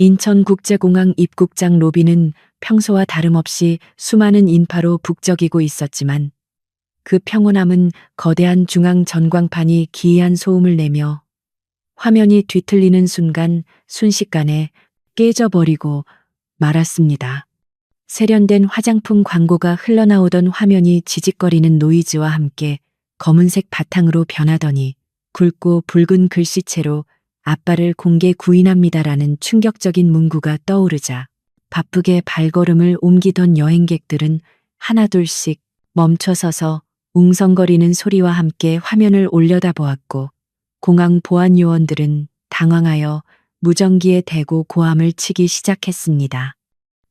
인천국제공항 입국장 로비는 평소와 다름없이 수많은 인파로 북적이고 있었지만 그 평온함은 거대한 중앙 전광판이 기이한 소음을 내며 화면이 뒤틀리는 순간 순식간에 깨져버리고 말았습니다. 세련된 화장품 광고가 흘러나오던 화면이 지직거리는 노이즈와 함께 검은색 바탕으로 변하더니 굵고 붉은 글씨체로 아빠를 공개 구인합니다라는 충격적인 문구가 떠오르자 바쁘게 발걸음을 옮기던 여행객들은 하나둘씩 멈춰서서 웅성거리는 소리와 함께 화면을 올려다보았고 공항 보안 요원들은 당황하여 무전기에 대고 고함을 치기 시작했습니다.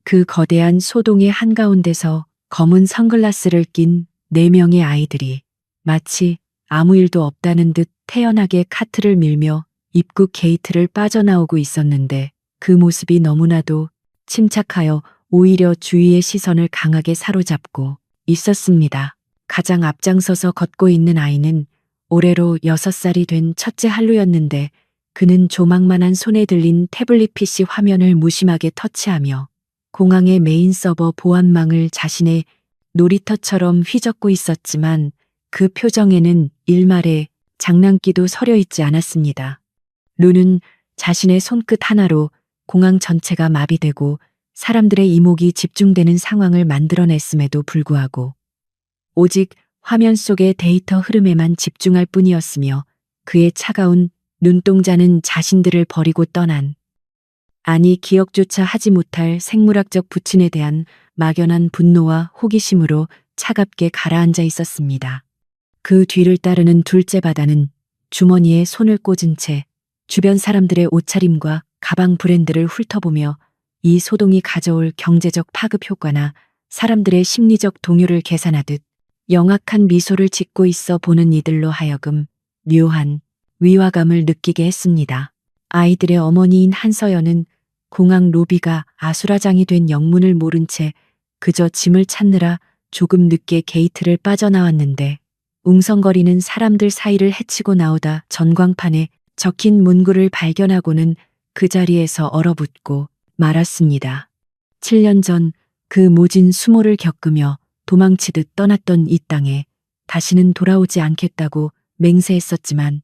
그 거대한 소동의 한가운데서 검은 선글라스를 낀 4명의 아이들이 마치 아무 일도 없다는 듯 태연하게 카트를 밀며 입국 게이트를 빠져나오고 있었는데 그 모습이 너무나도 침착하여 오히려 주위의 시선을 강하게 사로잡고 있었습니다. 가장 앞장서서 걷고 있는 아이는 올해로 6살이 된 첫째 한루였는데 그는 조망만한 손에 들린 태블릿 PC 화면을 무심하게 터치하며 공항의 메인 서버 보안망을 자신의 놀이터처럼 휘젓고 있었지만 그 표정에는 일말의 장난기도 서려 있지 않았습니다. 루는 자신의 손끝 하나로 공항 전체가 마비되고 사람들의 이목이 집중되는 상황을 만들어냈음에도 불구하고 오직 화면 속의 데이터 흐름에만 집중할 뿐이었으며 그의 차가운 눈동자는 자신들을 버리고 떠난 아니 기억조차 하지 못할 생물학적 부친에 대한 막연한 분노와 호기심으로 차갑게 가라앉아 있었습니다. 그 뒤를 따르는 둘째 바다는 주머니에 손을 꽂은 채 주변 사람들의 옷차림과 가방 브랜드를 훑어보며 이 소동이 가져올 경제적 파급 효과나 사람들의 심리적 동요를 계산하듯 영악한 미소를 짓고 있어 보는 이들로 하여금 묘한 위화감을 느끼게 했습니다. 아이들의 어머니인 한서연은 공항 로비가 아수라장이 된 영문을 모른 채 그저 짐을 찾느라 조금 늦게 게이트를 빠져나왔는데 웅성거리는 사람들 사이를 헤치고 나오다 전광판에 적힌 문구를 발견하고는 그 자리에서 얼어붙고 말았습니다. 7년 전 그 모진 수모를 겪으며 도망치듯 떠났던 이 땅에 다시는 돌아오지 않겠다고 맹세했었지만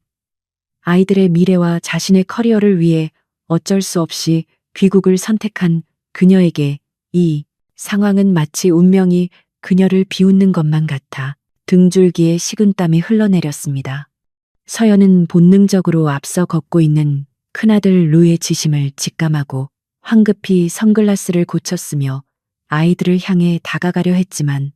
아이들의 미래와 자신의 커리어를 위해 어쩔 수 없이 귀국을 선택한 그녀에게 이 상황은 마치 운명이 그녀를 비웃는 것만 같아 등줄기에 식은땀이 흘러내렸습니다. 서연은 본능적으로 앞서 걷고 있는 큰아들 루의 지심을 직감하고 황급히 선글라스를 고쳤으며 아이들을 향해 다가가려 했지만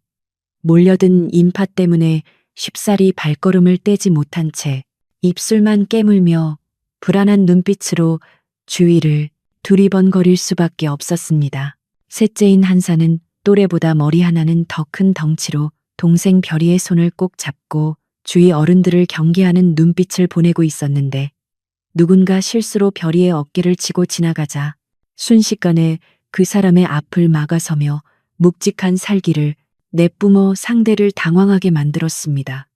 몰려든 인파 때문에 쉽사리 발걸음을 떼지 못한 채 입술만 깨물며 불안한 눈빛으로 주위를 두리번거릴 수밖에 없었습니다. 셋째인 한사는 또래보다 머리 하나는 더 큰 덩치로 동생 별이의 손을 꼭 잡고 주위 어른들을 경계하는 눈빛을 보내고 있었는데 누군가 실수로 별이의 어깨를 치고 지나가자 순식간에 그 사람의 앞을 막아서며 묵직한 살기를 내뿜어 상대를 당황하게 만들었습니다.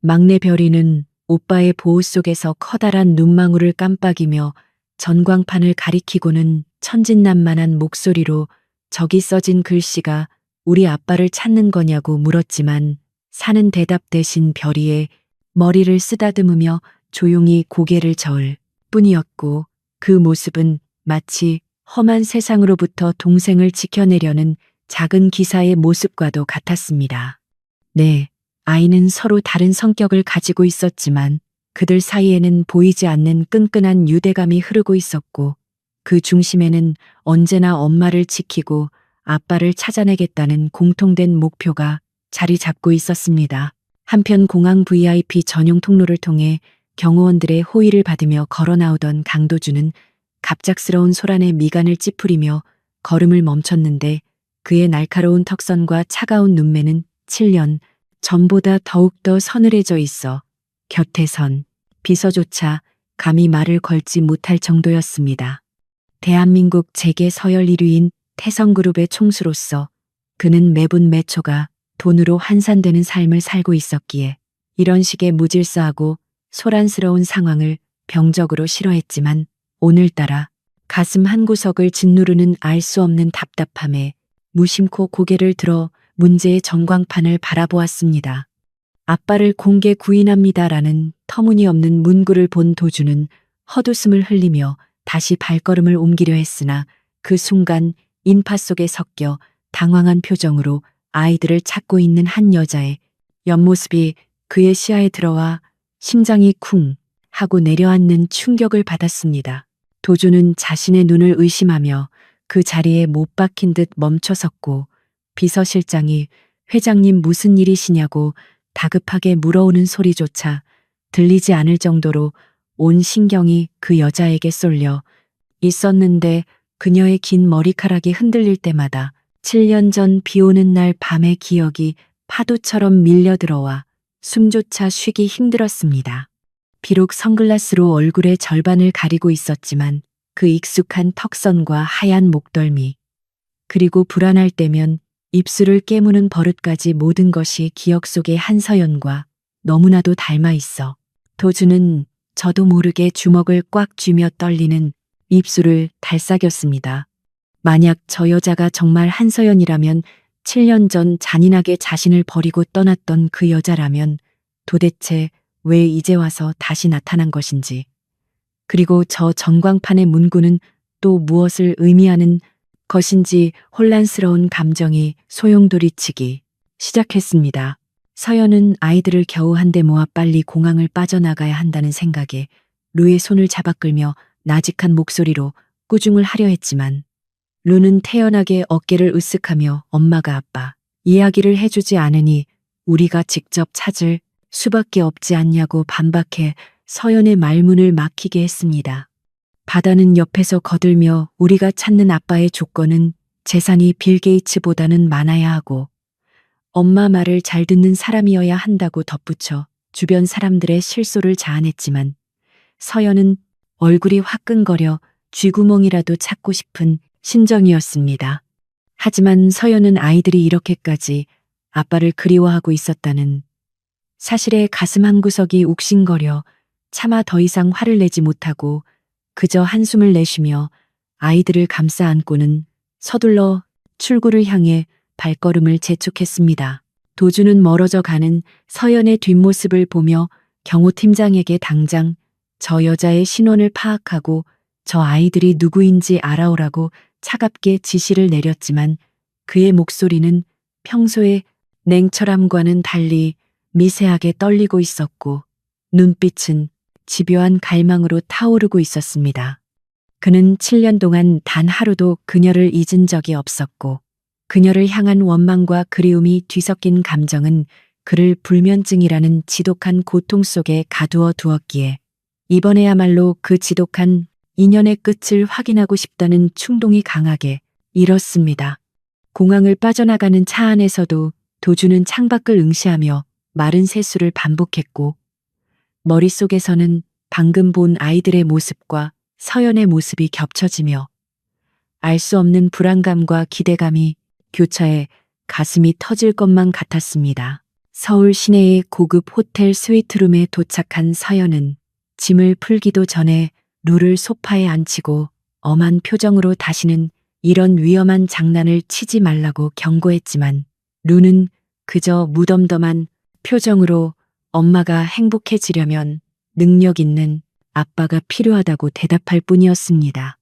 막내 별이는 오빠의 보호 속에서 커다란 눈망울을 깜빡이며 전광판을 가리키고는 천진난만한 목소리로 저기 써진 글씨가 우리 아빠를 찾는 거냐고 물었지만 사는 대답 대신 별이의 머리를 쓰다듬으며 조용히 고개를 저을 뿐이었고 그 모습은 마치 험한 세상으로부터 동생을 지켜내려는 작은 기사의 모습과도 같았습니다. 네, 아이는 서로 다른 성격을 가지고 있었지만 그들 사이에는 보이지 않는 끈끈한 유대감이 흐르고 있었고 그 중심에는 언제나 엄마를 지키고 아빠를 찾아내겠다는 공통된 목표가 자리 잡고 있었습니다. 한편 공항 VIP 전용 통로를 통해 경호원들의 호의를 받으며 걸어 나오던 강도준은 갑작스러운 소란에 미간을 찌푸리며 걸음을 멈췄는데 그의 날카로운 턱선과 차가운 눈매는 7년 전보다 더욱더 서늘해져 있어 곁에 선 비서조차 감히 말을 걸지 못할 정도였습니다. 대한민국 재계 서열 1위인 태성그룹의 총수로서 그는 매분 매초가 돈으로 환산되는 삶을 살고 있었기에 이런 식의 무질서하고 소란스러운 상황을 병적으로 싫어했지만 오늘따라 가슴 한구석을 짓누르는 알 수 없는 답답함에 무심코 고개를 들어 문제의 전광판을 바라보았습니다. 아빠를 공개 구인합니다라는 터무니없는 문구를 본 도주는 헛웃음을 흘리며 다시 발걸음을 옮기려 했으나 그 순간 인파 속에 섞여 당황한 표정으로 아이들을 찾고 있는 한 여자의 옆모습이 그의 시야에 들어와 심장이 쿵 하고 내려앉는 충격을 받았습니다. 도주는 자신의 눈을 의심하며 그 자리에 못 박힌 듯 멈춰섰고 비서실장이 회장님 무슨 일이시냐고 다급하게 물어오는 소리조차 들리지 않을 정도로 온 신경이 그 여자에게 쏠려 있었는데 그녀의 긴 머리카락이 흔들릴 때마다 7년 전 비 오는 날 밤의 기억이 파도처럼 밀려들어와 숨조차 쉬기 힘들었습니다. 비록 선글라스로 얼굴의 절반을 가리고 있었지만 그 익숙한 턱선과 하얀 목덜미, 그리고 불안할 때면 입술을 깨무는 버릇까지 모든 것이 기억 속의 한서연과 너무나도 닮아 있어 도주는 저도 모르게 주먹을 꽉 쥐며 떨리는 입술을 달싹였습니다. 만약 저 여자가 정말 한서연이라면 7년 전 잔인하게 자신을 버리고 떠났던 그 여자라면 도대체 왜 이제 와서 다시 나타난 것인지, 그리고 저 전광판의 문구는 또 무엇을 의미하는 것인지 혼란스러운 감정이 소용돌이치기 시작했습니다. 서연은 아이들을 겨우 한데 모아 빨리 공항을 빠져나가야 한다는 생각에 루의 손을 잡아 끌며 나직한 목소리로 꾸중을 하려 했지만 루는 태연하게 어깨를 으쓱하며 엄마가 아빠 이야기를 해주지 않으니 우리가 직접 찾을 수밖에 없지 않냐고 반박해 서연의 말문을 막히게 했습니다. 바다는 옆에서 거들며 우리가 찾는 아빠의 조건은 재산이 빌 게이츠보다는 많아야 하고 엄마 말을 잘 듣는 사람이어야 한다고 덧붙여 주변 사람들의 실소를 자아냈지만 서연은 얼굴이 화끈거려 쥐구멍이라도 찾고 싶은 심정이었습니다. 하지만 서연은 아이들이 이렇게까지 아빠를 그리워하고 있었다는 사실에 가슴 한구석이 욱신거려 차마 더 이상 화를 내지 못하고 그저 한숨을 내쉬며 아이들을 감싸 안고는 서둘러 출구를 향해 발걸음을 재촉했습니다. 도주는 멀어져 가는 서연의 뒷모습을 보며 경호팀장에게 당장 저 여자의 신원을 파악하고 저 아이들이 누구인지 알아오라고 차갑게 지시를 내렸지만 그의 목소리는 평소의 냉철함과는 달리 미세하게 떨리고 있었고 눈빛은 집요한 갈망으로 타오르고 있었습니다. 그는 7년 동안 단 하루도 그녀를 잊은 적이 없었고 그녀를 향한 원망과 그리움이 뒤섞인 감정은 그를 불면증이라는 지독한 고통 속에 가두어 두었기에 이번에야말로 그 지독한 인연의 끝을 확인하고 싶다는 충동이 강하게 일었습니다. 공항을 빠져나가는 차 안에서도 도주는 창밖을 응시하며 마른 세수를 반복했고 머릿속에서는 방금 본 아이들의 모습과 서연의 모습이 겹쳐지며 알 수 없는 불안감과 기대감이 교차해 가슴이 터질 것만 같았습니다. 서울 시내의 고급 호텔 스위트룸에 도착한 서연은 짐을 풀기도 전에 루를 소파에 앉히고 엄한 표정으로 다시는 이런 위험한 장난을 치지 말라고 경고했지만 루는 그저 무덤덤한 표정으로 엄마가 행복해지려면 능력 있는 아빠가 필요하다고 대답할 뿐이었습니다.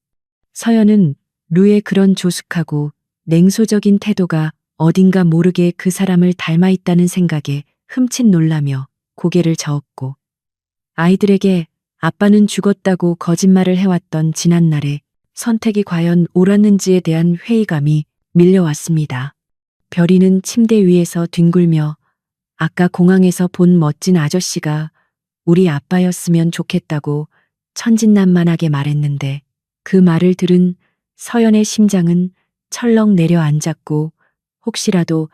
서연은 루의 그런 조숙하고 냉소적인 태도가 어딘가 모르게 그 사람을 닮아 있다는 생각에 흠칫 놀라며 고개를 저었고 아이들에게 아빠는 죽었다고 거짓말을 해왔던 지난날의 선택이 과연 옳았는지에 대한 회의감이 밀려왔습니다. 별이는 침대 위에서 뒹굴며 아까 공항에서 본 멋진 아저씨가 우리 아빠였으면 좋겠다고 천진난만하게 말했는데 그 말을 들은 서연의 심장은 철렁 내려앉았고 혹시라도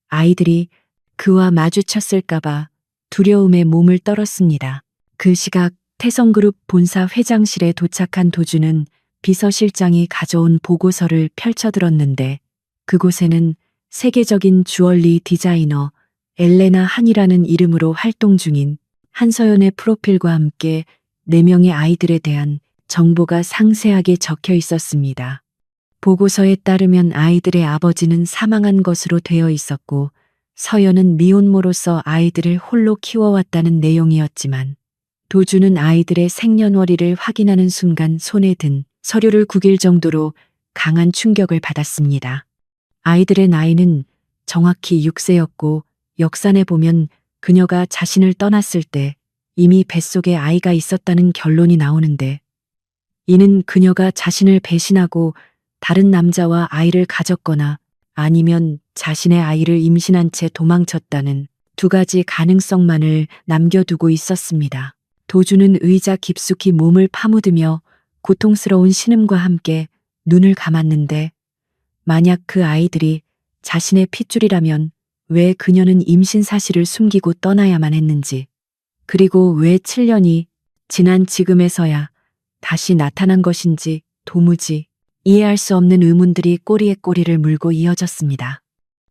아이들이 그와 마주쳤을까봐 두려움에 몸을 떨었습니다. 그 시각 태성그룹 본사 회장실에 도착한 도주는 비서실장이 가져온 보고서를 펼쳐들었는데 그곳에는 세계적인 주얼리 디자이너 엘레나 한이라는 이름으로 활동 중인 한서연의 프로필과 함께 4명의 아이들에 대한 정보가 상세하게 적혀 있었습니다. 보고서에 따르면 아이들의 아버지는 사망한 것으로 되어 있었고 서연은 미혼모로서 아이들을 홀로 키워왔다는 내용이었지만 도주는 아이들의 생년월일을 확인하는 순간 손에 든 서류를 구길 정도로 강한 충격을 받았습니다. 아이들의 나이는 정확히 6세였고 역산해 보면 그녀가 자신을 떠났을 때 이미 뱃속에 아이가 있었다는 결론이 나오는데 이는 그녀가 자신을 배신하고 다른 남자와 아이를 가졌거나 아니면 자신의 아이를 임신한 채 도망쳤다는 두 가지 가능성만을 남겨두고 있었습니다. 도주는 의자 깊숙이 몸을 파묻으며 고통스러운 신음과 함께 눈을 감았는데 만약 그 아이들이 자신의 핏줄이라면 왜 그녀는 임신 사실을 숨기고 떠나야만 했는지, 그리고 왜 7년이 지난 지금에서야 다시 나타난 것인지 도무지 이해할 수 없는 의문들이 꼬리에 꼬리를 물고 이어졌습니다.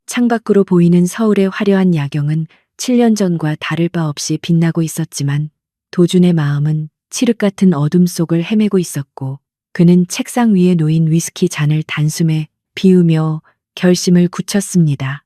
창밖으로 보이는 서울의 화려한 야경은 7년 전과 다를 바 없이 빛나고 있었지만 도준의 마음은 칠흑 같은 어둠 속을 헤매고 있었고 그는 책상 위에 놓인 위스키 잔을 단숨에 비우며 결심을 굳혔습니다.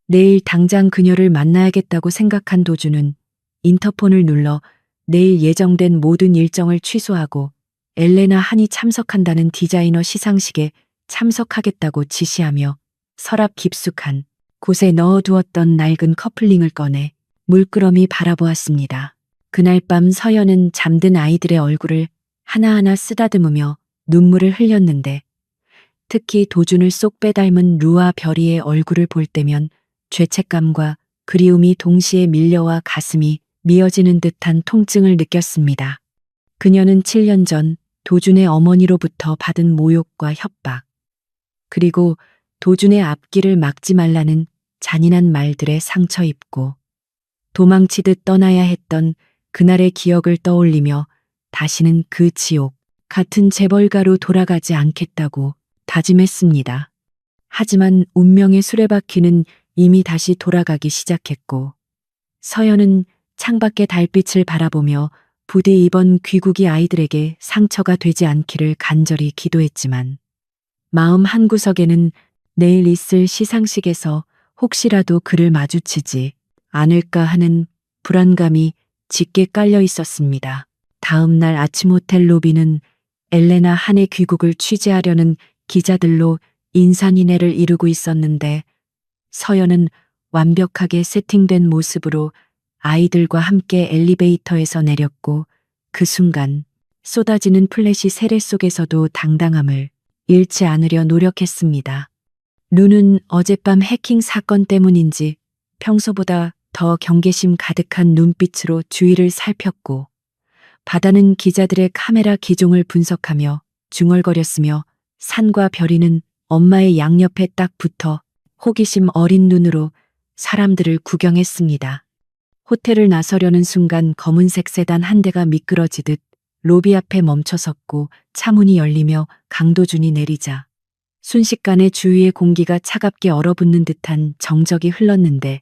내일 당장 그녀를 만나야겠다고 생각한 도준은 인터폰을 눌러 내일 예정된 모든 일정을 취소하고 엘레나 한이 참석한다는 디자이너 시상식에 참석하겠다고 지시하며 서랍 깊숙한 곳에 넣어두었던 낡은 커플링을 꺼내 물끄러미 바라보았습니다. 그날 밤 서연은 잠든 아이들의 얼굴을 하나하나 쓰다듬으며 눈물을 흘렸는데 특히 도준을 쏙 빼닮은 루아 별이의 얼굴을 볼 때면 죄책감과 그리움이 동시에 밀려와 가슴이 미어지는 듯한 통증을 느꼈습니다. 그녀는 7년 전 도준의 어머니로부터 받은 모욕과 협박, 그리고 도준의 앞길을 막지 말라는 잔인한 말들에 상처 입고 도망치듯 떠나야 했던 그날의 기억을 떠올리며 다시는 그 지옥 같은 재벌가로 돌아가지 않겠다고 다짐했습니다. 하지만 운명의 수레바퀴는 이미 다시 돌아가기 시작했고 서연은 창밖의 달빛을 바라보며 부디 이번 귀국이 아이들에게 상처가 되지 않기를 간절히 기도했지만 마음 한구석에는 내일 있을 시상식에서 혹시라도 그를 마주치지 않을까 하는 불안감이 짙게 깔려 있었습니다. 다음 날 아침 호텔 로비는 엘레나 한의 귀국을 취재하려는 기자들로 인산인해를 이루고 있었는데 서연은 완벽하게 세팅된 모습으로 아이들과 함께 엘리베이터에서 내렸고 그 순간 쏟아지는 플래시 세례 속에서도 당당함을 잃지 않으려 노력했습니다. 루는 어젯밤 해킹 사건 때문인지 평소보다 더 경계심 가득한 눈빛으로 주위를 살폈고 바다는 기자들의 카메라 기종을 분석하며 중얼거렸으며 산과 별이는 엄마의 양옆에 딱 붙어 호기심 어린 눈으로 사람들을 구경했습니다. 호텔을 나서려는 순간 검은색 세단 한 대가 미끄러지듯 로비 앞에 멈춰섰고 차문이 열리며 강도준이 내리자 순식간에 주위의 공기가 차갑게 얼어붙는 듯한 정적이 흘렀는데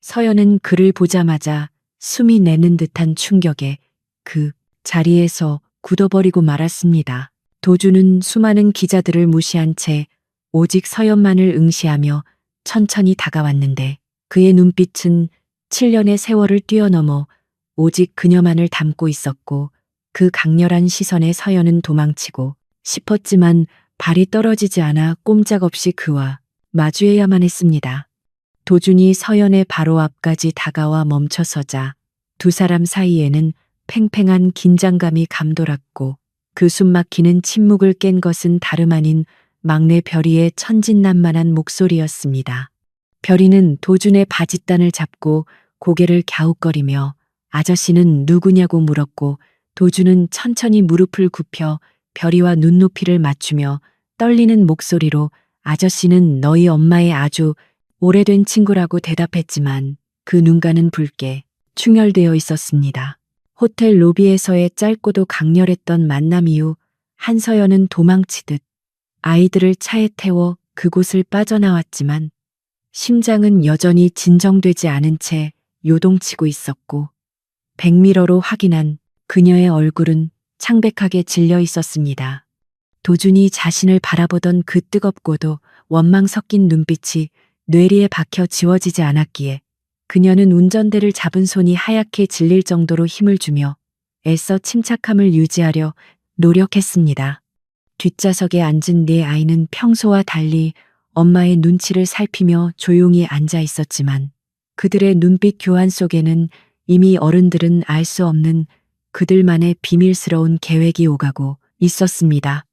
서연은 그를 보자마자 숨이 내는 듯한 충격에 그 자리에서 굳어버리고 말았습니다. 도주는 수많은 기자들을 무시한 채 오직 서연만을 응시하며 천천히 다가왔는데 그의 눈빛은 7년의 세월을 뛰어넘어 오직 그녀만을 담고 있었고 그 강렬한 시선에 서연은 도망치고 싶었지만 발이 떨어지지 않아 꼼짝없이 그와 마주해야만 했습니다. 도준이 서연의 바로 앞까지 다가와 멈춰서자 두 사람 사이에는 팽팽한 긴장감이 감돌았고 그 숨막히는 침묵을 깬 것은 다름 아닌 막내 별이의 천진난만한 목소리였습니다. 별이는 도준의 바짓단을 잡고 고개를 갸웃거리며 아저씨는 누구냐고 물었고 도준은 천천히 무릎을 굽혀 별이와 눈높이를 맞추며 떨리는 목소리로 아저씨는 너희 엄마의 아주 오래된 친구라고 대답했지만 그 눈가는 붉게 충혈되어 있었습니다. 호텔 로비에서의 짧고도 강렬했던 만남 이후 한서연은 도망치듯 아이들을 차에 태워 그곳을 빠져나왔지만 심장은 여전히 진정되지 않은 채 요동치고 있었고 백미러로 확인한 그녀의 얼굴은 창백하게 질려 있었습니다. 도준이 자신을 바라보던 그 뜨겁고도 원망 섞인 눈빛이 뇌리에 박혀 지워지지 않았기에 그녀는 운전대를 잡은 손이 하얗게 질릴 정도로 힘을 주며 애써 침착함을 유지하려 노력했습니다. 뒷좌석에 앉은 네 아이는 평소와 달리 엄마의 눈치를 살피며 조용히 앉아 있었지만 그들의 눈빛 교환 속에는 이미 어른들은 알 수 없는 그들만의 비밀스러운 계획이 오가고 있었습니다.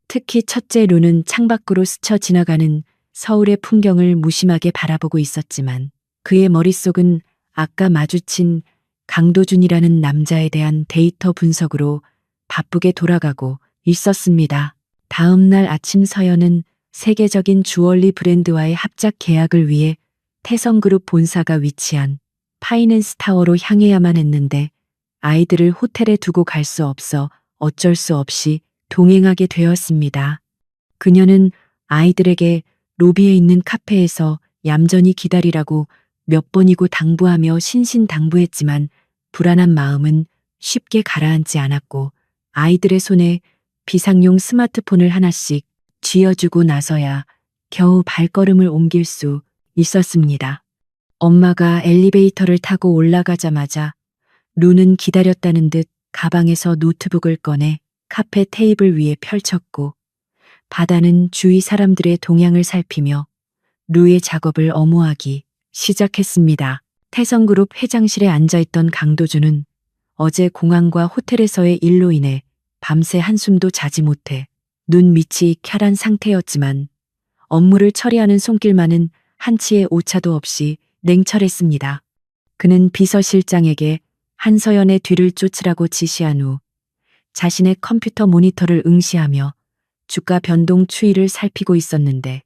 특히 첫째 루는 창밖으로 스쳐 지나가는 서울의 풍경을 무심하게 바라보고 있었지만 그의 머릿속은 아까 마주친 강도준이라는 남자에 대한 데이터 분석으로 바쁘게 돌아가고 있었습니다. 다음 날 아침 서연은 세계적인 주얼리 브랜드와의 합작 계약을 위해 태성그룹 본사가 위치한 파이낸스 타워로 향해야만 했는데 아이들을 호텔에 두고 갈 수 없어 어쩔 수 없이 동행하게 되었습니다. 그녀는 아이들에게 로비에 있는 카페에서 얌전히 기다리라고 몇 번이고 당부하며 신신당부했지만 불안한 마음은 쉽게 가라앉지 않았고 아이들의 손에 비상용 스마트폰을 하나씩 쥐어주고 나서야 겨우 발걸음을 옮길 수 있었습니다. 엄마가 엘리베이터를 타고 올라가자마자 루는 기다렸다는 듯 가방에서 노트북을 꺼내 카페 테이블 위에 펼쳤고 바다는 주위 사람들의 동향을 살피며 루의 작업을 엄호하기 시작했습니다. 태성그룹 회장실에 앉아있던 강도준은 어제 공항과 호텔에서의 일로 인해 밤새 한숨도 자지 못해 눈 밑이 캬란 상태였지만 업무를 처리하는 손길만은 한치의 오차도 없이 냉철했습니다. 그는 비서실장에게 한서연의 뒤를 쫓으라고 지시한 후 자신의 컴퓨터 모니터를 응시하며 주가 변동 추이를 살피고 있었는데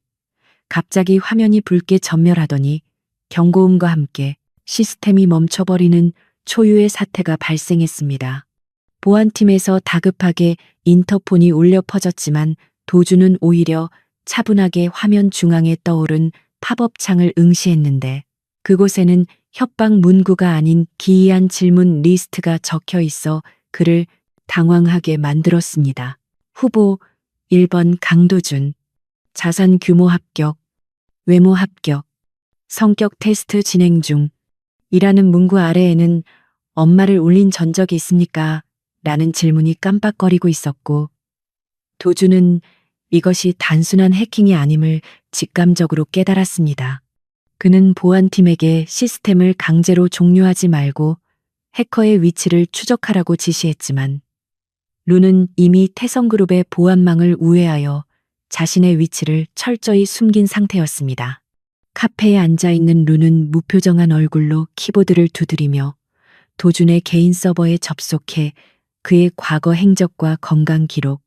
갑자기 화면이 붉게 전멸하더니 경고음과 함께 시스템이 멈춰버리는 초유의 사태가 발생했습니다. 보안팀에서 다급하게 인터폰이 울려 퍼졌지만 도주는 오히려 차분하게 화면 중앙에 떠오른 팝업 창을 응시했는데 그곳에는 협박 문구가 아닌 기이한 질문 리스트가 적혀 있어 그를 당황하게 만들었습니다. 후보 1번 강도준, 자산 규모 합격, 외모 합격, 성격 테스트 진행 중 이라는 문구 아래에는 엄마를 울린 전적이 있습니까? 라는 질문이 깜빡거리고 있었고 도주는 이것이 단순한 해킹이 아님을 직감적으로 깨달았습니다. 그는 보안팀에게 시스템을 강제로 종료하지 말고 해커의 위치를 추적하라고 지시했지만 루는 이미 태성그룹의 보안망을 우회하여 자신의 위치를 철저히 숨긴 상태였습니다. 카페에 앉아있는 루는 무표정한 얼굴로 키보드를 두드리며 도준의 개인 서버에 접속해 그의 과거 행적과 건강 기록,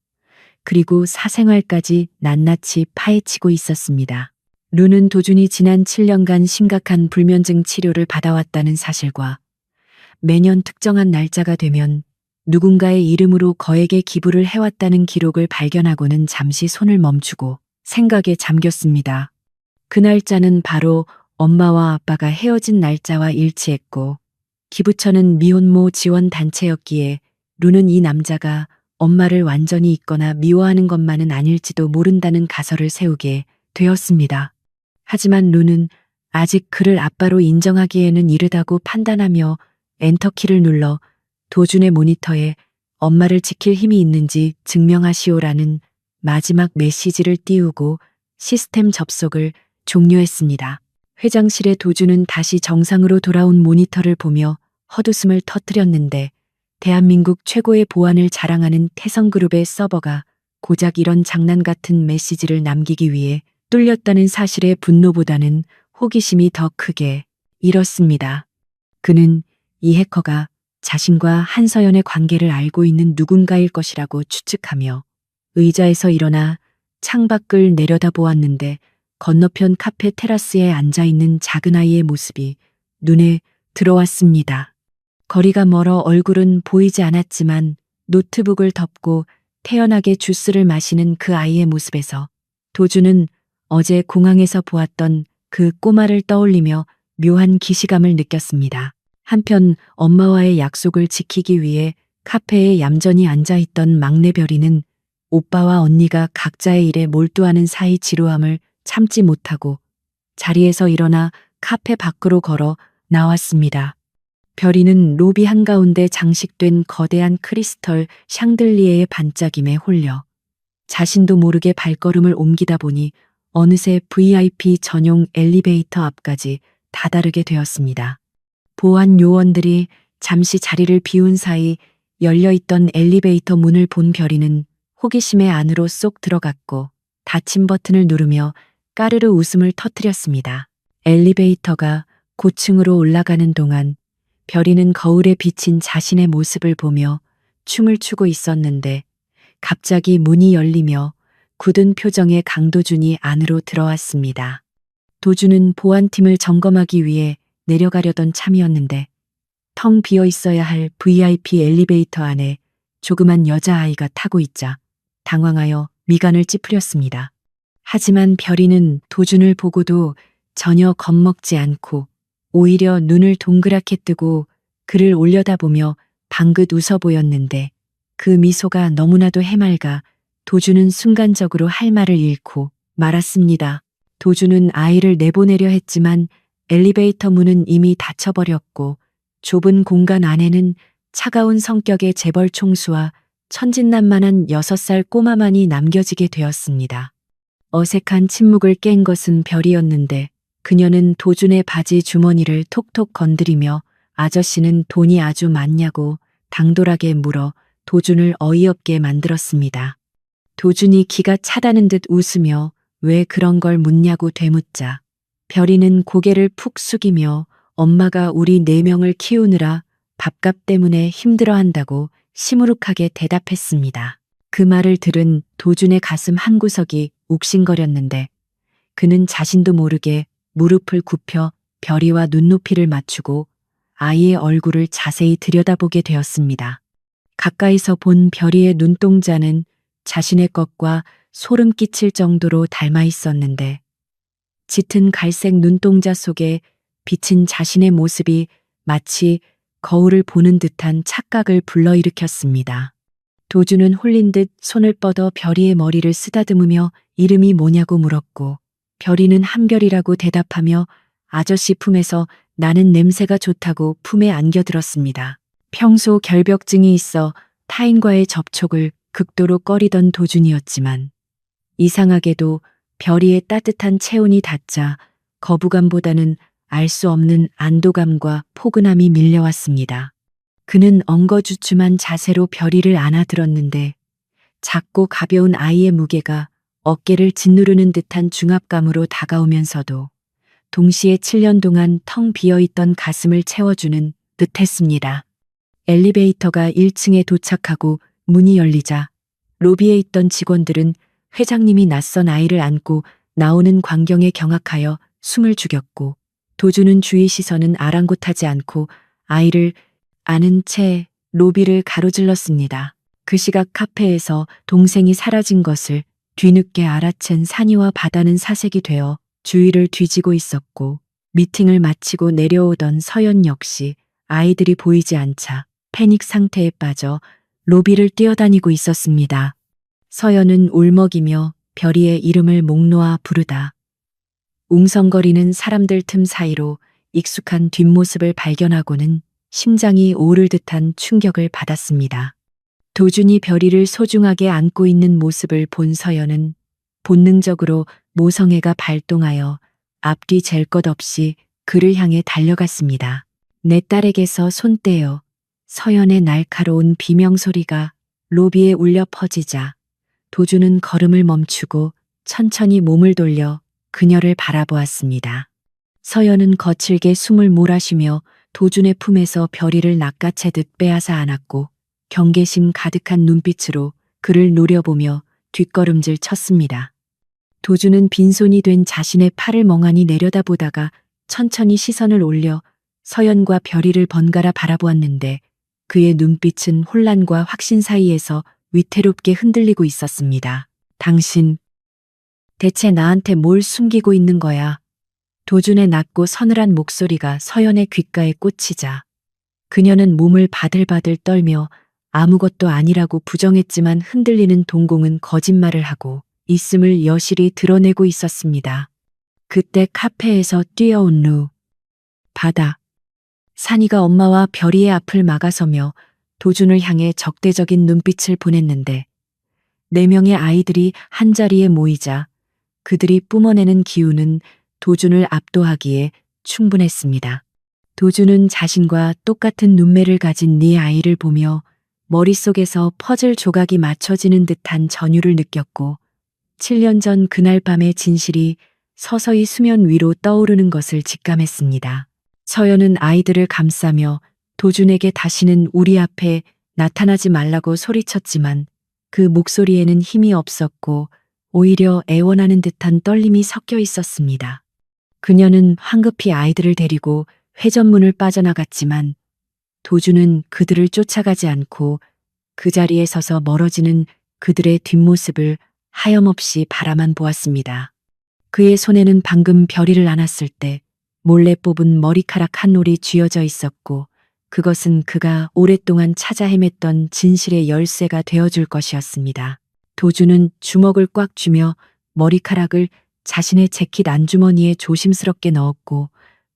그리고 사생활까지 낱낱이 파헤치고 있었습니다. 루는 도준이 지난 7년간 심각한 불면증 치료를 받아왔다는 사실과 매년 특정한 날짜가 되면 누군가의 이름으로 거액의 기부를 해왔다는 기록을 발견하고는 잠시 손을 멈추고 생각에 잠겼습니다. 그 날짜는 바로 엄마와 아빠가 헤어진 날짜와 일치했고 기부처는 미혼모 지원 단체였기에 루는 이 남자가 엄마를 완전히 잊거나 미워하는 것만은 아닐지도 모른다는 가설을 세우게 되었습니다. 하지만 루는 아직 그를 아빠로 인정하기에는 이르다고 판단하며 엔터키를 눌러 도준의 모니터에 엄마를 지킬 힘이 있는지 증명하시오라는 마지막 메시지를 띄우고 시스템 접속을 종료했습니다. 회장실의 도준은 다시 정상으로 돌아온 모니터를 보며 헛웃음을 터뜨렸는데 대한민국 최고의 보안을 자랑하는 태성그룹의 서버가 고작 이런 장난 같은 메시지를 남기기 위해 뚫렸다는 사실의 분노보다는 호기심이 더 크게 일었습니다. 그는 이 해커가 자신과 한서연의 관계를 알고 있는 누군가일 것이라고 추측하며 의자에서 일어나 창밖을 내려다보았는데 건너편 카페 테라스에 앉아있는 작은 아이의 모습이 눈에 들어왔습니다. 거리가 멀어 얼굴은 보이지 않았지만 노트북을 덮고 태연하게 주스를 마시는 그 아이의 모습에서 도주는 어제 공항에서 보았던 그 꼬마를 떠올리며 묘한 기시감을 느꼈습니다. 한편 엄마와의 약속을 지키기 위해 카페에 얌전히 앉아있던 막내 별이는 오빠와 언니가 각자의 일에 몰두하는 사이 지루함을 참지 못하고 자리에서 일어나 카페 밖으로 걸어 나왔습니다. 별이는 로비 한가운데 장식된 거대한 크리스털 샹들리에의 반짝임에 홀려 자신도 모르게 발걸음을 옮기다 보니 어느새 VIP 전용 엘리베이터 앞까지 다다르게 되었습니다. 보안 요원들이 잠시 자리를 비운 사이 열려있던 엘리베이터 문을 본 별이는 호기심에 안으로 쏙 들어갔고 닫힘 버튼을 누르며 까르르 웃음을 터뜨렸습니다. 엘리베이터가 고층으로 올라가는 동안 별이는 거울에 비친 자신의 모습을 보며 춤을 추고 있었는데 갑자기 문이 열리며 굳은 표정의 강도준이 안으로 들어왔습니다. 도준은 보안팀을 점검하기 위해 내려가려던 참이었는데 텅 비어 있어야 할 VIP 엘리베이터 안에 조그만 여자아이가 타고 있자 당황하여 미간을 찌푸렸습니다. 하지만 별이는 도준을 보고도 전혀 겁먹지 않고 오히려 눈을 동그랗게 뜨고 그를 올려다보며 방긋 웃어 보였는데 그 미소가 너무나도 해맑아 도준은 순간적으로 할 말을 잃고 말았습니다. 도준은 아이를 내보내려 했지만 엘리베이터 문은 이미 닫혀버렸고 좁은 공간 안에는 차가운 성격의 재벌 총수와 천진난만한 6살 꼬마만이 남겨지게 되었습니다. 어색한 침묵을 깬 것은 별이었는데 그녀는 도준의 바지 주머니를 톡톡 건드리며 아저씨는 돈이 아주 많냐고 당돌하게 물어 도준을 어이없게 만들었습니다. 도준이 기가 차다는 듯 웃으며 왜 그런 걸 묻냐고 되묻자 별이는 고개를 푹 숙이며 엄마가 우리 4명을 키우느라 밥값 때문에 힘들어한다고 시무룩하게 대답했습니다. 그 말을 들은 도준의 가슴 한구석이 욱신거렸는데 그는 자신도 모르게 무릎을 굽혀 별이와 눈높이를 맞추고 아이의 얼굴을 자세히 들여다보게 되었습니다. 가까이서 본 별이의 눈동자는 자신의 것과 소름 끼칠 정도로 닮아 있었는데 짙은 갈색 눈동자 속에 비친 자신의 모습이 마치 거울을 보는 듯한 착각을 불러일으켰습니다. 도준은 홀린 듯 손을 뻗어 별이의 머리를 쓰다듬으며 이름이 뭐냐고 물었고 별이는 한별이라고 대답하며 아저씨 품에서 나는 냄새가 좋다고 품에 안겨들었습니다. 평소 결벽증이 있어 타인과의 접촉을 극도로 꺼리던 도준이었지만 이상하게도 별이의 따뜻한 체온이 닿자 거부감보다는 알 수 없는 안도감과 포근함이 밀려왔습니다. 그는 엉거주춤한 자세로 별이를 안아들었는데 작고 가벼운 아이의 무게가 어깨를 짓누르는 듯한 중압감으로 다가오면서도 동시에 7년 동안 텅 비어있던 가슴을 채워주는 듯했습니다. 엘리베이터가 1층에 도착하고 문이 열리자 로비에 있던 직원들은 회장님이 낯선 아이를 안고 나오는 광경에 경악하여 숨을 죽였고 도준은 주위 시선은 아랑곳하지 않고 아이를 안은 채 로비를 가로질렀습니다. 그 시각 카페에서 동생이 사라진 것을 뒤늦게 알아챈 산이와 바다는 사색이 되어 주위를 뒤지고 있었고 미팅을 마치고 내려오던 서연 역시 아이들이 보이지 않자 패닉 상태에 빠져 로비를 뛰어다니고 있었습니다. 서연은 울먹이며 별이의 이름을 목 놓아 부르다 웅성거리는 사람들 틈 사이로 익숙한 뒷모습을 발견하고는 심장이 오를 듯한 충격을 받았습니다. 도준이 별이를 소중하게 안고 있는 모습을 본 서연은 본능적으로 모성애가 발동하여 앞뒤 잴 것 없이 그를 향해 달려갔습니다. 내 딸에게서 손 떼어 서연의 날카로운 비명소리가 로비에 울려 퍼지자 도준은 걸음을 멈추고 천천히 몸을 돌려 그녀를 바라보았습니다. 서연은 거칠게 숨을 몰아쉬며 도준의 품에서 별이를 낚아채듯 빼앗아 안았고 경계심 가득한 눈빛으로 그를 노려보며 뒷걸음질 쳤습니다. 도준은 빈손이 된 자신의 팔을 멍하니 내려다보다가 천천히 시선을 올려 서연과 별이를 번갈아 바라보았는데 그의 눈빛은 혼란과 확신 사이에서 위태롭게 흔들리고 있었습니다. 당신, 대체 나한테 뭘 숨기고 있는 거야? 도준의 낮고 서늘한 목소리가 서연의 귓가에 꽂히자 그녀는 몸을 바들바들 떨며 아무것도 아니라고 부정했지만 흔들리는 동공은 거짓말을 하고 있음을 여실히 드러내고 있었습니다. 그때 카페에서 뛰어온 루. 바다. 산이가 엄마와 별이의 앞을 막아서며 도준을 향해 적대적인 눈빛을 보냈는데 4명의 아이들이 한자리에 모이자 그들이 뿜어내는 기운은 도준을 압도하기에 충분했습니다. 도준은 자신과 똑같은 눈매를 가진 네 아이를 보며 머릿속에서 퍼즐 조각이 맞춰지는 듯한 전율을 느꼈고 7년 전 그날 밤의 진실이 서서히 수면 위로 떠오르는 것을 직감했습니다. 서연은 아이들을 감싸며 도준에게 다시는 우리 앞에 나타나지 말라고 소리쳤지만 그 목소리에는 힘이 없었고 오히려 애원하는 듯한 떨림이 섞여 있었습니다. 그녀는 황급히 아이들을 데리고 회전문을 빠져나갔지만 도준은 그들을 쫓아가지 않고 그 자리에 서서 멀어지는 그들의 뒷모습을 하염없이 바라만 보았습니다. 그의 손에는 방금 별이를 안았을 때 몰래 뽑은 머리카락 한 올이 쥐어져 있었고 그것은 그가 오랫동안 찾아 헤맸던 진실의 열쇠가 되어줄 것이었습니다. 도준은 주먹을 꽉 쥐며 머리카락을 자신의 재킷 안주머니에 조심스럽게 넣었고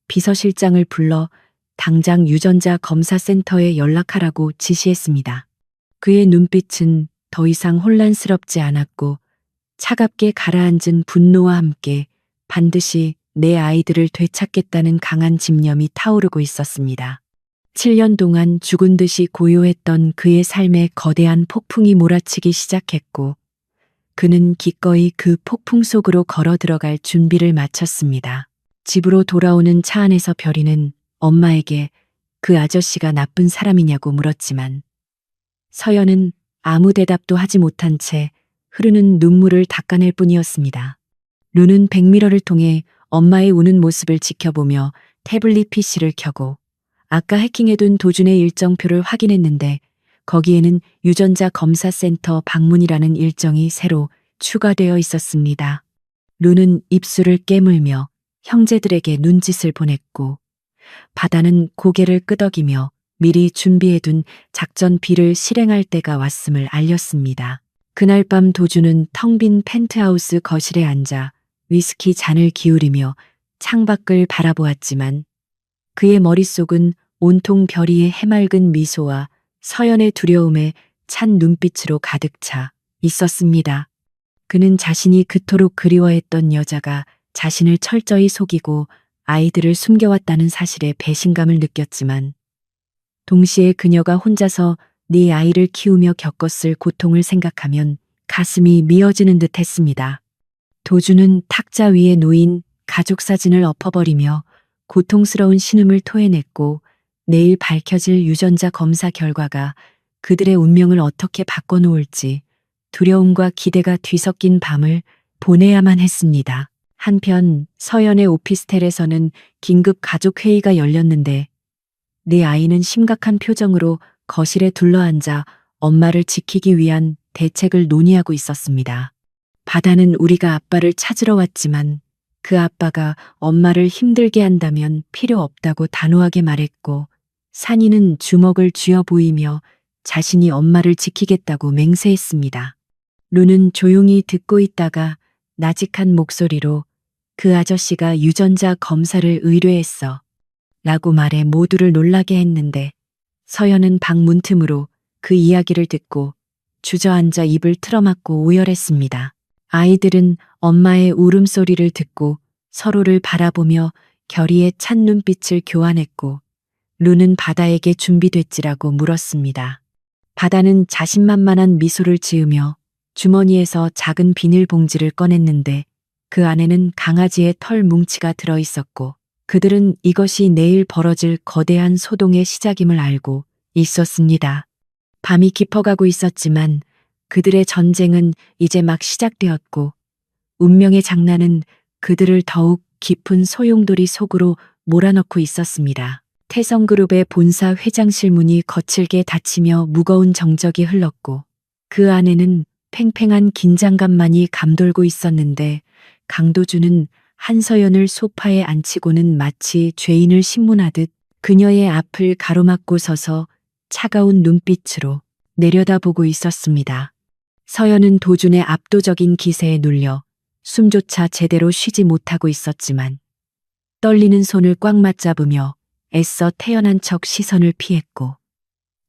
비서실장을 불러 당장 유전자 검사센터에 연락하라고 지시했습니다. 그의 눈빛은 더 이상 혼란스럽지 않았고 차갑게 가라앉은 분노와 함께 반드시 내 아이들을 되찾겠다는 강한 집념이 타오르고 있었습니다. 7년 동안 죽은 듯이 고요했던 그의 삶에 거대한 폭풍이 몰아치기 시작했고 그는 기꺼이 그 폭풍 속으로 걸어 들어갈 준비를 마쳤습니다. 집으로 돌아오는 차 안에서 별이는 엄마에게 그 아저씨가 나쁜 사람이냐고 물었지만 서연은 아무 대답도 하지 못한 채 흐르는 눈물을 닦아낼 뿐이었습니다. 루는 백미러를 통해 엄마의 우는 모습을 지켜보며 태블릿 PC를 켜고 아까 해킹해둔 도준의 일정표를 확인했는데 거기에는 유전자 검사센터 방문이라는 일정이 새로 추가되어 있었습니다. 루는 입술을 깨물며 형제들에게 눈짓을 보냈고 바다는 고개를 끄덕이며 미리 준비해둔 작전 B를 실행할 때가 왔음을 알렸습니다. 그날 밤 도준은 텅 빈 펜트하우스 거실에 앉아 위스키 잔을 기울이며 창밖을 바라보았지만 그의 머릿속은 온통 별이의 해맑은 미소와 서연의 두려움에 찬 눈빛으로 가득 차 있었습니다. 그는 자신이 그토록 그리워했던 여자가 자신을 철저히 속이고 아이들을 숨겨왔다는 사실에 배신감을 느꼈지만 동시에 그녀가 혼자서 네 아이를 키우며 겪었을 고통을 생각하면 가슴이 미어지는 듯 했습니다. 도준은 탁자 위에 놓인 가족 사진을 엎어버리며 고통스러운 신음을 토해냈고 내일 밝혀질 유전자 검사 결과가 그들의 운명을 어떻게 바꿔놓을지 두려움과 기대가 뒤섞인 밤을 보내야만 했습니다. 한편 서연의 오피스텔에서는 긴급 가족회의가 열렸는데 내 아이는 심각한 표정으로 거실에 둘러앉아 엄마를 지키기 위한 대책을 논의하고 있었습니다. 바다는 우리가 아빠를 찾으러 왔지만 그 아빠가 엄마를 힘들게 한다면 필요 없다고 단호하게 말했고 산이는 주먹을 쥐어 보이며 자신이 엄마를 지키겠다고 맹세했습니다. 루는 조용히 듣고 있다가 나직한 목소리로 그 아저씨가 유전자 검사를 의뢰했어 라고 말해 모두를 놀라게 했는데 서연은 방 문틈으로 그 이야기를 듣고 주저앉아 입을 틀어막고 오열했습니다. 아이들은 엄마의 울음소리를 듣고 서로를 바라보며 결의에 찬 눈빛을 교환했고 루는 바다에게 준비됐지라고 물었습니다. 바다는 자신만만한 미소를 지으며 주머니에서 작은 비닐봉지를 꺼냈는데 그 안에는 강아지의 털 뭉치가 들어있었고 그들은 이것이 내일 벌어질 거대한 소동의 시작임을 알고 있었습니다. 밤이 깊어가고 있었지만 그들의 전쟁은 이제 막 시작되었고 운명의 장난은 그들을 더욱 깊은 소용돌이 속으로 몰아넣고 있었습니다. 태성그룹의 본사 회장실 문이 거칠게 닫히며 무거운 정적이 흘렀고 그 안에는 팽팽한 긴장감만이 감돌고 있었는데 강도준은 한서연을 소파에 앉히고는 마치 죄인을 신문하듯 그녀의 앞을 가로막고 서서 차가운 눈빛으로 내려다보고 있었습니다. 서연은 도준의 압도적인 기세에 눌려 숨조차 제대로 쉬지 못하고 있었지만 떨리는 손을 꽉 맞잡으며 애써 태연한 척 시선을 피했고,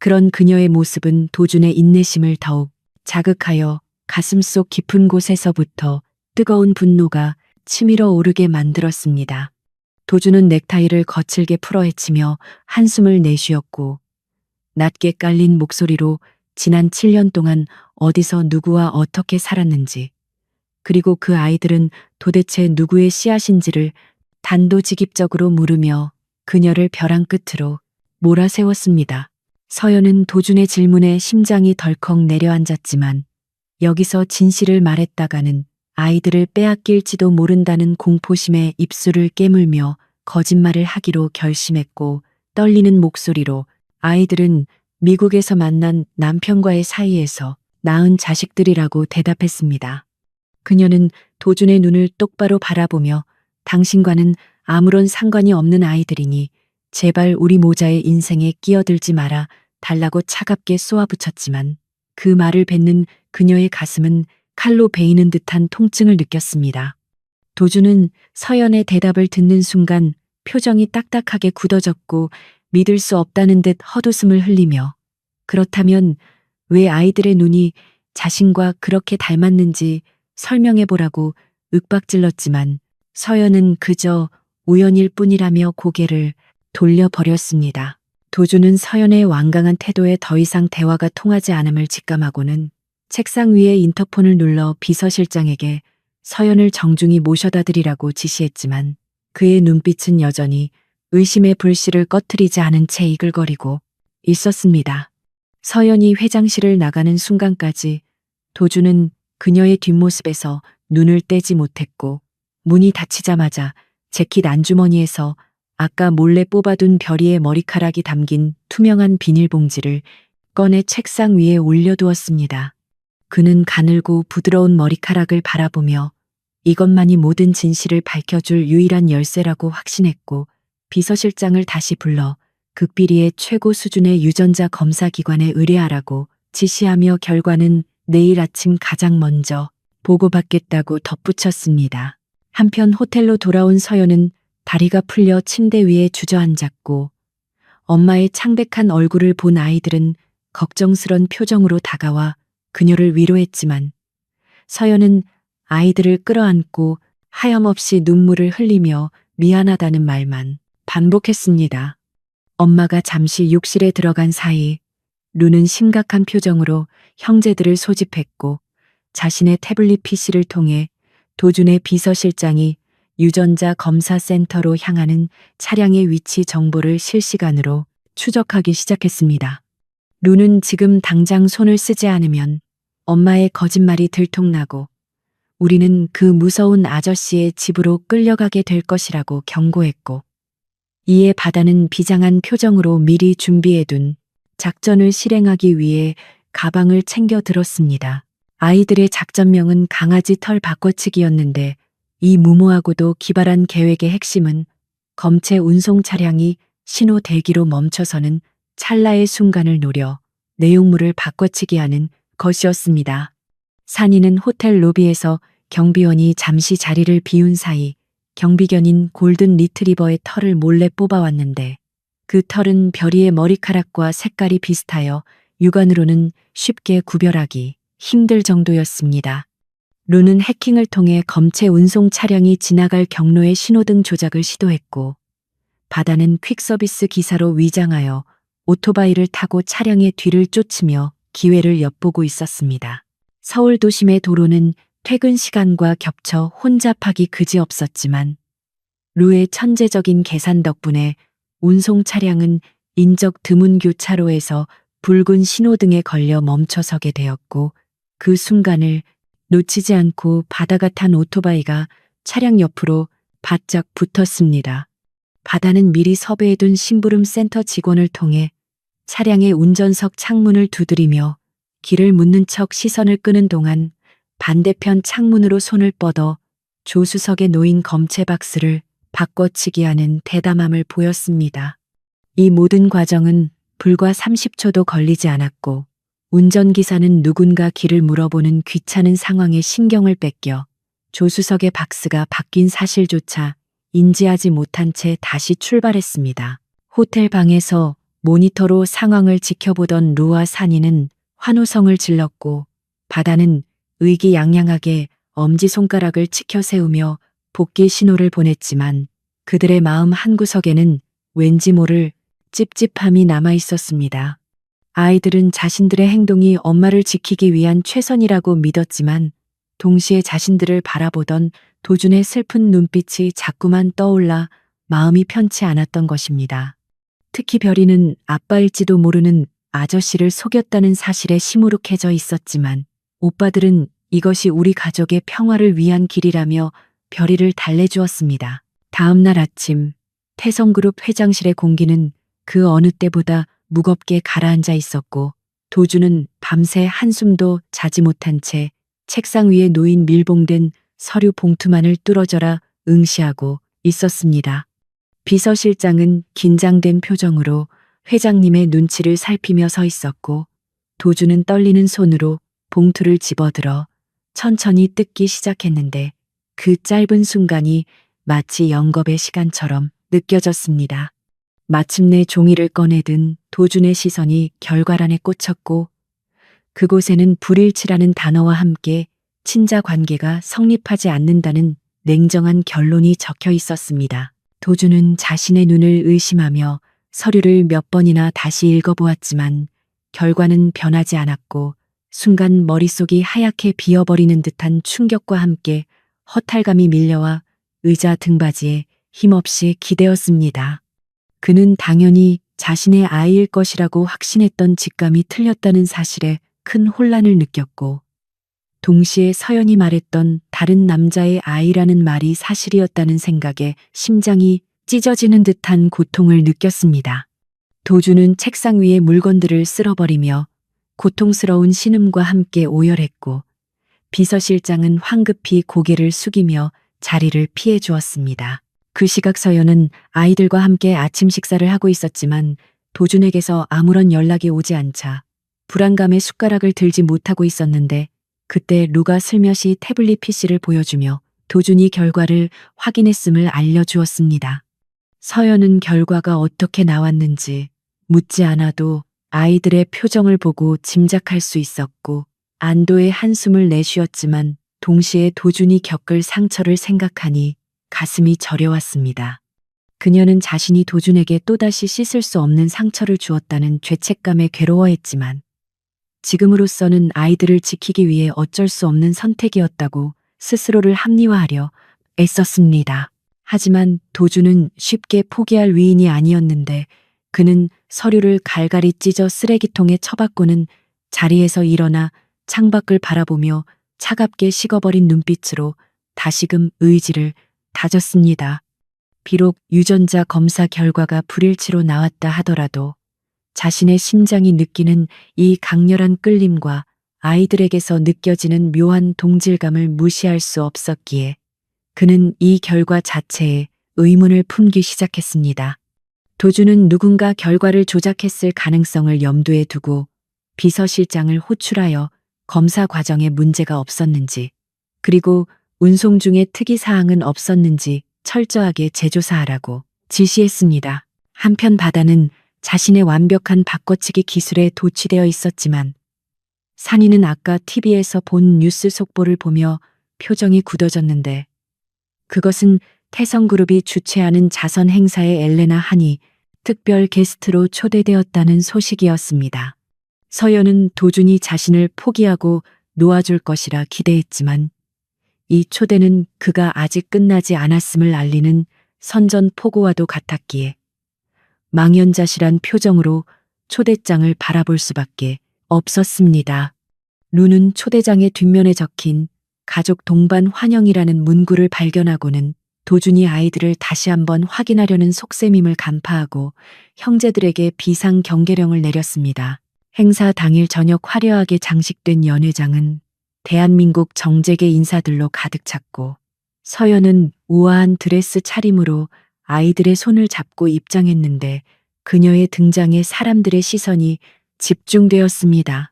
그런 그녀의 모습은 도준의 인내심을 더욱 자극하여 가슴속 깊은 곳에서부터 뜨거운 분노가 치밀어 오르게 만들었습니다. 도준은 넥타이를 거칠게 풀어헤치며 한숨을 내쉬었고, 낮게 깔린 목소리로 지난 7년 동안 어디서 누구와 어떻게 살았는지, 그리고 그 아이들은 도대체 누구의 씨앗인지를 단도직입적으로 물으며 그녀를 벼랑 끝으로 몰아세웠습니다. 서연은 도준의 질문에 심장이 덜컥 내려앉았지만 여기서 진실을 말했다가는 아이들을 빼앗길지도 모른다는 공포심에 입술을 깨물며 거짓말을 하기로 결심했고, 떨리는 목소리로 아이들은 미국에서 만난 남편과의 사이에서 낳은 자식들이라고 대답했습니다. 그녀는 도준의 눈을 똑바로 바라보며 당신과는 아무런 상관이 없는 아이들이니 제발 우리 모자의 인생에 끼어들지 마라 달라고 차갑게 쏘아붙였지만, 그 말을 뱉는 그녀의 가슴은 칼로 베이는 듯한 통증을 느꼈습니다. 도준은 서연의 대답을 듣는 순간 표정이 딱딱하게 굳어졌고 믿을 수 없다는 듯 헛웃음을 흘리며, 그렇다면 왜 아이들의 눈이 자신과 그렇게 닮았는지 설명해보라고 윽박질렀지만 서연은 그저 우연일 뿐이라며 고개를 돌려버렸습니다. 도준은 서연의 완강한 태도에 더 이상 대화가 통하지 않음을 직감하고는 책상 위에 인터폰을 눌러 비서실장에게 서연을 정중히 모셔다 드리라고 지시했지만 그의 눈빛은 여전히 의심의 불씨를 꺼트리지 않은 채 이글거리고 있었습니다. 서연이 회장실을 나가는 순간까지 도준은 그녀의 뒷모습에서 눈을 떼지 못했고, 문이 닫히자마자 재킷 안주머니에서 아까 몰래 뽑아둔 별이의 머리카락이 담긴 투명한 비닐봉지를 꺼내 책상 위에 올려두었습니다. 그는 가늘고 부드러운 머리카락을 바라보며 이것만이 모든 진실을 밝혀줄 유일한 열쇠라고 확신했고, 비서실장을 다시 불러 극비리의 최고 수준의 유전자 검사 기관에 의뢰하라고 지시하며 결과는 내일 아침 가장 먼저 보고받겠다고 덧붙였습니다. 한편 호텔로 돌아온 서연은 다리가 풀려 침대 위에 주저앉았고, 엄마의 창백한 얼굴을 본 아이들은 걱정스런 표정으로 다가와 그녀를 위로했지만 서연은 아이들을 끌어안고 하염없이 눈물을 흘리며 미안하다는 말만 반복했습니다. 엄마가 잠시 욕실에 들어간 사이 루는 심각한 표정으로 형제들을 소집했고, 자신의 태블릿 PC를 통해 도준의 비서실장이 유전자 검사 센터로 향하는 차량의 위치 정보를 실시간으로 추적하기 시작했습니다. 루는 지금 당장 손을 쓰지 않으면 엄마의 거짓말이 들통나고 우리는 그 무서운 아저씨의 집으로 끌려가게 될 것이라고 경고했고, 이에 바다는 비장한 표정으로 미리 준비해둔 작전을 실행하기 위해 가방을 챙겨 들었습니다. 아이들의 작전명은 강아지 털 바꿔치기였는데 이 무모하고도 기발한 계획의 핵심은 검체 운송 차량이 신호 대기로 멈춰서는 찰나의 순간을 노려 내용물을 바꿔치기하는 것이었습니다. 산이는 호텔 로비에서 경비원이 잠시 자리를 비운 사이 경비견인 골든 리트리버의 털을 몰래 뽑아왔는데, 그 털은 별이의 머리카락과 색깔이 비슷하여 육안으로는 쉽게 구별하기 힘들 정도였습니다. 루는 해킹을 통해 검체 운송 차량이 지나갈 경로의 신호등 조작을 시도했고, 바다는 퀵서비스 기사로 위장하여 오토바이를 타고 차량의 뒤를 쫓으며 기회를 엿보고 있었습니다. 서울 도심의 도로는 퇴근 시간과 겹쳐 혼잡하기 그지없었지만 루의 천재적인 계산 덕분에 운송 차량은 인적 드문 교차로에서 붉은 신호등에 걸려 멈춰서게 되었고, 그 순간을 놓치지 않고 바다가 탄 오토바이가 차량 옆으로 바짝 붙었습니다. 바다는 미리 섭외해둔 심부름 센터 직원을 통해 차량의 운전석 창문을 두드리며 길을 묻는 척 시선을 끄는 동안 반대편 창문으로 손을 뻗어 조수석에 놓인 검체 박스를 바꿔치기하는 대담함을 보였습니다. 이 모든 과정은 불과 30초도 걸리지 않았고 운전기사는 누군가 길을 물어보는 귀찮은 상황에 신경을 뺏겨 조수석의 박스가 바뀐 사실조차 인지하지 못한 채 다시 출발했습니다. 호텔 방에서 모니터로 상황을 지켜보던 루와 산이는 환호성을 질렀고 바다는 의기양양하게 엄지손가락을 치켜 세우며 복귀 신호를 보냈지만 그들의 마음 한구석에는 왠지 모를 찝찝함이 남아 있었습니다. 아이들은 자신들의 행동이 엄마를 지키기 위한 최선이라고 믿었지만 동시에 자신들을 바라보던 도준의 슬픈 눈빛이 자꾸만 떠올라 마음이 편치 않았던 것입니다. 특히 별이는 아빠일지도 모르는 아저씨를 속였다는 사실에 시무룩해져 있었지만 오빠들은 이것이 우리 가족의 평화를 위한 길이라며 별이를 달래주었습니다. 다음 날 아침 태성그룹 회장실의 공기는 그 어느 때보다 무겁게 가라앉아 있었고 도준은 밤새 한숨도 자지 못한 채 책상 위에 놓인 밀봉된 서류 봉투만을 뚫어져라 응시하고 있었습니다. 비서실장은 긴장된 표정으로 회장님의 눈치를 살피며 서 있었고 도준은 떨리는 손으로 봉투를 집어들어 천천히 뜯기 시작했는데 그 짧은 순간이 마치 영겁의 시간처럼 느껴졌습니다. 마침내 종이를 꺼내든 도준의 시선이 결과란에 꽂혔고 그곳에는 불일치라는 단어와 함께 친자 관계가 성립하지 않는다는 냉정한 결론이 적혀 있었습니다. 도준은 자신의 눈을 의심하며 서류를 몇 번이나 다시 읽어보았지만 결과는 변하지 않았고 순간 머릿속이 하얗게 비어버리는 듯한 충격과 함께 허탈감이 밀려와 의자 등받이에 힘없이 기대었습니다. 그는 당연히 자신의 아이일 것이라고 확신했던 직감이 틀렸다는 사실에 큰 혼란을 느꼈고 동시에 서연이 말했던 다른 남자의 아이라는 말이 사실이었다는 생각에 심장이 찢어지는 듯한 고통을 느꼈습니다. 도준은 책상 위의 물건들을 쓸어버리며 고통스러운 신음과 함께 오열했고 비서실장은 황급히 고개를 숙이며 자리를 피해 주었습니다. 그 시각 서연은 아이들과 함께 아침 식사를 하고 있었지만 도준에게서 아무런 연락이 오지 않자 불안감에 숟가락을 들지 못하고 있었는데 그때 루가 슬며시 태블릿 PC를 보여주며 도준이 결과를 확인했음을 알려주었습니다. 서연은 결과가 어떻게 나왔는지 묻지 않아도 아이들의 표정을 보고 짐작할 수 있었고 안도의 한숨을 내쉬었지만 동시에 도준이 겪을 상처를 생각하니 가슴이 저려왔습니다. 그녀는 자신이 도준에게 또다시 씻을 수 없는 상처를 주었다는 죄책감에 괴로워했지만 지금으로서는 아이들을 지키기 위해 어쩔 수 없는 선택이었다고 스스로를 합리화하려 애썼습니다. 하지만 도준은 쉽게 포기할 위인이 아니었는데 그는 서류를 갈갈이 찢어 쓰레기통에 쳐박고는 자리에서 일어나 창밖을 바라보며 차갑게 식어버린 눈빛으로 다시금 의지를 다졌습니다. 비록 유전자 검사 결과가 불일치로 나왔다 하더라도 자신의 심장이 느끼는 이 강렬한 끌림과 아이들에게서 느껴지는 묘한 동질감을 무시할 수 없었기에 그는 이 결과 자체에 의문을 품기 시작했습니다. 도준은 누군가 결과를 조작했을 가능성을 염두에 두고 비서실장을 호출하여 검사 과정에 문제가 없었는지 그리고 운송 중에 특이사항은 없었는지 철저하게 재조사하라고 지시했습니다. 한편 바다는 자신의 완벽한 바꿔치기 기술에 도취되어 있었지만 산이는 아까 TV에서 본 뉴스 속보를 보며 표정이 굳어졌는데 그것은 태성그룹이 주최하는 자선 행사에 엘레나 한이 특별 게스트로 초대되었다는 소식이었습니다. 서연은 도준이 자신을 포기하고 놓아줄 것이라 기대했지만 이 초대는 그가 아직 끝나지 않았음을 알리는 선전포고와도 같았기에 망연자실한 표정으로 초대장을 바라볼 수밖에 없었습니다. 루는 초대장의 뒷면에 적힌 가족 동반 환영이라는 문구를 발견하고는 도준이 아이들을 다시 한번 확인하려는 속셈임을 간파하고 형제들에게 비상 경계령을 내렸습니다. 행사 당일 저녁 화려하게 장식된 연회장은 대한민국 정재계 인사들로 가득 찼고 서연은 우아한 드레스 차림으로 아이들의 손을 잡고 입장했는데 그녀의 등장에 사람들의 시선이 집중되었습니다.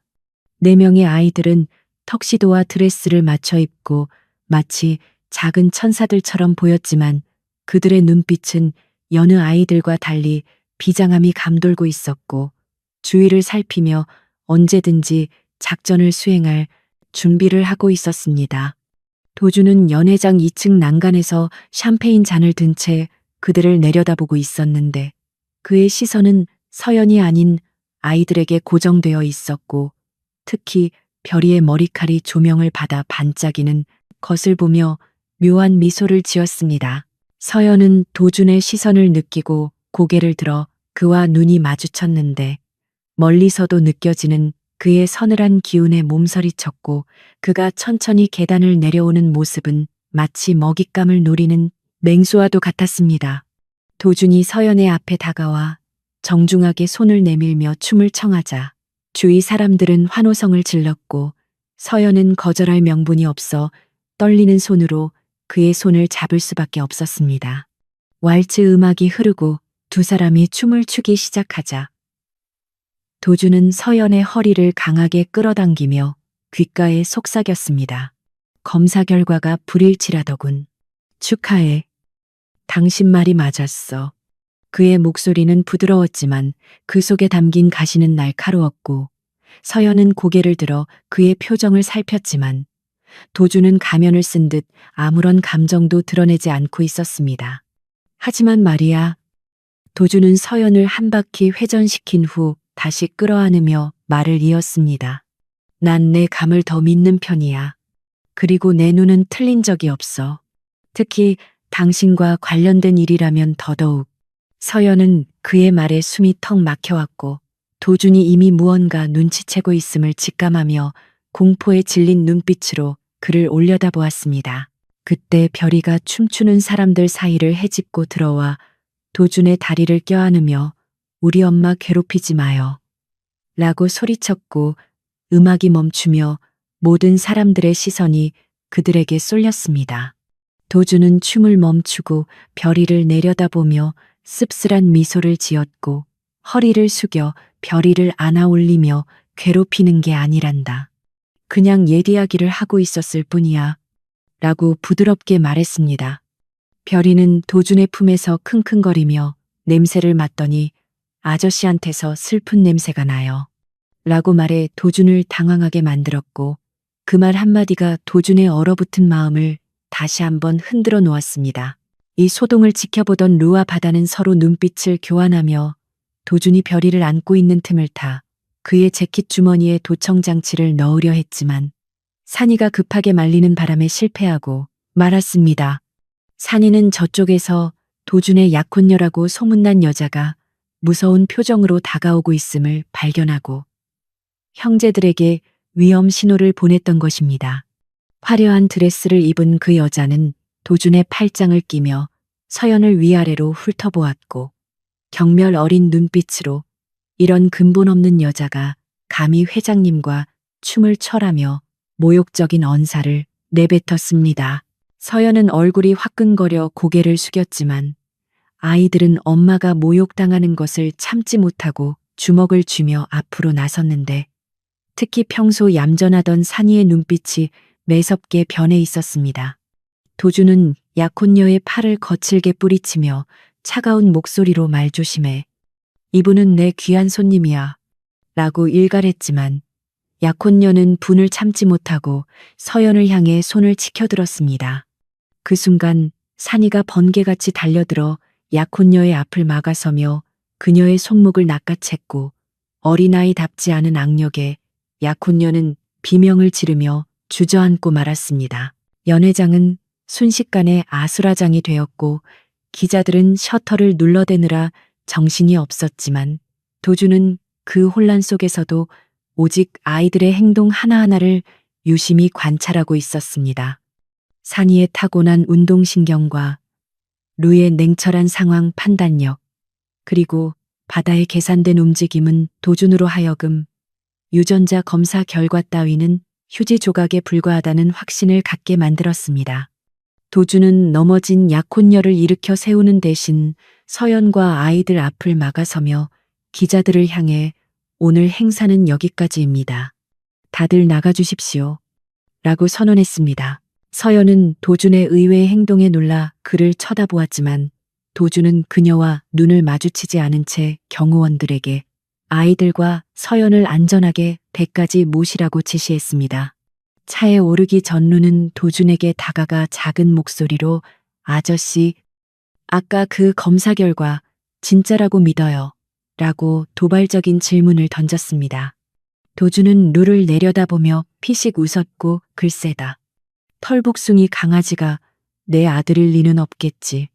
4명의 아이들은 턱시도와 드레스를 맞춰 입고 마치 작은 천사들처럼 보였지만 그들의 눈빛은 여느 아이들과 달리 비장함이 감돌고 있었고 주위를 살피며 언제든지 작전을 수행할 준비를 하고 있었습니다. 도주는 연회장 2층 난간에서 샴페인 잔을 든 채 그들을 내려다보고 있었는데 그의 시선은 서연이 아닌 아이들에게 고정되어 있었고 특히 별이의 머리칼이 조명을 받아 반짝이는 것을 보며 묘한 미소를 지었습니다. 서연은 도준의 시선을 느끼고 고개를 들어 그와 눈이 마주쳤는데 멀리서도 느껴지는 그의 서늘한 기운에 몸서리쳤고 그가 천천히 계단을 내려오는 모습은 마치 먹잇감을 노리는 맹수와도 같았습니다. 도준이 서연의 앞에 다가와 정중하게 손을 내밀며 춤을 청하자 주위 사람들은 환호성을 질렀고 서연은 거절할 명분이 없어 떨리는 손으로 그의 손을 잡을 수밖에 없었습니다. 왈츠 음악이 흐르고 두 사람이 춤을 추기 시작하자 도주는 서연의 허리를 강하게 끌어당기며 귓가에 속삭였습니다. 검사 결과가 불일치라더군. 축하해. 당신 말이 맞았어. 그의 목소리는 부드러웠지만 그 속에 담긴 가시는 날카로웠고 서연은 고개를 들어 그의 표정을 살폈지만 도주는 가면을 쓴 듯 아무런 감정도 드러내지 않고 있었습니다. 하지만 말이야. 도주는 서연을 한 바퀴 회전시킨 후 다시 끌어안으며 말을 이었습니다. 난 내 감을 더 믿는 편이야. 그리고 내 눈은 틀린 적이 없어. 특히 당신과 관련된 일이라면 더더욱. 서연은 그의 말에 숨이 턱 막혀왔고 도준이 이미 무언가 눈치채고 있음을 직감하며 공포에 질린 눈빛으로 그를 올려다보았습니다. 그때 별이가 춤추는 사람들 사이를 헤집고 들어와 도준의 다리를 껴안으며 우리 엄마 괴롭히지 마요. 라고 소리쳤고 음악이 멈추며 모든 사람들의 시선이 그들에게 쏠렸습니다. 도준은 춤을 멈추고 별이를 내려다보며 씁쓸한 미소를 지었고 허리를 숙여 별이를 안아 올리며 괴롭히는 게 아니란다. 그냥 옛 이야기를 하고 있었을 뿐이야. 라고 부드럽게 말했습니다. 별이는 도준의 품에서 킁킁거리며 냄새를 맡더니 아저씨한테서 슬픈 냄새가 나요. 라고 말해 도준을 당황하게 만들었고 그 말 한마디가 도준의 얼어붙은 마음을 다시 한번 흔들어 놓았습니다. 이 소동을 지켜보던 루와 바다는 서로 눈빛을 교환하며 도준이 별이를 안고 있는 틈을 타 그의 재킷 주머니에 도청장치를 넣으려 했지만 산이가 급하게 말리는 바람에 실패하고 말았습니다. 산이는 저쪽에서 도준의 약혼녀라고 소문난 여자가 무서운 표정으로 다가오고 있음을 발견하고 형제들에게 위험 신호를 보냈던 것입니다. 화려한 드레스를 입은 그 여자는 도준의 팔짱을 끼며 서연을 위아래로 훑어보았고 경멸 어린 눈빛으로 이런 근본 없는 여자가 감히 회장님과 춤을 춰라며 모욕적인 언사를 내뱉었습니다. 서연은 얼굴이 화끈거려 고개를 숙였지만 아이들은 엄마가 모욕당하는 것을 참지 못하고 주먹을 쥐며 앞으로 나섰는데 특히 평소 얌전하던 산이의 눈빛이 매섭게 변해 있었습니다. 도주는 약혼녀의 팔을 거칠게 뿌리치며 차가운 목소리로 말조심해. 이분은 내 귀한 손님이야. 라고 일갈했지만 약혼녀는 분을 참지 못하고 서연을 향해 손을 치켜들었습니다. 그 순간 산이가 번개같이 달려들어 약혼녀의 앞을 막아서며 그녀의 손목을 낚아챘고 어린아이답지 않은 악력에 약혼녀는 비명을 지르며 주저앉고 말았습니다. 연회장은 순식간에 아수라장이 되었고 기자들은 셔터를 눌러대느라 정신이 없었지만 도주는 그 혼란 속에서도 오직 아이들의 행동 하나하나를 유심히 관찰하고 있었습니다. 산이의 타고난 운동신경과 루의 냉철한 상황 판단력, 그리고 바다의 계산된 움직임은 도준으로 하여금 유전자 검사 결과 따위는 휴지 조각에 불과하다는 확신을 갖게 만들었습니다. 도준은 넘어진 약혼녀를 일으켜 세우는 대신 서연과 아이들 앞을 막아서며 기자들을 향해 오늘 행사는 여기까지입니다. 다들 나가주십시오. 라고 선언했습니다. 서연은 도준의 의외의 행동에 놀라 그를 쳐다보았지만 도준은 그녀와 눈을 마주치지 않은 채 경호원들에게 아이들과 서연을 안전하게 배까지 모시라고 지시했습니다. 차에 오르기 전 루는 도준에게 다가가 작은 목소리로 아저씨, 아까 그 검사 결과 진짜라고 믿어요. 라고 도발적인 질문을 던졌습니다. 도준은 루를 내려다보며 피식 웃었고 글쎄다. 털복숭이 강아지가 내 아들일 리는 없겠지.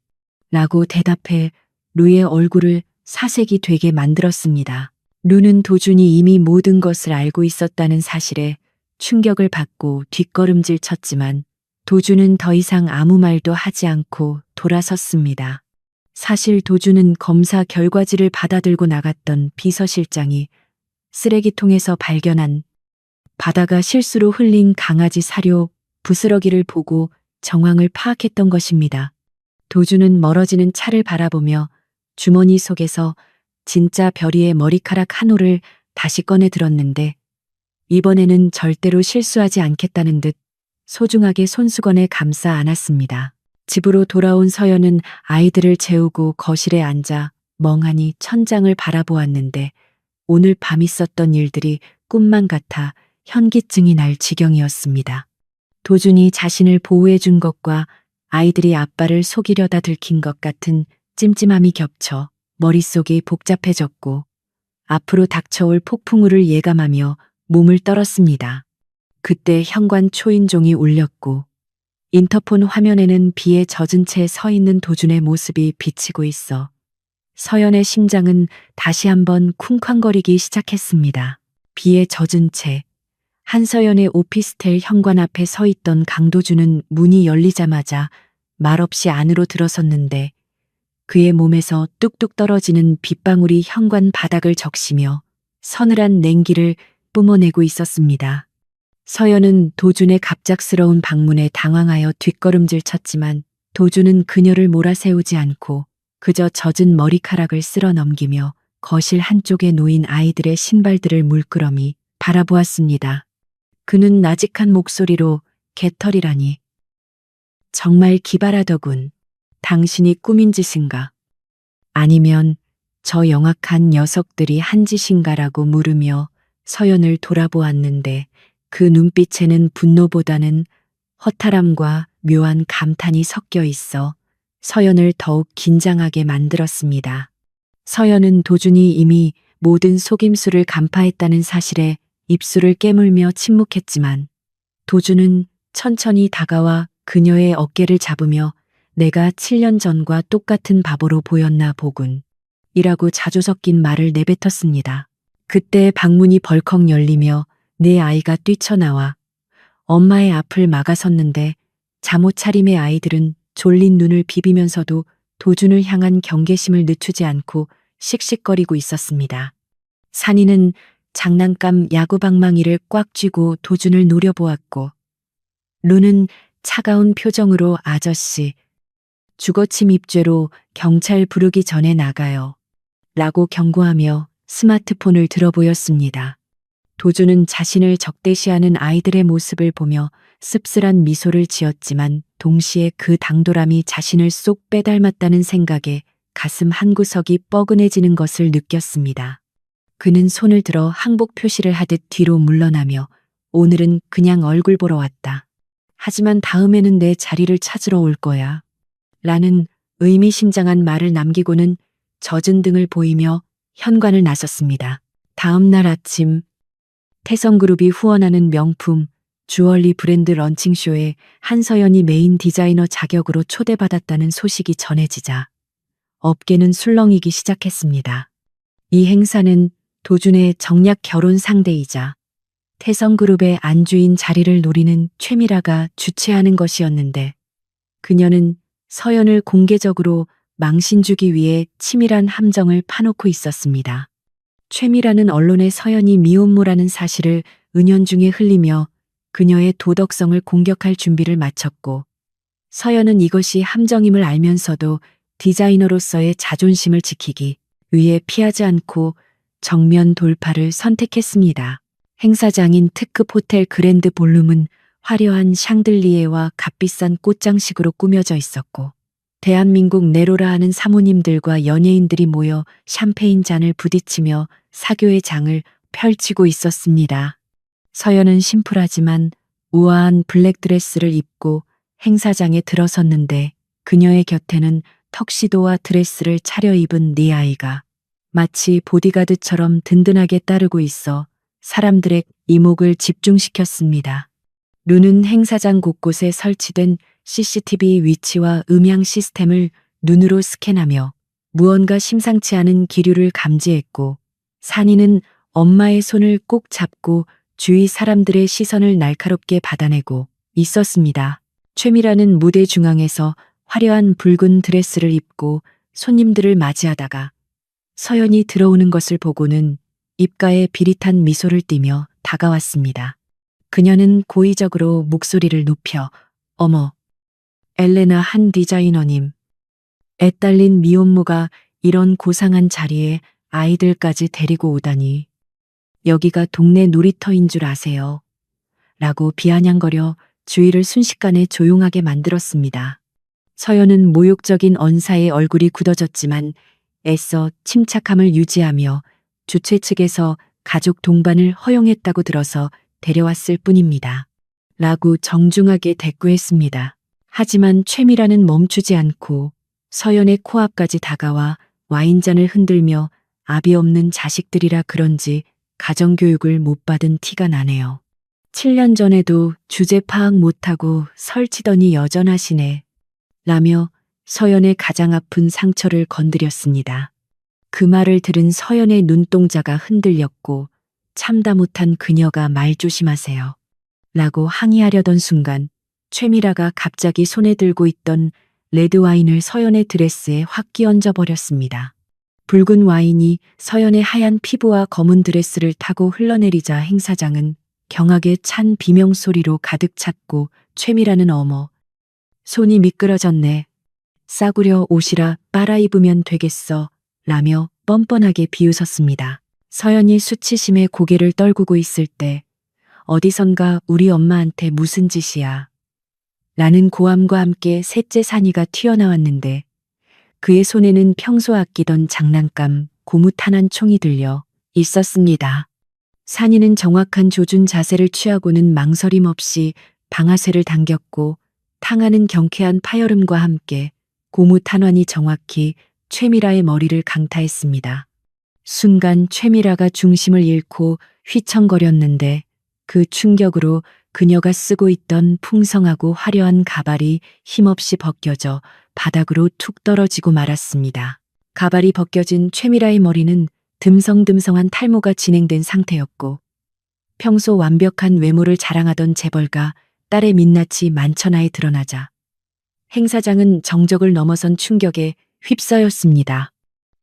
라고 대답해 루의 얼굴을 사색이 되게 만들었습니다. 루는 도준이 이미 모든 것을 알고 있었다는 사실에 충격을 받고 뒷걸음질 쳤지만 도준은 더 이상 아무 말도 하지 않고 돌아섰습니다. 사실 도준은 검사 결과지를 받아들고 나갔던 비서실장이 쓰레기통에서 발견한 바다가 실수로 흘린 강아지 사료 부스러기를 보고 정황을 파악했던 것입니다. 도준은 멀어지는 차를 바라보며 주머니 속에서 진짜 별이의 머리카락 한 올을 다시 꺼내 들었는데 이번에는 절대로 실수하지 않겠다는 듯 소중하게 손수건에 감싸 안았습니다. 집으로 돌아온 서연은 아이들을 재우고 거실에 앉아 멍하니 천장을 바라보았는데 오늘 밤 있었던 일들이 꿈만 같아 현기증이 날 지경이었습니다. 도준이 자신을 보호해 준 것과 아이들이 아빠를 속이려다 들킨 것 같은 찜찜함이 겹쳐 머릿속이 복잡해졌고 앞으로 닥쳐올 폭풍우를 예감하며 몸을 떨었습니다. 그때 현관 초인종이 울렸고 인터폰 화면에는 비에 젖은 채 서 있는 도준의 모습이 비치고 있어 서연의 심장은 다시 한번 쿵쾅거리기 시작했습니다. 비에 젖은 채 한서연의 오피스텔 현관 앞에 서 있던 강도준은 문이 열리자마자 말없이 안으로 들어섰는데 그의 몸에서 뚝뚝 떨어지는 빗방울이 현관 바닥을 적시며 서늘한 냉기를 뿜어내고 있었습니다. 서연은 도준의 갑작스러운 방문에 당황하여 뒷걸음질 쳤지만 도준은 그녀를 몰아세우지 않고 그저 젖은 머리카락을 쓸어 넘기며 거실 한쪽에 놓인 아이들의 신발들을 물끄러미 바라보았습니다. 그는 나직한 목소리로 개털이라니. 정말 기발하더군. 당신이 꾸민 짓인가? 아니면 저 영악한 녀석들이 한 짓인가라고 물으며 서연을 돌아보았는데 그 눈빛에는 분노보다는 허탈함과 묘한 감탄이 섞여 있어 서연을 더욱 긴장하게 만들었습니다. 서연은 도준이 이미 모든 속임수를 간파했다는 사실에 입술을 깨물며 침묵했지만 도준은 천천히 다가와 그녀의 어깨를 잡으며 내가 7년 전과 똑같은 바보로 보였나 보군. 이라고 자주 섞인 말을 내뱉었습니다. 그때 방문이 벌컥 열리며 내 아이가 뛰쳐나와 엄마의 앞을 막아섰는데 잠옷 차림의 아이들은 졸린 눈을 비비면서도 도준을 향한 경계심을 늦추지 않고 씩씩거리고 있었습니다. 산이는 장난감 야구방망이를 꽉 쥐고 도준을 노려보았고 루는 차가운 표정으로 아저씨, 주거침 입죄로 경찰 부르기 전에 나가요. 라고 경고하며 스마트폰을 들어보였습니다. 도준은 자신을 적대시하는 아이들의 모습을 보며 씁쓸한 미소를 지었지만 동시에 그 당돌함이 자신을 쏙 빼닮았다는 생각에 가슴 한구석이 뻐근해지는 것을 느꼈습니다. 그는 손을 들어 항복 표시를 하듯 뒤로 물러나며 오늘은 그냥 얼굴 보러 왔다. 하지만 다음에는 내 자리를 찾으러 올 거야. 라는 의미심장한 말을 남기고는 젖은 등을 보이며 현관을 나섰습니다. 다음 날 아침 태성그룹이 후원하는 명품 주얼리 브랜드 런칭쇼에 한서연이 메인 디자이너 자격으로 초대받았다는 소식이 전해지자 업계는 술렁이기 시작했습니다. 이 행사는 도준의 정략 결혼 상대이자 태성그룹의 안주인 자리를 노리는 최미라가 주최하는 것이었는데 그녀는 서연을 공개적으로 망신주기 위해 치밀한 함정을 파놓고 있었습니다. 최미라는 언론에 서연이 미혼모라는 사실을 은연중에 흘리며 그녀의 도덕성을 공격할 준비를 마쳤고 서연은 이것이 함정임을 알면서도 디자이너로서의 자존심을 지키기 위해 피하지 않고 정면 돌파를 선택했습니다. 행사장인 특급 호텔 그랜드 볼룸은 화려한 샹들리에와 값비싼 꽃장식으로 꾸며져 있었고, 대한민국 내로라 하는 사모님들과 연예인들이 모여 샴페인 잔을 부딪히며 사교의 장을 펼치고 있었습니다. 서연은 심플하지만 우아한 블랙드레스를 입고 행사장에 들어섰는데, 그녀의 곁에는 턱시도와 드레스를 차려입은 네 아이가 마치 보디가드처럼 든든하게 따르고 있어 사람들의 이목을 집중시켰습니다. 룬은 행사장 곳곳에 설치된 CCTV 위치와 음향 시스템을 눈으로 스캔하며 무언가 심상치 않은 기류를 감지했고, 산이는 엄마의 손을 꼭 잡고 주위 사람들의 시선을 날카롭게 받아내고 있었습니다. 최미라는 무대 중앙에서 화려한 붉은 드레스를 입고 손님들을 맞이하다가 서연이 들어오는 것을 보고는 입가에 비릿한 미소를 띠며 다가왔습니다. 그녀는 고의적으로 목소리를 높여 어머, 엘레나 한 디자이너님. 애딸린 미혼모가 이런 고상한 자리에 아이들까지 데리고 오다니. 여기가 동네 놀이터인 줄 아세요? 라고 비아냥거려 주위를 순식간에 조용하게 만들었습니다. 서연은 모욕적인 언사의 얼굴이 굳어졌지만 애써 침착함을 유지하며 주최 측에서 가족 동반을 허용했다고 들어서 데려왔을 뿐입니다. 라고 정중하게 대꾸했습니다. 하지만 최미라는 멈추지 않고 서연의 코앞까지 다가와 와인잔을 흔들며 압이 없는 자식들이라 그런지 가정교육을 못 받은 티가 나네요. 7년 전에도 주제 파악 못하고 설치더니 여전하시네. 라며 서연의 가장 아픈 상처를 건드렸습니다. 그 말을 들은 서연의 눈동자가 흔들렸고 참다 못한 그녀가 말 조심하세요. 라고 항의하려던 순간 최미라가 갑자기 손에 들고 있던 레드와인을 서연의 드레스에 확 끼얹어 버렸습니다. 붉은 와인이 서연의 하얀 피부와 검은 드레스를 타고 흘러내리자 행사장은 경악에 찬 비명소리로 가득 찼고 최미라는 어머, 손이 미끄러졌네. 싸구려 옷이라 빨아입으면 되겠어. 라며 뻔뻔하게 비웃었습니다. 서연이 수치심에 고개를 떨구고 있을 때 어디선가 우리 엄마한테 무슨 짓이야. 라는 고함과 함께 셋째 산이가 튀어나왔는데 그의 손에는 평소 아끼던 장난감 고무탄환 총이 들려 있었습니다. 산이는 정확한 조준 자세를 취하고는 망설임 없이 방아쇠를 당겼고 탕하는 경쾌한 파열음과 함께 고무탄환이 정확히 최미라의 머리를 강타했습니다. 순간 최미라가 중심을 잃고 휘청거렸는데 그 충격으로 그녀가 쓰고 있던 풍성하고 화려한 가발이 힘없이 벗겨져 바닥으로 툭 떨어지고 말았습니다. 가발이 벗겨진 최미라의 머리는 듬성듬성한 탈모가 진행된 상태였고 평소 완벽한 외모를 자랑하던 재벌가 딸의 민낯이 만천하에 드러나자 행사장은 정적을 넘어선 충격에 휩싸였습니다.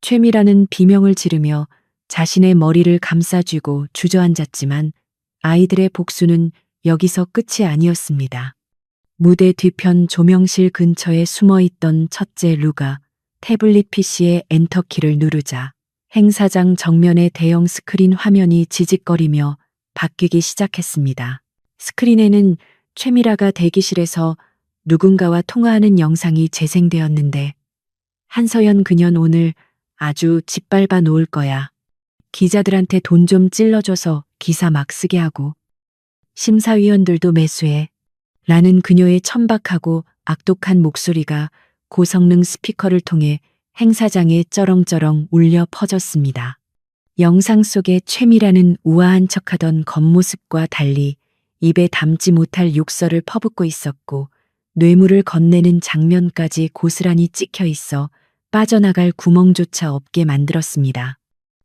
최미라는 비명을 지르며 자신의 머리를 감싸쥐고 주저앉았지만 아이들의 복수는 여기서 끝이 아니었습니다. 무대 뒤편 조명실 근처에 숨어있던 첫째 루가 태블릿 PC의 엔터키를 누르자 행사장 정면의 대형 스크린 화면이 지직거리며 바뀌기 시작했습니다. 스크린에는 최미라가 대기실에서 누군가와 통화하는 영상이 재생되었는데 한서연 그년 오늘 아주 짓밟아 놓을 거야. 기자들한테 돈 좀 찔러줘서 기사 막 쓰게 하고 심사위원들도 매수해. 라는 그녀의 천박하고 악독한 목소리가 고성능 스피커를 통해 행사장에 쩌렁쩌렁 울려 퍼졌습니다. 영상 속의 최미라는 우아한 척하던 겉모습과 달리 입에 담지 못할 욕설을 퍼붓고 있었고 뇌물을 건네는 장면까지 고스란히 찍혀 있어 빠져나갈 구멍조차 없게 만들었습니다.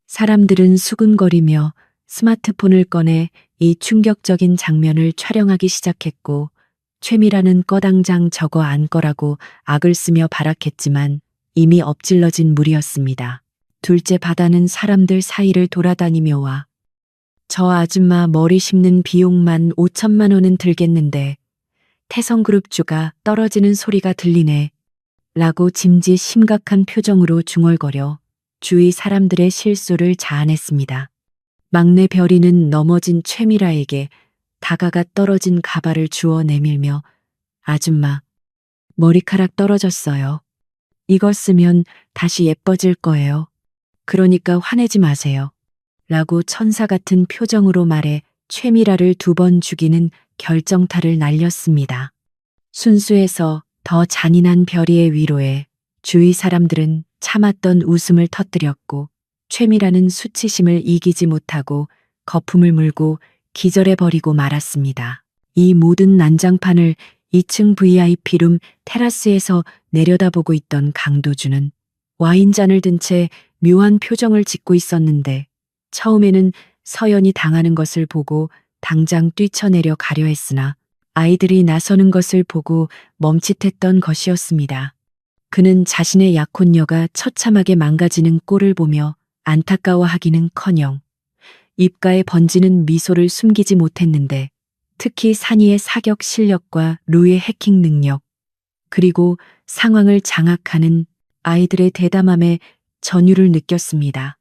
사람들은 수근거리며 스마트폰을 꺼내 이 충격적인 장면을 촬영하기 시작했고 최미라는 꺼당장 저거 안 거라고 악을 쓰며 발악했지만 이미 엎질러진 물이었습니다. 둘째 바다는 사람들 사이를 돌아다니며 와. 저 아줌마 머리 심는 비용만 5천만 원은 들겠는데 태성그룹주가 떨어지는 소리가 들리네. 라고 짐짓 심각한 표정으로 중얼거려 주위 사람들의 실수를 자아냈습니다. 막내 별이는 넘어진 최미라에게 다가가 떨어진 가발을 주워 내밀며 아줌마, 머리카락 떨어졌어요. 이거 쓰면 다시 예뻐질 거예요. 그러니까 화내지 마세요. 라고 천사 같은 표정으로 말해 최미라를 2번 죽이는 결정타를 날렸습니다. 순수해서 더 잔인한 별이의 위로에 주위 사람들은 참았던 웃음을 터뜨렸고 최미라는 수치심을 이기지 못하고 거품을 물고 기절해버리고 말았습니다. 이 모든 난장판을 2층 VIP룸 테라스에서 내려다보고 있던 강도주는 와인잔을 든 채 묘한 표정을 짓고 있었는데 처음에는 서연이 당하는 것을 보고 당장 뛰쳐내려 가려 했으나 아이들이 나서는 것을 보고 멈칫했던 것이었습니다. 그는 자신의 약혼녀가 처참하게 망가지는 꼴을 보며 안타까워하기는커녕 입가에 번지는 미소를 숨기지 못했는데 특히 산이의 사격 실력과 루의 해킹 능력, 그리고 상황을 장악하는 아이들의 대담함에 전율을 느꼈습니다.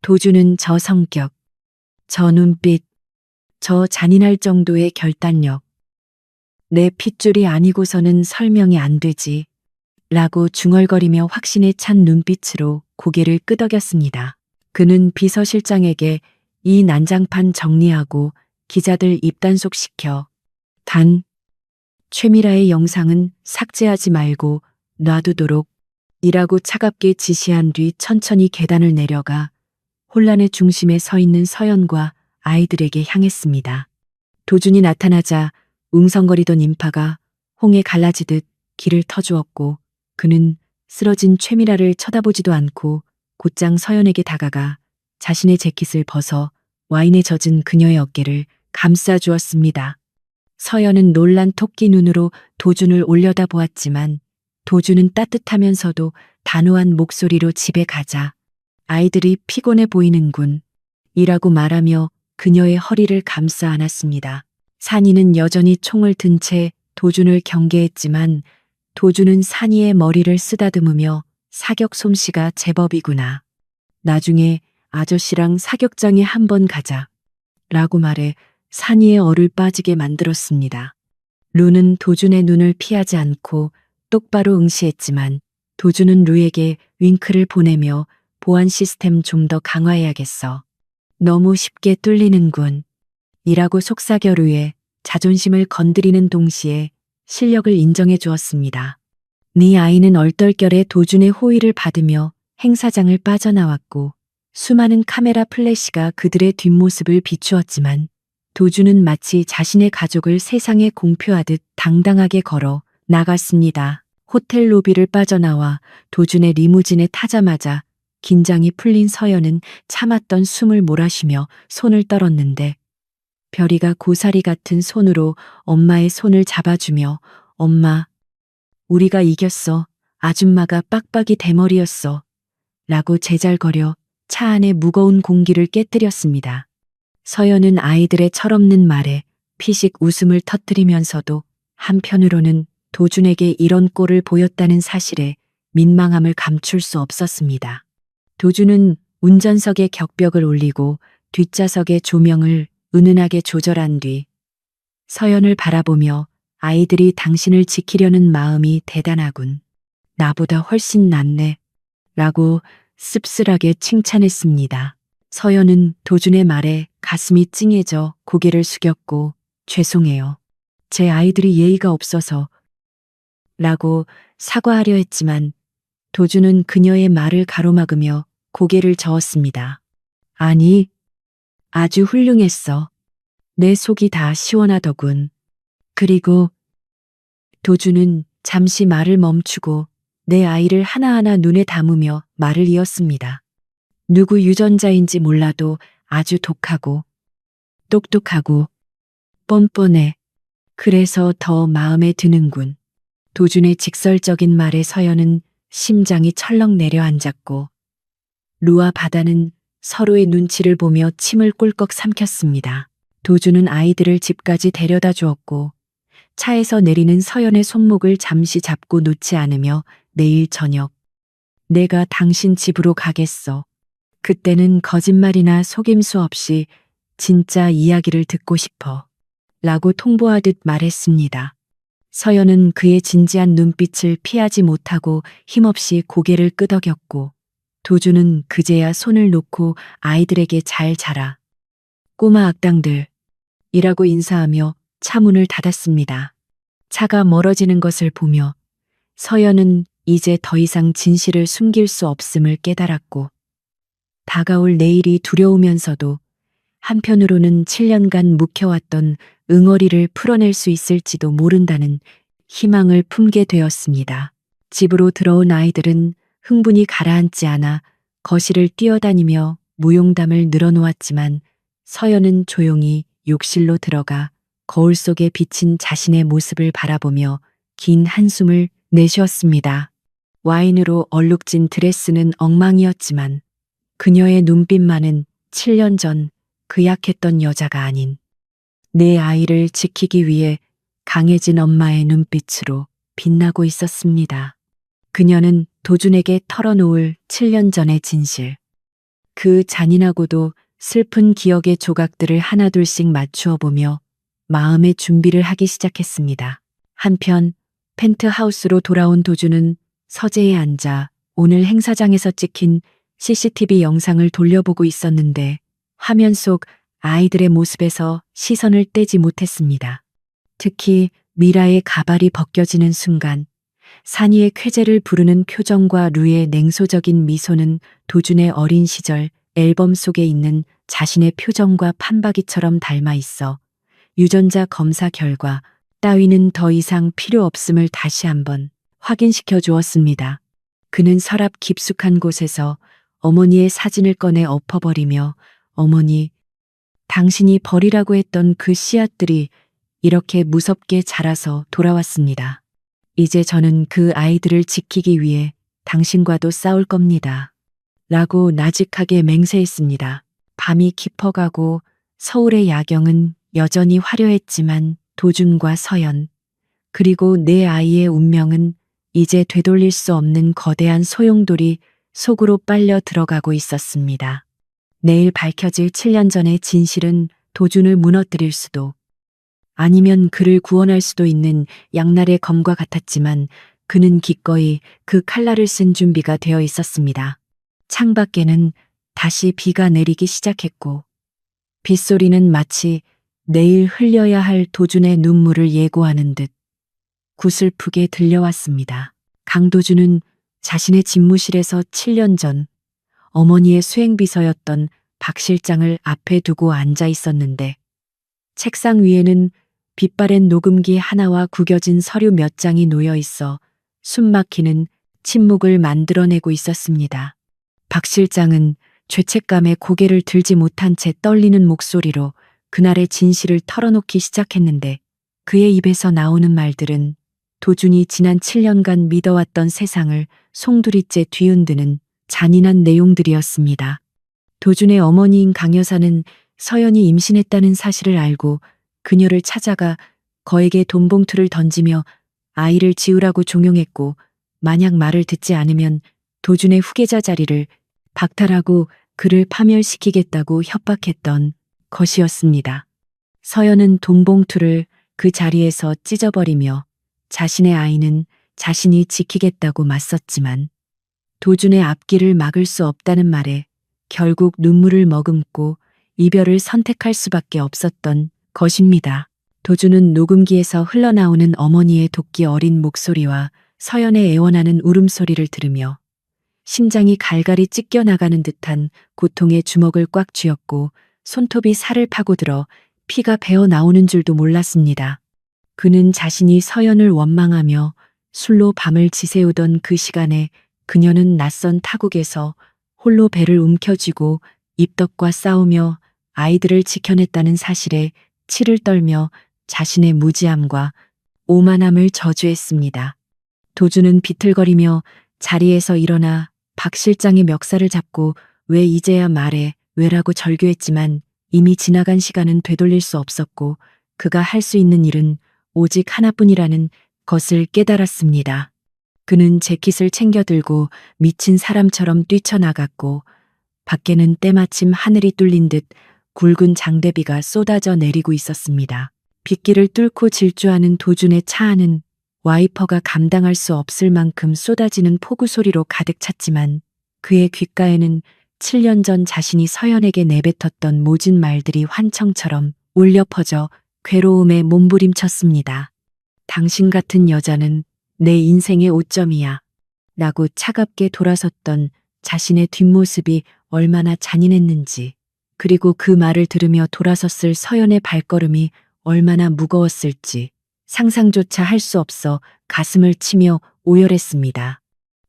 도주는 저 성격, 저 눈빛, 저 잔인할 정도의 결단력. 내 핏줄이 아니고서는 설명이 안 되지. 라고 중얼거리며 확신에 찬 눈빛으로 고개를 끄덕였습니다. 그는 비서실장에게 이 난장판 정리하고 기자들 입단속시켜. 단, 최미라의 영상은 삭제하지 말고 놔두도록 이라고 차갑게 지시한 뒤 천천히 계단을 내려가 혼란의 중심에 서 있는 서연과 아이들에게 향했습니다. 도준이 나타나자 웅성거리던 인파가 홍해 갈라지듯 길을 터주었고 그는 쓰러진 최미라를 쳐다보지도 않고 곧장 서연에게 다가가 자신의 재킷을 벗어 와인에 젖은 그녀의 어깨를 감싸주었습니다. 서연은 놀란 토끼 눈으로 도준을 올려다보았지만 도준은 따뜻하면서도 단호한 목소리로 집에 가자. 아이들이 피곤해 보이는군. 이라고 말하며 그녀의 허리를 감싸 안았습니다. 산이는 여전히 총을 든 채 도준을 경계했지만 도준은 산이의 머리를 쓰다듬으며 사격 솜씨가 제법이구나. 나중에 아저씨랑 사격장에 한번 가자. 라고 말해 산이의 얼을 빠지게 만들었습니다. 루는 도준의 눈을 피하지 않고 똑바로 응시했지만 도준은 루에게 윙크를 보내며 보안 시스템 좀 더 강화해야겠어. 너무 쉽게 뚫리는군. 이라고 속삭여 루의 자존심을 건드리는 동시에 실력을 인정해 주었습니다. 네 아이는 얼떨결에 도준의 호의를 받으며 행사장을 빠져나왔고 수많은 카메라 플래시가 그들의 뒷모습을 비추었지만 도준은 마치 자신의 가족을 세상에 공표하듯 당당하게 걸어 나갔습니다. 호텔 로비를 빠져나와 도준의 리무진에 타자마자 긴장이 풀린 서연은 참았던 숨을 몰아쉬며 손을 떨었는데 별이가 고사리 같은 손으로 엄마의 손을 잡아주며 엄마, 우리가 이겼어. 아줌마가 빡빡이 대머리였어. 라고 제잘거려 차 안의 무거운 공기를 깨뜨렸습니다. 서연은 아이들의 철없는 말에 피식 웃음을 터뜨리면서도 한편으로는 도준에게 이런 꼴을 보였다는 사실에 민망함을 감출 수 없었습니다. 도준은 운전석에 격벽을 올리고 뒷좌석의 조명을 은은하게 조절한 뒤 서연을 바라보며 아이들이 당신을 지키려는 마음이 대단하군. 나보다 훨씬 낫네. 라고 씁쓸하게 칭찬했습니다. 서연은 도준의 말에 가슴이 찡해져 고개를 숙였고 죄송해요. 제 아이들이 예의가 없어서 라고 사과하려 했지만 도준은 그녀의 말을 가로막으며 고개를 저었습니다. 아니, 아주 훌륭했어. 내 속이 다 시원하더군. 그리고 도준은 잠시 말을 멈추고 내 아이를 하나하나 눈에 담으며 말을 이었습니다. 누구 유전자인지 몰라도 아주 독하고 똑똑하고 뻔뻔해. 그래서 더 마음에 드는군. 도준의 직설적인 말에 서연은 심장이 철렁 내려앉았고 루와 바다는 서로의 눈치를 보며 침을 꿀꺽 삼켰습니다. 도준은 아이들을 집까지 데려다 주었고 차에서 내리는 서연의 손목을 잠시 잡고 놓지 않으며 내일 저녁 내가 당신 집으로 가겠어. 그때는 거짓말이나 속임수 없이 진짜 이야기를 듣고 싶어 라고 통보하듯 말했습니다. 서연은 그의 진지한 눈빛을 피하지 못하고 힘없이 고개를 끄덕였고 도주는 그제야 손을 놓고 아이들에게 잘 자라. 꼬마 악당들 이라고 인사하며 차 문을 닫았습니다. 차가 멀어지는 것을 보며 서연은 이제 더 이상 진실을 숨길 수 없음을 깨달았고 다가올 내일이 두려우면서도 한편으로는 7년간 묵혀왔던 응어리를 풀어낼 수 있을지도 모른다는 희망을 품게 되었습니다. 집으로 들어온 아이들은 흥분이 가라앉지 않아 거실을 뛰어다니며 무용담을 늘어놓았지만 서연은 조용히 욕실로 들어가 거울 속에 비친 자신의 모습을 바라보며 긴 한숨을 내쉬었습니다. 와인으로 얼룩진 드레스는 엉망이었지만 그녀의 눈빛만은 7년 전 그 약했던 여자가 아닌 내 아이를 지키기 위해 강해진 엄마의 눈빛으로 빛나고 있었습니다. 그녀는 도준에게 털어놓을 7년 전의 진실. 그 잔인하고도 슬픈 기억의 조각들을 하나둘씩 맞추어 보며 마음의 준비를 하기 시작했습니다. 한편 펜트하우스로 돌아온 도준은 서재에 앉아 오늘 행사장에서 찍힌 CCTV 영상을 돌려보고 있었는데 화면 속 아이들의 모습에서 시선을 떼지 못했습니다. 특히 미라의 가발이 벗겨지는 순간 산이의 쾌재를 부르는 표정과 루의 냉소적인 미소는 도준의 어린 시절 앨범 속에 있는 자신의 표정과 판박이처럼 닮아 있어 유전자 검사 결과 따위는 더 이상 필요 없음을 다시 한번 확인시켜 주었습니다. 그는 서랍 깊숙한 곳에서 어머니의 사진을 꺼내 엎어버리며 어머니, 당신이 버리라고 했던 그 씨앗들이 이렇게 무섭게 자라서 돌아왔습니다. 이제 저는 그 아이들을 지키기 위해 당신과도 싸울 겁니다. 라고 나직하게 맹세했습니다. 밤이 깊어가고 서울의 야경은 여전히 화려했지만 도준과 서연, 그리고 내 아이의 운명은 이제 되돌릴 수 없는 거대한 소용돌이 속으로 빨려 들어가고 있었습니다. 내일 밝혀질 7년 전의 진실은 도준을 무너뜨릴 수도 아니면 그를 구원할 수도 있는 양날의 검과 같았지만 그는 기꺼이 그 칼날을 쓴 준비가 되어 있었습니다. 창밖에는 다시 비가 내리기 시작했고 빗소리는 마치 내일 흘려야 할 도준의 눈물을 예고하는 듯 구슬프게 들려왔습니다. 강도준은 자신의 집무실에서 7년 전 어머니의 수행비서였던 박 실장을 앞에 두고 앉아 있었는데 책상 위에는 빛바랜 녹음기 하나와 구겨진 서류 몇 장이 놓여 있어 숨막히는 침묵을 만들어내고 있었습니다. 박 실장은 죄책감에 고개를 들지 못한 채 떨리는 목소리로 그날의 진실을 털어놓기 시작했는데 그의 입에서 나오는 말들은 도준이 지난 7년간 믿어왔던 세상을 송두리째 뒤흔드는 잔인한 내용들이었습니다. 도준의 어머니인 강 여사는 서연이 임신했다는 사실을 알고 그녀를 찾아가 거에게 돈봉투를 던지며 아이를 지우라고 종용했고 만약 말을 듣지 않으면 도준의 후계자 자리를 박탈하고 그를 파멸시키겠다고 협박했던 것이었습니다. 서연은 돈봉투를 그 자리에서 찢어버리며 자신의 아이는 자신이 지키겠다고 맞섰지만 도준의 앞길을 막을 수 없다는 말에 결국 눈물을 머금고 이별을 선택할 수밖에 없었던 것입니다. 도준은 녹음기에서 흘러나오는 어머니의 도끼 어린 목소리와 서연의 애원하는 울음소리를 들으며 심장이 갈갈이 찢겨나가는 듯한 고통의 주먹을 꽉 쥐었고 손톱이 살을 파고들어 피가 배어 나오는 줄도 몰랐습니다. 그는 자신이 서연을 원망하며 술로 밤을 지새우던 그 시간에 그녀는 낯선 타국에서 홀로 배를 움켜쥐고 입덕과 싸우며 아이들을 지켜냈다는 사실에 치를 떨며 자신의 무지함과 오만함을 저주했습니다. 도준은 비틀거리며 자리에서 일어나 박 실장의 멱살을 잡고 왜 이제야 말해 왜라고 절규했지만 이미 지나간 시간은 되돌릴 수 없었고 그가 할 수 있는 일은 오직 하나뿐이라는 것을 깨달았습니다. 그는 재킷을 챙겨들고 미친 사람처럼 뛰쳐나갔고 밖에는 때마침 하늘이 뚫린 듯 굵은 장대비가 쏟아져 내리고 있었습니다. 빗길을 뚫고 질주하는 도준의 차 안은 와이퍼가 감당할 수 없을 만큼 쏟아지는 폭우 소리로 가득 찼지만 그의 귓가에는 7년 전 자신이 서연에게 내뱉었던 모진 말들이 환청처럼 울려 퍼져 괴로움에 몸부림쳤습니다. 당신 같은 여자는 내 인생의 오점이야. 라고 차갑게 돌아섰던 자신의 뒷모습이 얼마나 잔인했는지, 그리고 그 말을 들으며 돌아섰을 서연의 발걸음이 얼마나 무거웠을지 상상조차 할 수 없어 가슴을 치며 오열했습니다.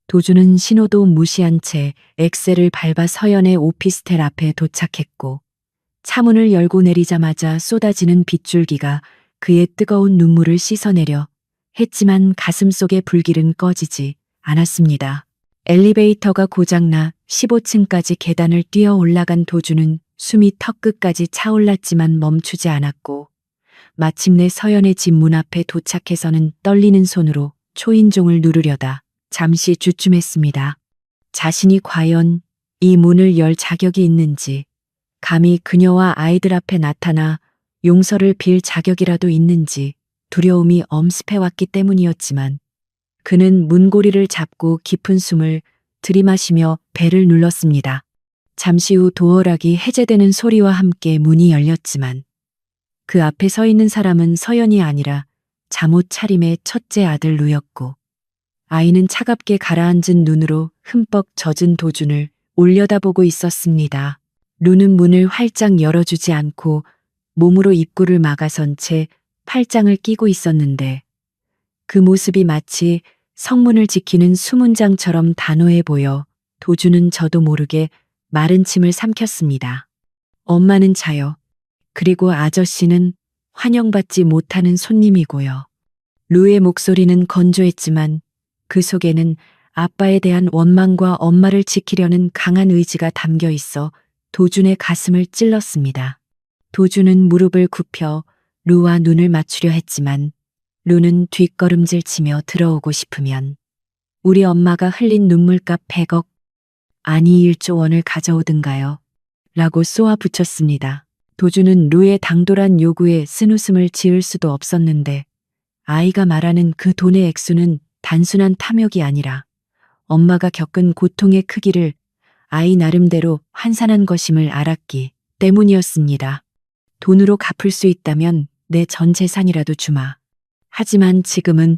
도준은 신호도 무시한 채 엑셀을 밟아 서연의 오피스텔 앞에 도착했고, 차문을 열고 내리자마자 쏟아지는 빗줄기가 그의 뜨거운 눈물을 씻어내려 했지만 가슴 속의 불길은 꺼지지 않았습니다. 엘리베이터가 고장나 15층까지 계단을 뛰어 올라간 도준은 숨이 턱끝까지 차올랐지만 멈추지 않았고, 마침내 서연의 집 문 앞에 도착해서는 떨리는 손으로 초인종을 누르려다 잠시 주춤했습니다. 자신이 과연 이 문을 열 자격이 있는지, 감히 그녀와 아이들 앞에 나타나 용서를 빌 자격이라도 있는지 두려움이 엄습해왔기 때문이었지만, 그는 문고리를 잡고 깊은 숨을 들이마시며 벨을 눌렀습니다. 잠시 후 도어락이 해제되는 소리와 함께 문이 열렸지만 그 앞에 서 있는 사람은 서연이 아니라 잠옷 차림의 첫째 아들 루였고, 아이는 차갑게 가라앉은 눈으로 흠뻑 젖은 도준을 올려다보고 있었습니다. 루는 문을 활짝 열어주지 않고 몸으로 입구를 막아선 채 팔짱을 끼고 있었는데, 그 모습이 마치 성문을 지키는 수문장처럼 단호해 보여 도준은 저도 모르게 마른 침을 삼켰습니다. 엄마는 자요. 그리고 아저씨는 환영받지 못하는 손님이고요. 루의 목소리는 건조했지만 그 속에는 아빠에 대한 원망과 엄마를 지키려는 강한 의지가 담겨 있어 도준의 가슴을 찔렀습니다. 도준은 무릎을 굽혀 루와 눈을 맞추려 했지만 루는 뒷걸음질 치며 들어오고 싶으면 우리 엄마가 흘린 눈물값 100억, 아니 1조 원을 가져오든가요? 라고 쏘아 붙였습니다. 도준은 루의 당돌한 요구에 쓴웃음을 지을 수도 없었는데, 아이가 말하는 그 돈의 액수는 단순한 탐욕이 아니라 엄마가 겪은 고통의 크기를 아이 나름대로 환산한 것임을 알았기 때문이었습니다. 돈으로 갚을 수 있다면 내 전 재산이라도 주마. 하지만 지금은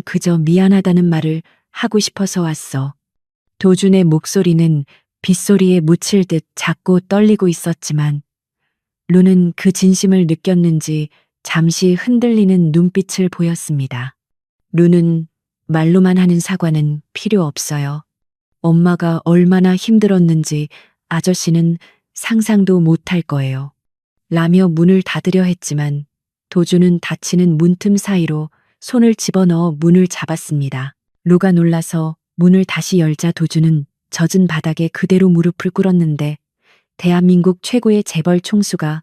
그저 미안하다는 말을 하고 싶어서 왔어. 도준의 목소리는 빗소리에 묻힐 듯 작고 떨리고 있었지만 루는 그 진심을 느꼈는지 잠시 흔들리는 눈빛을 보였습니다. 루는 말로만 하는 사과는 필요 없어요. 엄마가 얼마나 힘들었는지 아저씨는 상상도 못할 거예요. 라며 문을 닫으려 했지만 도준은 닫히는 문틈 사이로 손을 집어넣어 문을 잡았습니다. 루가 놀라서 문을 다시 열자 도준은 젖은 바닥에 그대로 무릎을 꿇었는데, 대한민국 최고의 재벌 총수가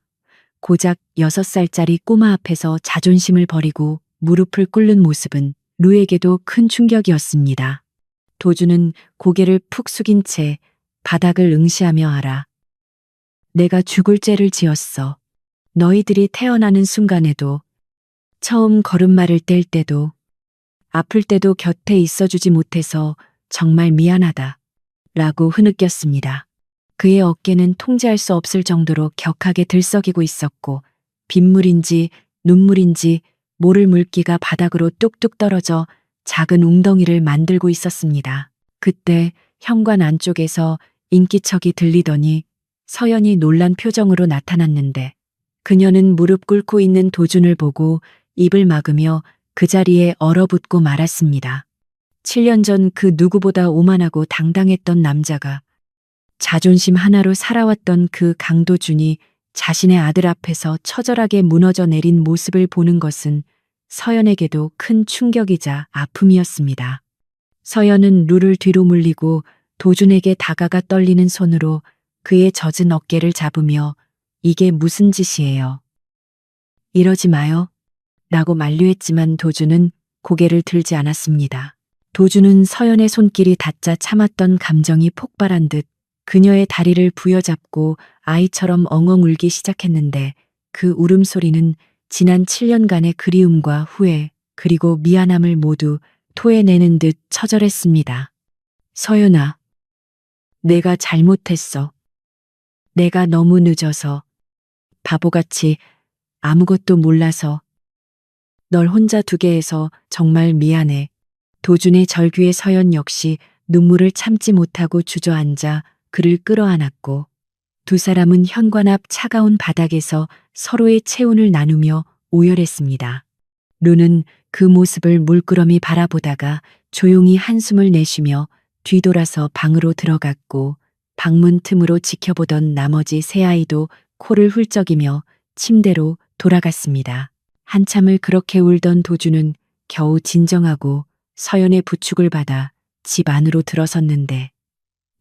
고작 6살짜리 꼬마 앞에서 자존심을 버리고 무릎을 꿇는 모습은 루에게도 큰 충격이었습니다. 도준은 고개를 푹 숙인 채 바닥을 응시하며 알아. 내가 죽을 죄를 지었어. 너희들이 태어나는 순간에도, 처음 걸음마를 뗄 때도, 아플 때도 곁에 있어주지 못해서 정말 미안하다. 라고 흐느꼈습니다. 그의 어깨는 통제할 수 없을 정도로 격하게 들썩이고 있었고, 빗물인지 눈물인지 모를 물기가 바닥으로 뚝뚝 떨어져 작은 웅덩이를 만들고 있었습니다. 그때 현관 안쪽에서 인기척이 들리더니 서연이 놀란 표정으로 나타났는데, 그녀는 무릎 꿇고 있는 도준을 보고 입을 막으며 그 자리에 얼어붙고 말았습니다. 7년 전 그 누구보다 오만하고 당당했던 남자가, 자존심 하나로 살아왔던 그 강도준이 자신의 아들 앞에서 처절하게 무너져 내린 모습을 보는 것은 서연에게도 큰 충격이자 아픔이었습니다. 서연은 루를 뒤로 물리고 도준에게 다가가 떨리는 손으로 그의 젖은 어깨를 잡으며 이게 무슨 짓이에요? 이러지 마요. 라고 만류했지만 도준은 고개를 들지 않았습니다. 도준은 서연의 손길이 닿자 참았던 감정이 폭발한 듯 그녀의 다리를 부여잡고 아이처럼 엉엉 울기 시작했는데 그 울음소리는 지난 7년간의 그리움과 후회 그리고 미안함을 모두 토해내는 듯 처절했습니다. 서연아, 내가 잘못했어. 내가 너무 늦어서, 바보같이 아무것도 몰라서 널 혼자 두게 해서 정말 미안해. 도준의 절규에 서연 역시 눈물을 참지 못하고 주저앉아 그를 끌어안았고 두 사람은 현관 앞 차가운 바닥에서 서로의 체온을 나누며 오열했습니다. 루는 그 모습을 물끄러미 바라보다가 조용히 한숨을 내쉬며 뒤돌아서 방으로 들어갔고 방문 틈으로 지켜보던 나머지 세 아이도 코를 훌쩍이며 침대로 돌아갔습니다. 한참을 그렇게 울던 도주는 겨우 진정하고 서연의 부축을 받아 집 안으로 들어섰는데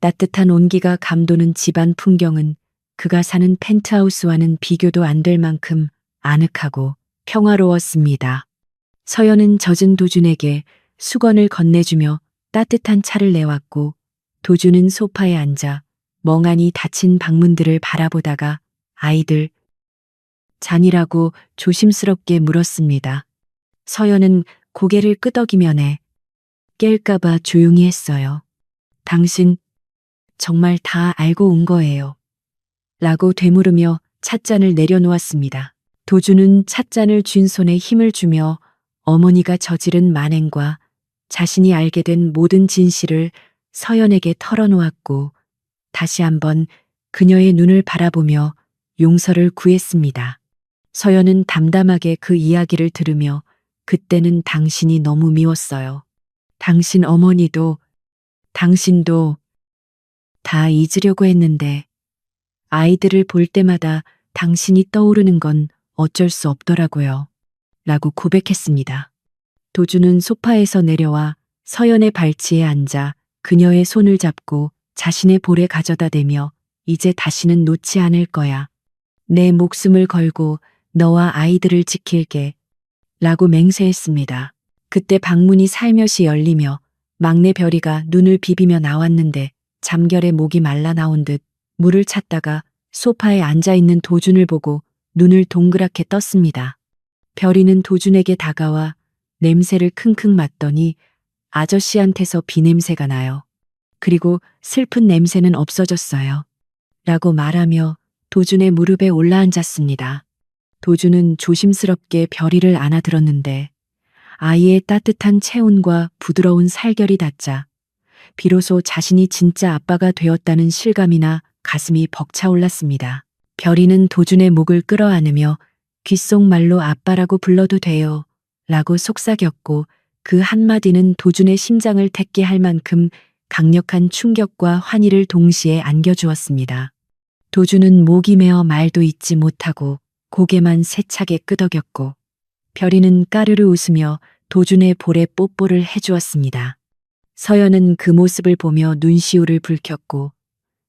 따뜻한 온기가 감도는 집안 풍경은 그가 사는 펜트하우스와는 비교도 안 될 만큼 아늑하고 평화로웠습니다. 서연은 젖은 도준에게 수건을 건네주며 따뜻한 차를 내왔고 도준은 소파에 앉아 멍하니 닫힌 방문들을 바라보다가 아이들 잔이라고 조심스럽게 물었습니다. 서연은 고개를 끄덕이면에 깰까봐 조용히 했어요. 당신 정말 다 알고 온 거예요. 라고 되물으며 찻잔을 내려놓았습니다. 도주는 찻잔을 쥔 손에 힘을 주며 어머니가 저지른 만행과 자신이 알게 된 모든 진실을 서연에게 털어놓았고 다시 한번 그녀의 눈을 바라보며 용서를 구했습니다. 서연은 담담하게 그 이야기를 들으며 그때는 당신이 너무 미웠어요. 당신 어머니도 당신도 다 잊으려고 했는데 아이들을 볼 때마다 당신이 떠오르는 건 어쩔 수 없더라고요. 라고 고백했습니다. 도주는 소파에서 내려와 서연의 발치에 앉아 그녀의 손을 잡고 자신의 볼에 가져다 대며 이제 다시는 놓지 않을 거야. 내 목숨을 걸고 너와 아이들을 지킬게. 라고 맹세했습니다. 그때 방문이 살며시 열리며 막내 별이가 눈을 비비며 나왔는데 잠결에 목이 말라 나온 듯 물을 찾다가 소파에 앉아있는 도준을 보고 눈을 동그랗게 떴습니다. 별이는 도준에게 다가와 냄새를 킁킁 맡더니 아저씨한테서 비냄새가 나요. 그리고 슬픈 냄새는 없어졌어요. 라고 말하며 도준의 무릎에 올라앉았습니다. 도준은 조심스럽게 별이를 안아들었는데 아이의 따뜻한 체온과 부드러운 살결이 닿자 비로소 자신이 진짜 아빠가 되었다는 실감이나 가슴이 벅차올랐습니다. 별이는 도준의 목을 끌어안으며 귓속말로 아빠라고 불러도 돼요. 라고 속삭였고 그 한마디는 도준의 심장을 택게 할 만큼 강력한 충격과 환희를 동시에 안겨주었습니다. 도준은 목이 메어 말도 잇지 못하고 고개만 세차게 끄덕였고 별이는 까르르 웃으며 도준의 볼에 뽀뽀를 해주었습니다. 서연은 그 모습을 보며 눈시울을 붉혔고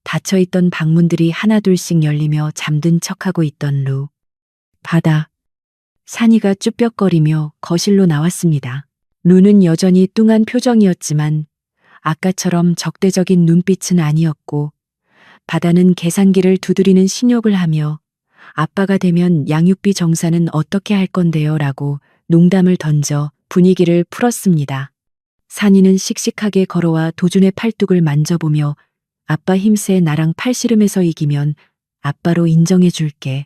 닫혀있던 방문들이 하나둘씩 열리며 잠든 척하고 있던 루. 바다. 산이가 쭈뼛거리며 거실로 나왔습니다. 루는 여전히 뚱한 표정이었지만 아까처럼 적대적인 눈빛은 아니었고 바다는 계산기를 두드리는 신욕을 하며 아빠가 되면 양육비 정산은 어떻게 할 건데요? 라고 농담을 던져 분위기를 풀었습니다. 산이는 씩씩하게 걸어와 도준의 팔뚝을 만져보며 아빠 힘세 나랑 팔씨름해서 이기면 아빠로 인정해 줄게.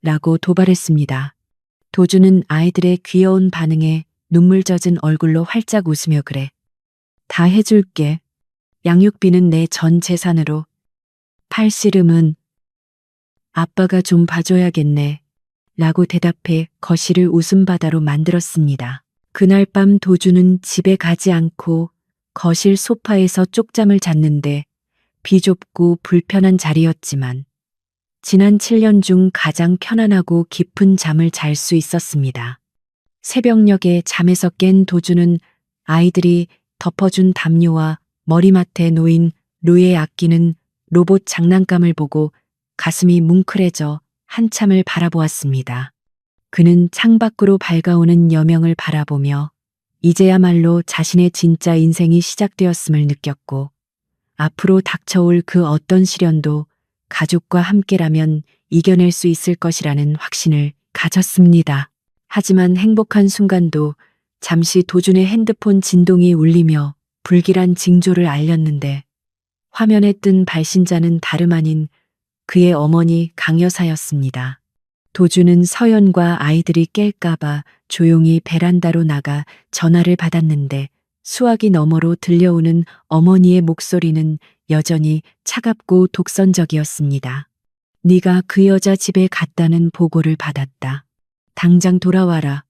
라고 도발했습니다. 도준은 아이들의 귀여운 반응에 눈물 젖은 얼굴로 활짝 웃으며 그래. 다 해줄게. 양육비는 내 전 재산으로. 팔씨름은 아빠가 좀 봐줘야겠네. 라고 대답해 거실을 웃음바다로 만들었습니다. 그날 밤 도준은 집에 가지 않고 거실 소파에서 쪽잠을 잤는데 비좁고 불편한 자리였지만 지난 7년 중 가장 편안하고 깊은 잠을 잘 수 있었습니다. 새벽녘에 잠에서 깬 도준은 아이들이 덮어준 담요와 머리맡에 놓인 루에 아끼는 로봇 장난감을 보고 가슴이 뭉클해져 한참을 바라보았습니다. 그는 창밖으로 밝아오는 여명을 바라보며 이제야말로 자신의 진짜 인생이 시작되었음을 느꼈고 앞으로 닥쳐올 그 어떤 시련도 가족과 함께라면 이겨낼 수 있을 것이라는 확신을 가졌습니다. 하지만 행복한 순간도 잠시 도준의 핸드폰 진동이 울리며 불길한 징조를 알렸는데 화면에 뜬 발신자는 다름 아닌 그의 어머니 강 여사였습니다. 도준은 서연과 아이들이 깰까봐 조용히 베란다로 나가 전화를 받았는데 수화기 너머로 들려오는 어머니의 목소리는 여전히 차갑고 독선적이었습니다. 네가 그 여자 집에 갔다는 보고를 받았다. 당장 돌아와라.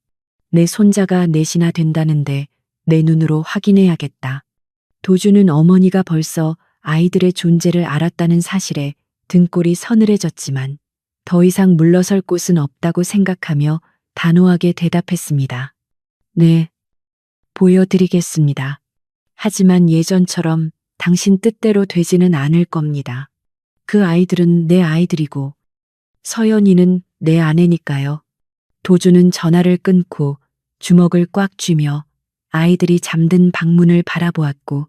내 손자가 넷이나 된다는데 내 눈으로 확인해야겠다. 도준은 어머니가 벌써 아이들의 존재를 알았다는 사실에 등골이 서늘해졌지만 더 이상 물러설 곳은 없다고 생각하며 단호하게 대답했습니다. 네, 보여드리겠습니다. 하지만 예전처럼 당신 뜻대로 되지는 않을 겁니다. 그 아이들은 내 아이들이고 서연이는 내 아내니까요. 도준은 전화를 끊고 주먹을 꽉 쥐며 아이들이 잠든 방문을 바라보았고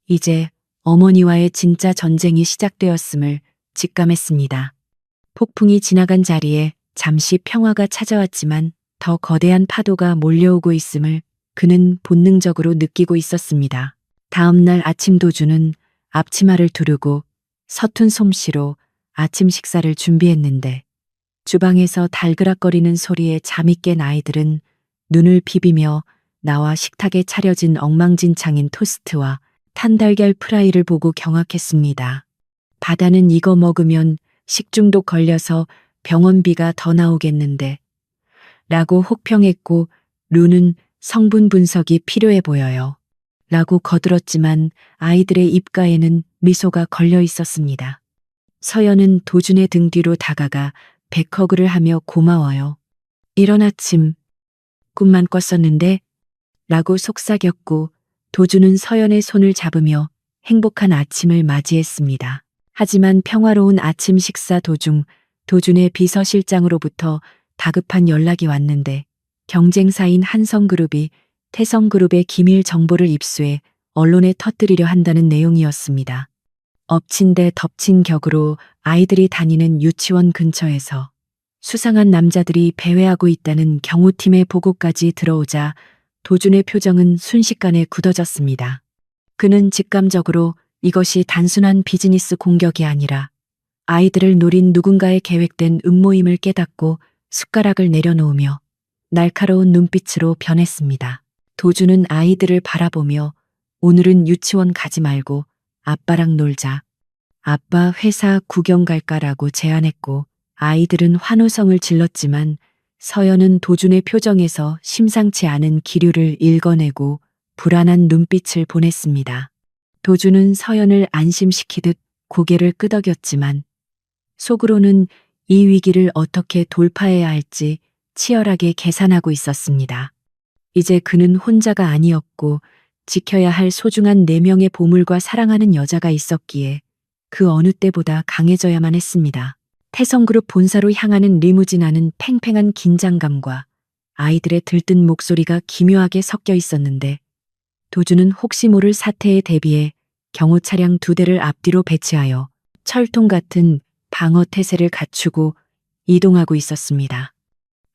이제 어머니와의 진짜 전쟁이 시작되었음을 직감했습니다. 폭풍이 지나간 자리에 잠시 평화가 찾아왔지만 더 거대한 파도가 몰려오고 있음을 그는 본능적으로 느끼고 있었습니다. 다음 날 아침 도준은 앞치마를 두르고 서툰 솜씨로 아침 식사를 준비했는데 주방에서 달그락거리는 소리에 잠이 깬 아이들은 눈을 비비며 나와 식탁에 차려진 엉망진창인 토스트와 탄달걀 프라이를 보고 경악했습니다. 바다는 이거 먹으면 식중독 걸려서 병원비가 더 나오겠는데 라고 혹평했고 루는 성분 분석이 필요해 보여요. 라고 거들었지만 아이들의 입가에는 미소가 걸려 있었습니다. 서연은 도준의 등 뒤로 다가가 백허그를 하며 고마워요. 이런 아침 꿈만 꿨었는데 라고 속삭였고 도준은 서연의 손을 잡으며 행복한 아침을 맞이했습니다. 하지만 평화로운 아침 식사 도중 도준의 비서실장으로부터 다급한 연락이 왔는데 경쟁사인 한성그룹이 태성그룹의 기밀 정보를 입수해 언론에 터뜨리려 한다는 내용이었습니다. 엎친 데 덮친 격으로 아이들이 다니는 유치원 근처에서 수상한 남자들이 배회하고 있다는 경호팀의 보고까지 들어오자 도준의 표정은 순식간에 굳어졌습니다. 그는 직감적으로 이것이 단순한 비즈니스 공격이 아니라 아이들을 노린 누군가의 계획된 음모임을 깨닫고 숟가락을 내려놓으며 날카로운 눈빛으로 변했습니다. 도준은 아이들을 바라보며 오늘은 유치원 가지 말고 아빠랑 놀자. 아빠 회사 구경 갈까라고 제안했고 아이들은 환호성을 질렀지만 서연은 도준의 표정에서 심상치 않은 기류를 읽어내고 불안한 눈빛을 보냈습니다. 도준은 서연을 안심시키듯 고개를 끄덕였지만 속으로는 이 위기를 어떻게 돌파해야 할지 치열하게 계산하고 있었습니다. 이제 그는 혼자가 아니었고 지켜야 할 소중한 4명의 보물과 사랑하는 여자가 있었기에 그 어느 때보다 강해져야만 했습니다. 태성그룹 본사로 향하는 리무진 안은 팽팽한 긴장감과 아이들의 들뜬 목소리가 기묘하게 섞여 있었는데 도준은 혹시 모를 사태에 대비해 경호 차량 2대를 앞뒤로 배치하여 철통 같은 방어 태세를 갖추고 이동하고 있었습니다.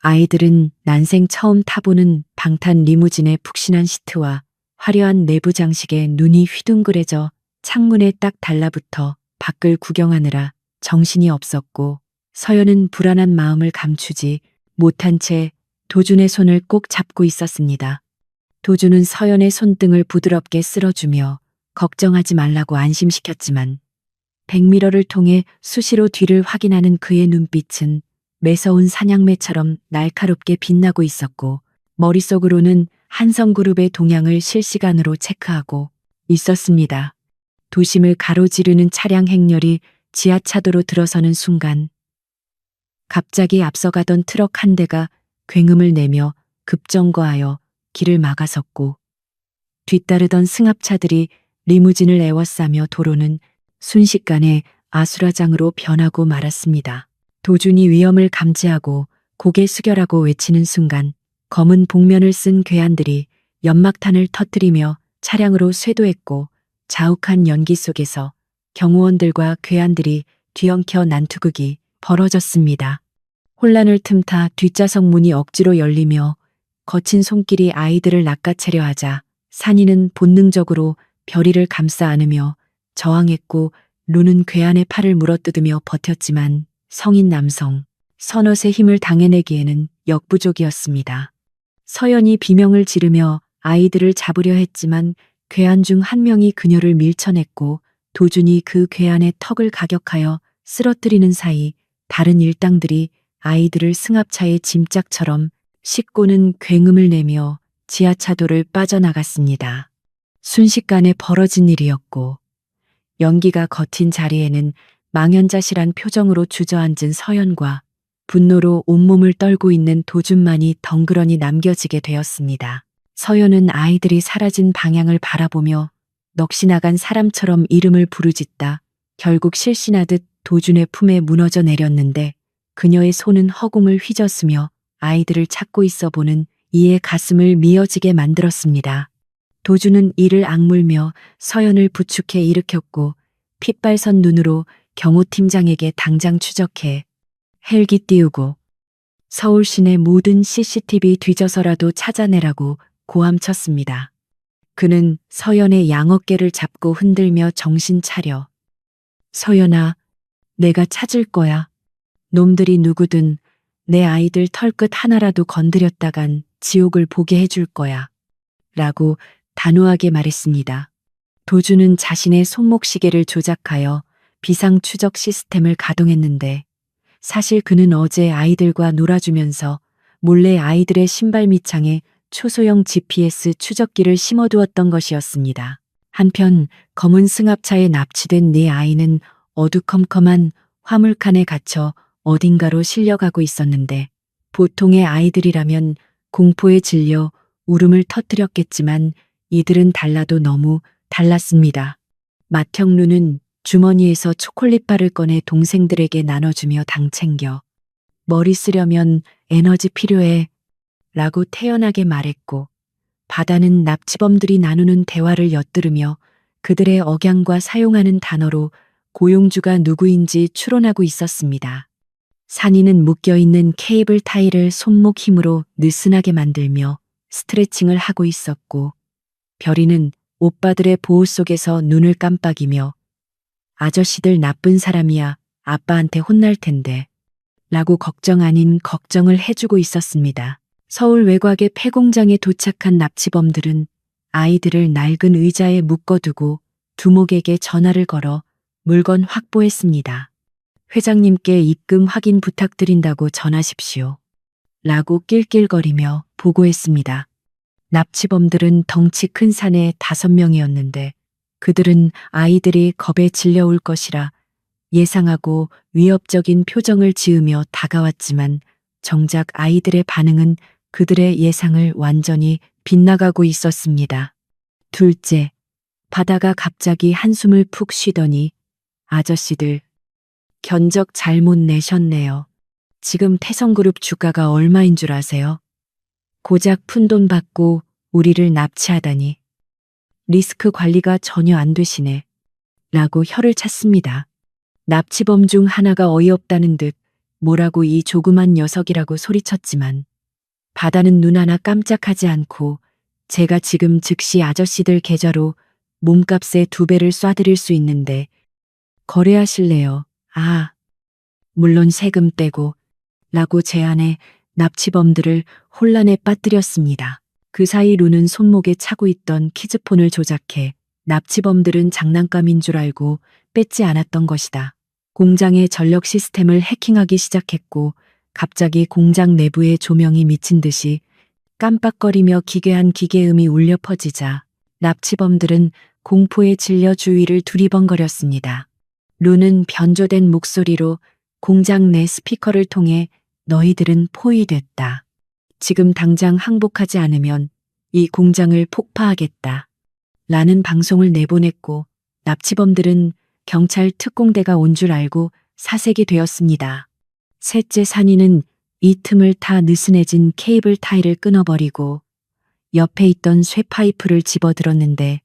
아이들은 난생 처음 타보는 방탄 리무진의 푹신한 시트와 화려한 내부 장식에 눈이 휘둥그레져 창문에 딱 달라붙어 밖을 구경하느라 정신이 없었고 서연은 불안한 마음을 감추지 못한 채 도준의 손을 꼭 잡고 있었습니다. 도준은 서연의 손등을 부드럽게 쓸어주며 걱정하지 말라고 안심시켰지만 백미러를 통해 수시로 뒤를 확인하는 그의 눈빛은 매서운 사냥매처럼 날카롭게 빛나고 있었고 머릿속으로는 한성그룹의 동향을 실시간으로 체크하고 있었습니다. 도심을 가로지르는 차량 행렬이 지하차도로 들어서는 순간 갑자기 앞서가던 트럭 한 대가 굉음을 내며 급정거하여 길을 막아섰고 뒤따르던 승합차들이 리무진을 에워싸며 도로는 순식간에 아수라장으로 변하고 말았습니다. 도준이 위험을 감지하고 고개 숙여라고 외치는 순간 검은 복면을 쓴 괴한들이 연막탄을 터뜨리며 차량으로 쇄도했고 자욱한 연기 속에서 경호원들과 괴한들이 뒤엉켜 난투극이 벌어졌습니다. 혼란을 틈타 뒷좌석 문이 억지로 열리며 거친 손길이 아이들을 낚아채려 하자 산이는 본능적으로 별이를 감싸 안으며 저항했고 루는 괴한의 팔을 물어뜯으며 버텼지만 성인 남성 서넛의 힘을 당해내기에는 역부족이었습니다. 서연이 비명을 지르며 아이들을 잡으려 했지만 괴한 중 한 명이 그녀를 밀쳐냈고 도준이 그 괴한의 턱을 가격하여 쓰러뜨리는 사이 다른 일당들이 아이들을 승합차의 짐짝처럼 싣고는 굉음을 내며 지하차도를 빠져나갔습니다. 순식간에 벌어진 일이었고 연기가 겉인 자리에는 망연자실한 표정으로 주저앉은 서연과 분노로 온몸을 떨고 있는 도준만이 덩그러니 남겨지게 되었습니다. 서연은 아이들이 사라진 방향을 바라보며 넋이 나간 사람처럼 이름을 부르짖다 결국 실신하듯 도준의 품에 무너져 내렸는데 그녀의 손은 허공을 휘젓으며 아이들을 찾고 있어 보는 이의 가슴을 미어지게 만들었습니다. 도준은 이를 악물며 서연을 부축해 일으켰고 핏발선 눈으로 경호팀장에게 당장 추적해 헬기 띄우고 서울 시내 모든 CCTV 뒤져서라도 찾아내라고 고함쳤습니다. 그는 서연의 양어깨를 잡고 흔들며 정신 차려. 서연아, 내가 찾을 거야. 놈들이 누구든 내 아이들 털끝 하나라도 건드렸다간 지옥을 보게 해줄 거야. 라고 단호하게 말했습니다. 도준은 자신의 손목시계를 조작하여 비상추적 시스템을 가동했는데 사실 그는 어제 아이들과 놀아주면서 몰래 아이들의 신발 밑창에 초소형 GPS 추적기를 심어두었던 것이었습니다. 한편 검은 승합차에 납치된 네 아이는 어두컴컴한 화물칸에 갇혀 어딘가로 실려가고 있었는데 보통의 아이들이라면 공포에 질려 울음을 터뜨렸겠지만 이들은 달라도 너무 달랐습니다. 맏형루는 주머니에서 초콜릿바를 꺼내 동생들에게 나눠주며 당 챙겨 머리 쓰려면 에너지 필요해 라고 태연하게 말했고 바다는 납치범들이 나누는 대화를 엿들으며 그들의 억양과 사용하는 단어로 고용주가 누구인지 추론하고 있었습니다. 산이는 묶여있는 케이블 타이를 손목 힘으로 느슨하게 만들며 스트레칭을 하고 있었고 별이는 오빠들의 보호 속에서 눈을 깜빡이며 아저씨들 나쁜 사람이야 아빠한테 혼날 텐데 라고 걱정 아닌 걱정을 해주고 있었습니다. 서울 외곽의 폐공장에 도착한 납치범들은 아이들을 낡은 의자에 묶어두고 두목에게 전화를 걸어 물건 확보했습니다. 회장님께 입금 확인 부탁드린다고 전하십시오. 라고 낄낄거리며 보고했습니다. 납치범들은 덩치 큰 사내 5명이었는데 그들은 아이들이 겁에 질려올 것이라 예상하고 위협적인 표정을 지으며 다가왔지만 정작 아이들의 반응은 그들의 예상을 완전히 빗나가고 있었습니다. 둘째, 바다가 갑자기 한숨을 푹 쉬더니 아저씨들, 견적 잘못 내셨네요. 지금 태성그룹 주가가 얼마인 줄 아세요? 고작 푼돈 받고 우리를 납치하다니. 리스크 관리가 전혀 안 되시네. 라고 혀를 찼습니다. 납치범 중 하나가 어이없다는 듯 뭐라고 이 조그만 녀석이라고 소리쳤지만 바다는 눈 하나 깜짝하지 않고 제가 지금 즉시 아저씨들 계좌로 몸값의 2배를 쏴드릴 수 있는데 거래하실래요? 아, 물론 세금 떼고 라고 제안해 납치범들을 혼란에 빠뜨렸습니다. 그 사이 루는 손목에 차고 있던 키즈폰을 조작해 납치범들은 장난감인 줄 알고 뺏지 않았던 것이다. 공장의 전력 시스템을 해킹하기 시작했고 갑자기 공장 내부의 조명이 미친 듯이 깜빡거리며 기괴한 기계음이 울려 퍼지자 납치범들은 공포에 질려 주위를 두리번거렸습니다. 루는 변조된 목소리로 공장 내 스피커를 통해 너희들은 포위됐다. 지금 당장 항복하지 않으면 이 공장을 폭파하겠다. 라는 방송을 내보냈고 납치범들은 경찰 특공대가 온 줄 알고 사색이 되었습니다. 셋째 산이는 이 틈을 타 느슨해진 케이블 타이를 끊어버리고 옆에 있던 쇠파이프를 집어들었는데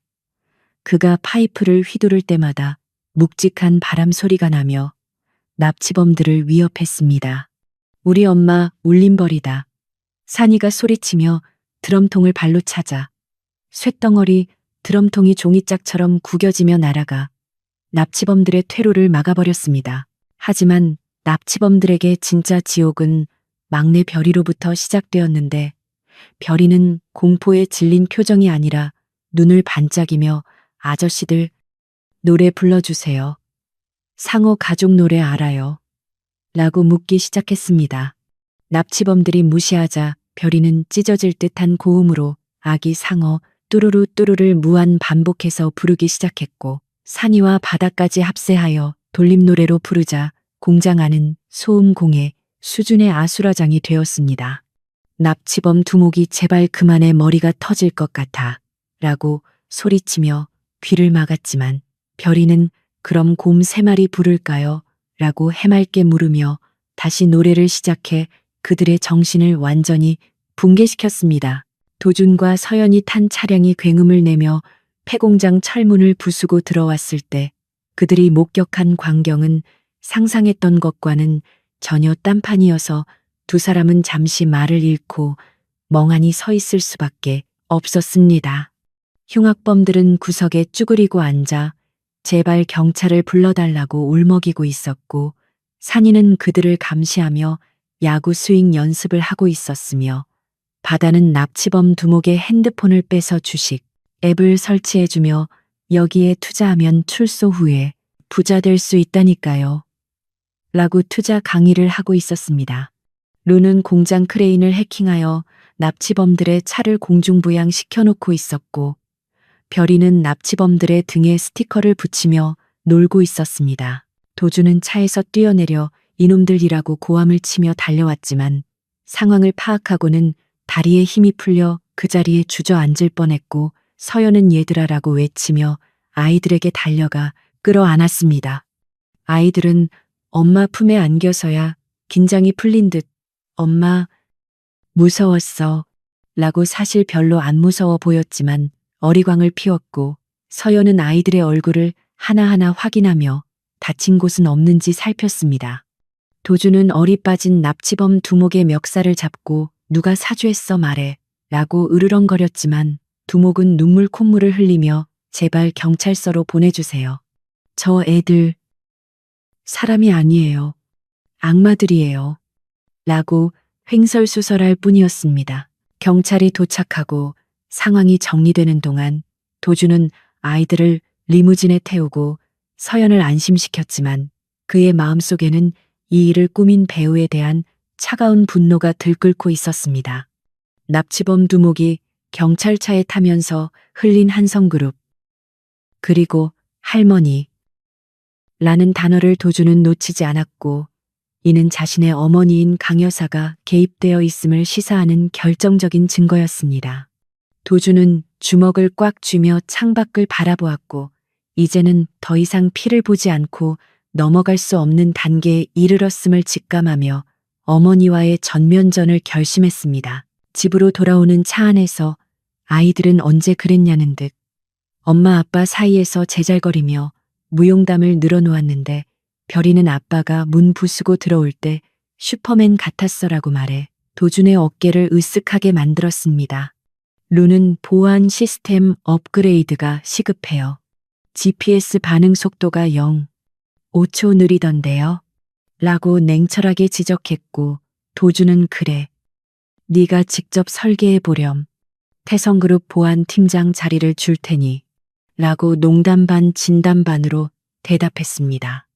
그가 파이프를 휘두를 때마다 묵직한 바람 소리가 나며 납치범들을 위협했습니다. 우리 엄마 울림벌이다. 산이가 소리치며 드럼통을 발로 차자 쇳덩어리 드럼통이 종이짝처럼 구겨지며 날아가 납치범들의 퇴로를 막아버렸습니다. 하지만 납치범들에게 진짜 지옥은 막내 별이로부터 시작되었는데 별이는 공포에 질린 표정이 아니라 눈을 반짝이며 아저씨들 노래 불러주세요. 상어 가족 노래 알아요. 라고 묻기 시작했습니다. 납치범들이 무시하자 별이는 찢어질 듯한 고음으로 아기 상어 뚜루루 뚜루를 무한 반복해서 부르기 시작했고 산이와 바다까지 합세하여 돌림노래로 부르자 공장 안은 소음공해 수준의 아수라장이 되었습니다. 납치범 두목이 제발 그만해 머리가 터질 것 같아 라고 소리치며 귀를 막았지만 별이는 그럼 곰 3마리 부를까요? 라고 해맑게 물으며 다시 노래를 시작해 그들의 정신을 완전히 붕괴시켰습니다. 도준과 서연이 탄 차량이 굉음을 내며 폐공장 철문을 부수고 들어왔을 때 그들이 목격한 광경은 상상했던 것과는 전혀 딴판이어서 두 사람은 잠시 말을 잃고 멍하니 서 있을 수밖에 없었습니다. 흉악범들은 구석에 쭈그리고 앉아 제발 경찰을 불러달라고 울먹이고 있었고 산이는 그들을 감시하며 야구 스윙 연습을 하고 있었으며 바다는 납치범 두목의 핸드폰을 빼서 주식 앱을 설치해주며 여기에 투자하면 출소 후에 부자 될 수 있다니까요. 라고 투자 강의를 하고 있었습니다. 루는 공장 크레인을 해킹하여 납치범들의 차를 공중부양 시켜놓고 있었고 별이는 납치범들의 등에 스티커를 붙이며 놀고 있었습니다. 도주는 차에서 뛰어내려 이놈들이라고 고함을 치며 달려왔지만 상황을 파악하고는 다리에 힘이 풀려 그 자리에 주저앉을 뻔했고 서연은 얘들아라고 외치며 아이들에게 달려가 끌어안았습니다. 아이들은 엄마 품에 안겨서야 긴장이 풀린 듯 엄마 무서웠어 라고 사실 별로 안 무서워 보였지만 어리광을 피웠고 서연은 아이들의 얼굴을 하나하나 확인하며 다친 곳은 없는지 살폈습니다. 도주는 어리 빠진 납치범 두목의 멱살을 잡고 누가 사주했어 말해 라고 으르렁거렸지만 두목은 눈물 콧물을 흘리며 제발 경찰서로 보내주세요. 저 애들 사람이 아니에요. 악마들이에요. 라고 횡설수설할 뿐이었습니다. 경찰이 도착하고 상황이 정리되는 동안 도주는 아이들을 리무진에 태우고 서연을 안심시켰지만 그의 마음속에는 이 일을 꾸민 배우에 대한 차가운 분노가 들끓고 있었습니다. 납치범 두목이 경찰차에 타면서 흘린 한성그룹 그리고 할머니 라는 단어를 도주는 놓치지 않았고 이는 자신의 어머니인 강 여사가 개입되어 있음을 시사하는 결정적인 증거였습니다. 도주는 주먹을 꽉 쥐며 창밖을 바라보았고 이제는 더 이상 피를 보지 않고 넘어갈 수 없는 단계에 이르렀음을 직감하며 어머니와의 전면전을 결심했습니다. 집으로 돌아오는 차 안에서 아이들은 언제 그랬냐는 듯 엄마 아빠 사이에서 제잘거리며 무용담을 늘어놓았는데 별이는 아빠가 문 부수고 들어올 때 슈퍼맨 같았어라고 말해 도준의 어깨를 으쓱하게 만들었습니다. 루는 보안 시스템 업그레이드가 시급해요. GPS 반응 속도가 0.5초 느리던데요. 라고 냉철하게 지적했고 도주는 그래. 네가 직접 설계해 보렴. 태성그룹 보안팀장 자리를 줄 테니. 라고 농담 반 진담 반으로 대답했습니다.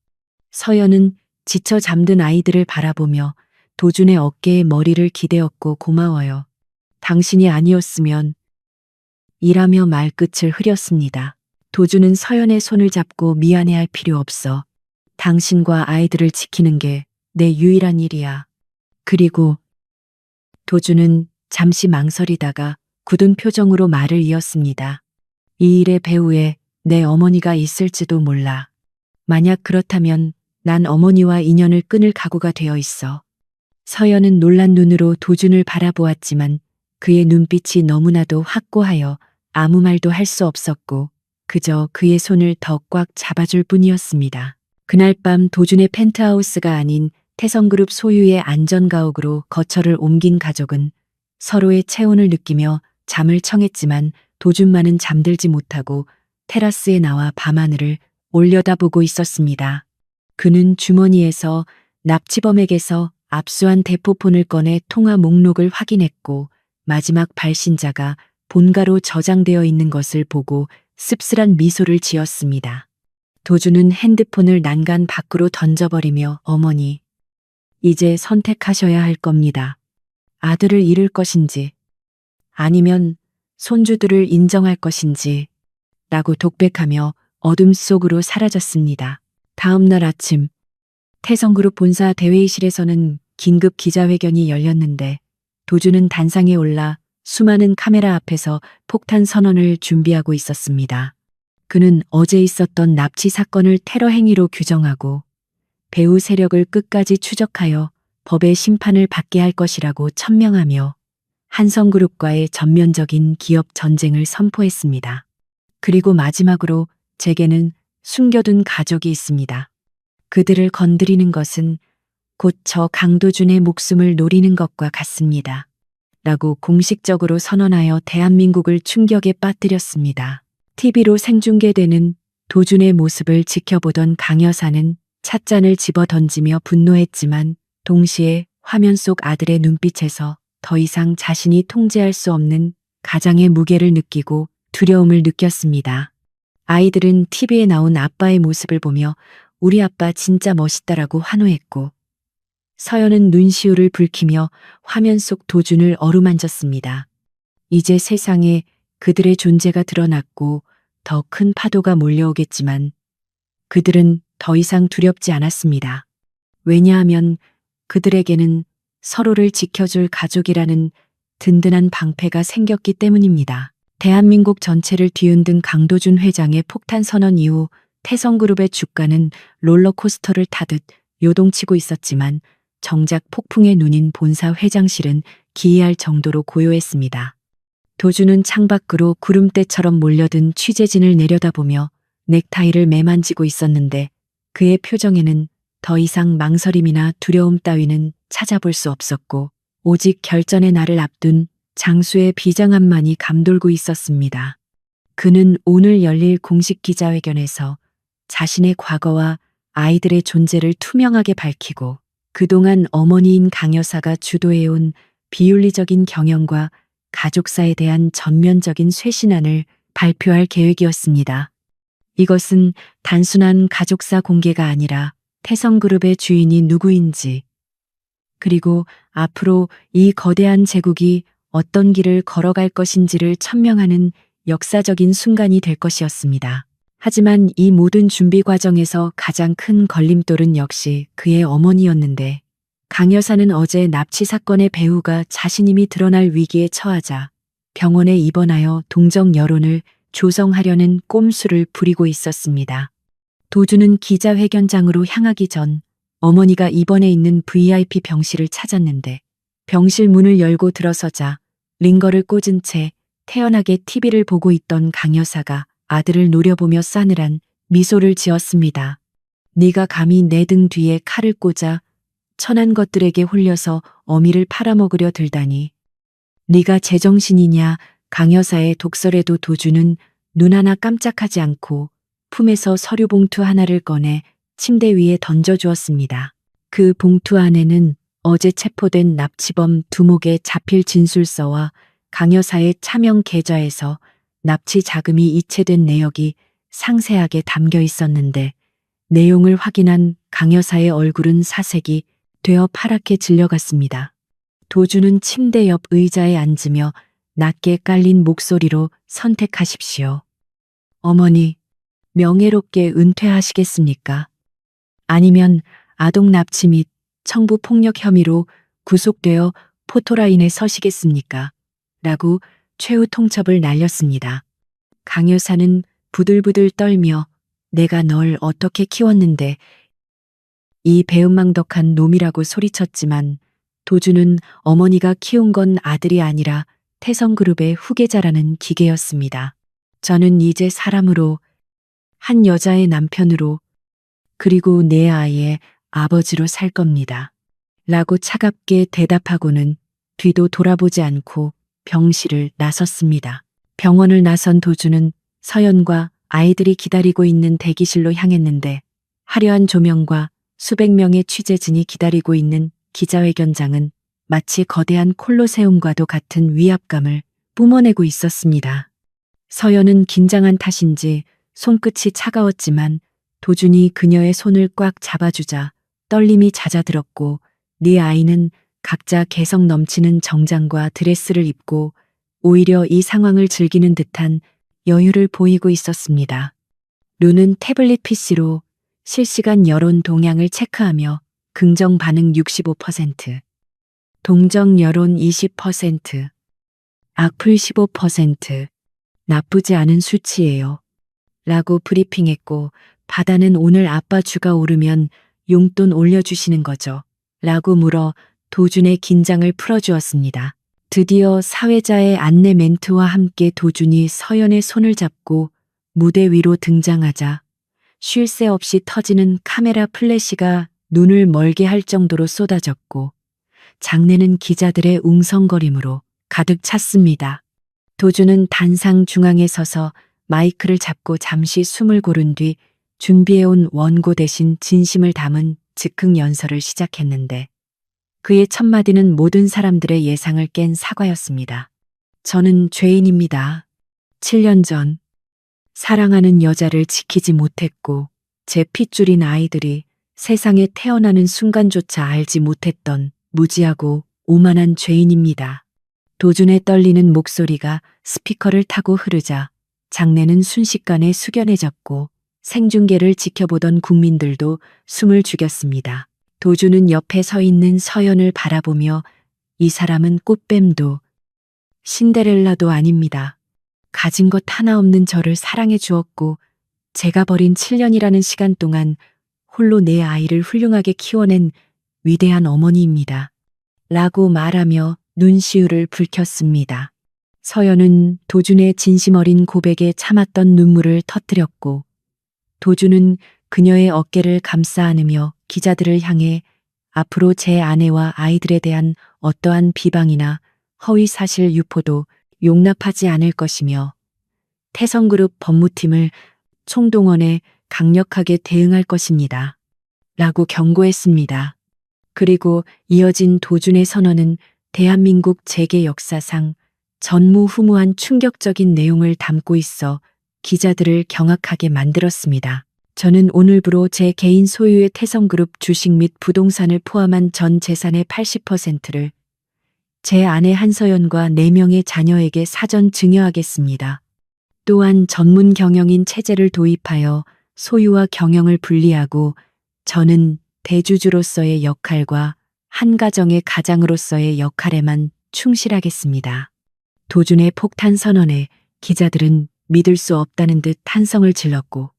서연은 지쳐 잠든 아이들을 바라보며 도준의 어깨에 머리를 기대었고 고마워요. 당신이 아니었으면 이라며 말끝을 흐렸습니다. 도준은 서연의 손을 잡고 미안해할 필요 없어. 당신과 아이들을 지키는 게 내 유일한 일이야. 그리고 도준은 잠시 망설이다가 굳은 표정으로 말을 이었습니다. 이 일의 배후에 내 어머니가 있을지도 몰라. 만약 그렇다면 난 어머니와 인연을 끊을 각오가 되어 있어. 서연은 놀란 눈으로 도준을 바라보았지만 그의 눈빛이 너무나도 확고하여 아무 말도 할 수 없었고 그저 그의 손을 더 꽉 잡아줄 뿐이었습니다. 그날 밤 도준의 펜트하우스가 아닌 태성그룹 소유의 안전가옥으로 거처를 옮긴 가족은 서로의 체온을 느끼며 잠을 청했지만 도준만은 잠들지 못하고 테라스에 나와 밤하늘을 올려다보고 있었습니다. 그는 주머니에서 납치범에게서 압수한 대포폰을 꺼내 통화 목록을 확인했고 마지막 발신자가 본가로 저장되어 있는 것을 보고 씁쓸한 미소를 지었습니다. 도준은 핸드폰을 난간 밖으로 던져버리며 어머니, 이제 선택하셔야 할 겁니다. 아들을 잃을 것인지 아니면 손주들을 인정할 것인지 라고 독백하며 어둠 속으로 사라졌습니다. 다음 날 아침 태성그룹 본사 대회의실에서는 긴급 기자회견이 열렸는데 도준은 단상에 올라 수많은 카메라 앞에서 폭탄 선언을 준비하고 있었습니다. 그는 어제 있었던 납치 사건을 테러 행위로 규정하고 배후 세력을 끝까지 추적하여 법의 심판을 받게 할 것이라고 천명하며 한성그룹과의 전면적인 기업 전쟁을 선포했습니다. 그리고 마지막으로 제게는 숨겨둔 가족이 있습니다. 그들을 건드리는 것은 곧 저 강도준의 목숨을 노리는 것과 같습니다. 라고 공식적으로 선언하여 대한민국을 충격에 빠뜨렸습니다. TV로 생중계되는 도준의 모습을 지켜보던 강 여사는 찻잔을 집어 던지며 분노했지만 동시에 화면 속 아들의 눈빛에서 더 이상 자신이 통제할 수 없는 가장의 무게를 느끼고 두려움을 느꼈습니다. 아이들은 TV에 나온 아빠의 모습을 보며 우리 아빠 진짜 멋있다라고 환호했고 서연은 눈시울을 붉히며 화면 속 도준을 어루만졌습니다. 이제 세상에 그들의 존재가 드러났고 더 큰 파도가 몰려오겠지만 그들은 더 이상 두렵지 않았습니다. 왜냐하면 그들에게는 서로를 지켜줄 가족이라는 든든한 방패가 생겼기 때문입니다. 대한민국 전체를 뒤흔든 강도준 회장의 폭탄 선언 이후 태성그룹의 주가는 롤러코스터를 타듯 요동치고 있었지만 정작 폭풍의 눈인 본사 회장실은 기이할 정도로 고요했습니다. 도준은 창밖으로 구름대처럼 몰려든 취재진을 내려다보며 넥타이를 매만지고 있었는데 그의 표정에는 더 이상 망설임이나 두려움 따위는 찾아볼 수 없었고 오직 결전의 날을 앞둔 장수의 비장함만이 감돌고 있었습니다. 그는 오늘 열릴 공식 기자회견에서 자신의 과거와 아이들의 존재를 투명하게 밝히고 그동안 어머니인 강 여사가 주도해온 비윤리적인 경영과 가족사에 대한 전면적인 쇄신안을 발표할 계획이었습니다. 이것은 단순한 가족사 공개가 아니라 태성그룹의 주인이 누구인지 그리고 앞으로 이 거대한 제국이 어떤 길을 걸어갈 것인지를 천명하는 역사적인 순간이 될 것이었습니다. 하지만 이 모든 준비 과정에서 가장 큰 걸림돌은 역시 그의 어머니였는데 강 여사는 어제 납치 사건의 배후가 자신임이 드러날 위기에 처하자 병원에 입원하여 동정 여론을 조성하려는 꼼수를 부리고 있었습니다. 도준은 기자회견장으로 향하기 전 어머니가 입원해 있는 VIP 병실을 찾았는데 병실 문을 열고 들어서자 링거를 꽂은 채 태연하게 TV를 보고 있던 강 여사가 아들을 노려보며 싸늘한 미소를 지었습니다. 네가 감히 내 등 뒤에 칼을 꽂아 천한 것들에게 홀려서 어미를 팔아먹으려 들다니. 네가 제정신이냐. 강 여사의 독설에도 도준은 눈 하나 깜짝하지 않고 품에서 서류 봉투 하나를 꺼내 침대 위에 던져주었습니다. 그 봉투 안에는 어제 체포된 납치범 두목의 자필 진술서와 강 여사의 차명 계좌에서 납치 자금이 이체된 내역이 상세하게 담겨 있었는데 내용을 확인한 강 여사의 얼굴은 사색이 되어 파랗게 질려갔습니다. 도준은 침대 옆 의자에 앉으며 낮게 깔린 목소리로 선택하십시오. 어머니, 명예롭게 은퇴하시겠습니까? 아니면 아동 납치 및 청부 폭력 혐의로 구속되어 포토라인에 서시겠습니까? 라고 최후 통첩을 날렸습니다. 강 여사는 부들부들 떨며 내가 널 어떻게 키웠는데 이 배은망덕한 놈이라고 소리쳤지만 도준은 어머니가 키운 건 아들이 아니라 태성그룹의 후계자라는 기계였습니다. 저는 이제 사람으로, 한 여자의 남편으로, 그리고 내 아이의 아버지로 살 겁니다. 라고 차갑게 대답하고는 뒤도 돌아보지 않고 병실을 나섰습니다. 병원을 나선 도주는 서연과 아이들이 기다리고 있는 대기실로 향했는데 화려한 조명과 수백 명의 취재진이 기다리고 있는 기자회견장은 마치 거대한 콜로세움과도 같은 위압감을 뿜어내고 있었습니다. 서연은 긴장한 탓인지 손끝이 차가웠지만 도준이 그녀의 손을 꽉 잡아주자 떨림이 잦아들었고 네 아이는 각자 개성 넘치는 정장과 드레스를 입고 오히려 이 상황을 즐기는 듯한 여유를 보이고 있었습니다. 류는 태블릿 PC로 실시간 여론 동향을 체크하며 긍정 반응 65%, 동정 여론 20%, 악플 15%, 나쁘지 않은 수치예요. 라고 브리핑했고 바다는 오늘 아빠 주가 오르면 용돈 올려주시는 거죠. 라고 물어 도준의 긴장을 풀어주었습니다. 드디어 사회자의 안내 멘트와 함께 도준이 서연의 손을 잡고 무대 위로 등장하자 쉴 새 없이 터지는 카메라 플래시가 눈을 멀게 할 정도로 쏟아졌고 장내는 기자들의 웅성거림으로 가득 찼습니다. 도준은 단상 중앙에 서서 마이크를 잡고 잠시 숨을 고른 뒤 준비해온 원고 대신 진심을 담은 즉흥 연설을 시작했는데 그의 첫 마디는 모든 사람들의 예상을 깬 사과였습니다. 저는 죄인입니다. 7년 전 사랑하는 여자를 지키지 못했고 제 핏줄인 아이들이 세상에 태어나는 순간조차 알지 못했던 무지하고 오만한 죄인입니다. 도준의 떨리는 목소리가 스피커를 타고 흐르자 장내는 순식간에 숙연해졌고 생중계를 지켜보던 국민들도 숨을 죽였습니다. 도준은 옆에 서 있는 서연을 바라보며 이 사람은 꽃뱀도 신데렐라도 아닙니다. 가진 것 하나 없는 저를 사랑해 주었고 제가 버린 7년이라는 시간 동안 홀로 내 아이를 훌륭하게 키워낸 위대한 어머니입니다. 라고 말하며 눈시울을 붉혔습니다. 서연은 도준의 진심 어린 고백에 참았던 눈물을 터뜨렸고 도준은 그녀의 어깨를 감싸 안으며 기자들을 향해 앞으로 제 아내와 아이들에 대한 어떠한 비방이나 허위 사실 유포도 용납하지 않을 것이며 태성그룹 법무팀을 총동원해 강력하게 대응할 것입니다. 라고 경고했습니다. 그리고 이어진 도준의 선언은 대한민국 재계 역사상 전무후무한 충격적인 내용을 담고 있어 기자들을 경악하게 만들었습니다. 저는 오늘부로 제 개인 소유의 태성그룹 주식 및 부동산을 포함한 전 재산의 80%를 제 아내 한서연과 4명의 자녀에게 사전 증여하겠습니다. 또한 전문 경영인 체제를 도입하여 소유와 경영을 분리하고 저는 대주주로서의 역할과 한 가정의 가장으로서의 역할에만 충실하겠습니다. 도준의 폭탄 선언에 기자들은 믿을 수 없다는 듯 탄성을 질렀고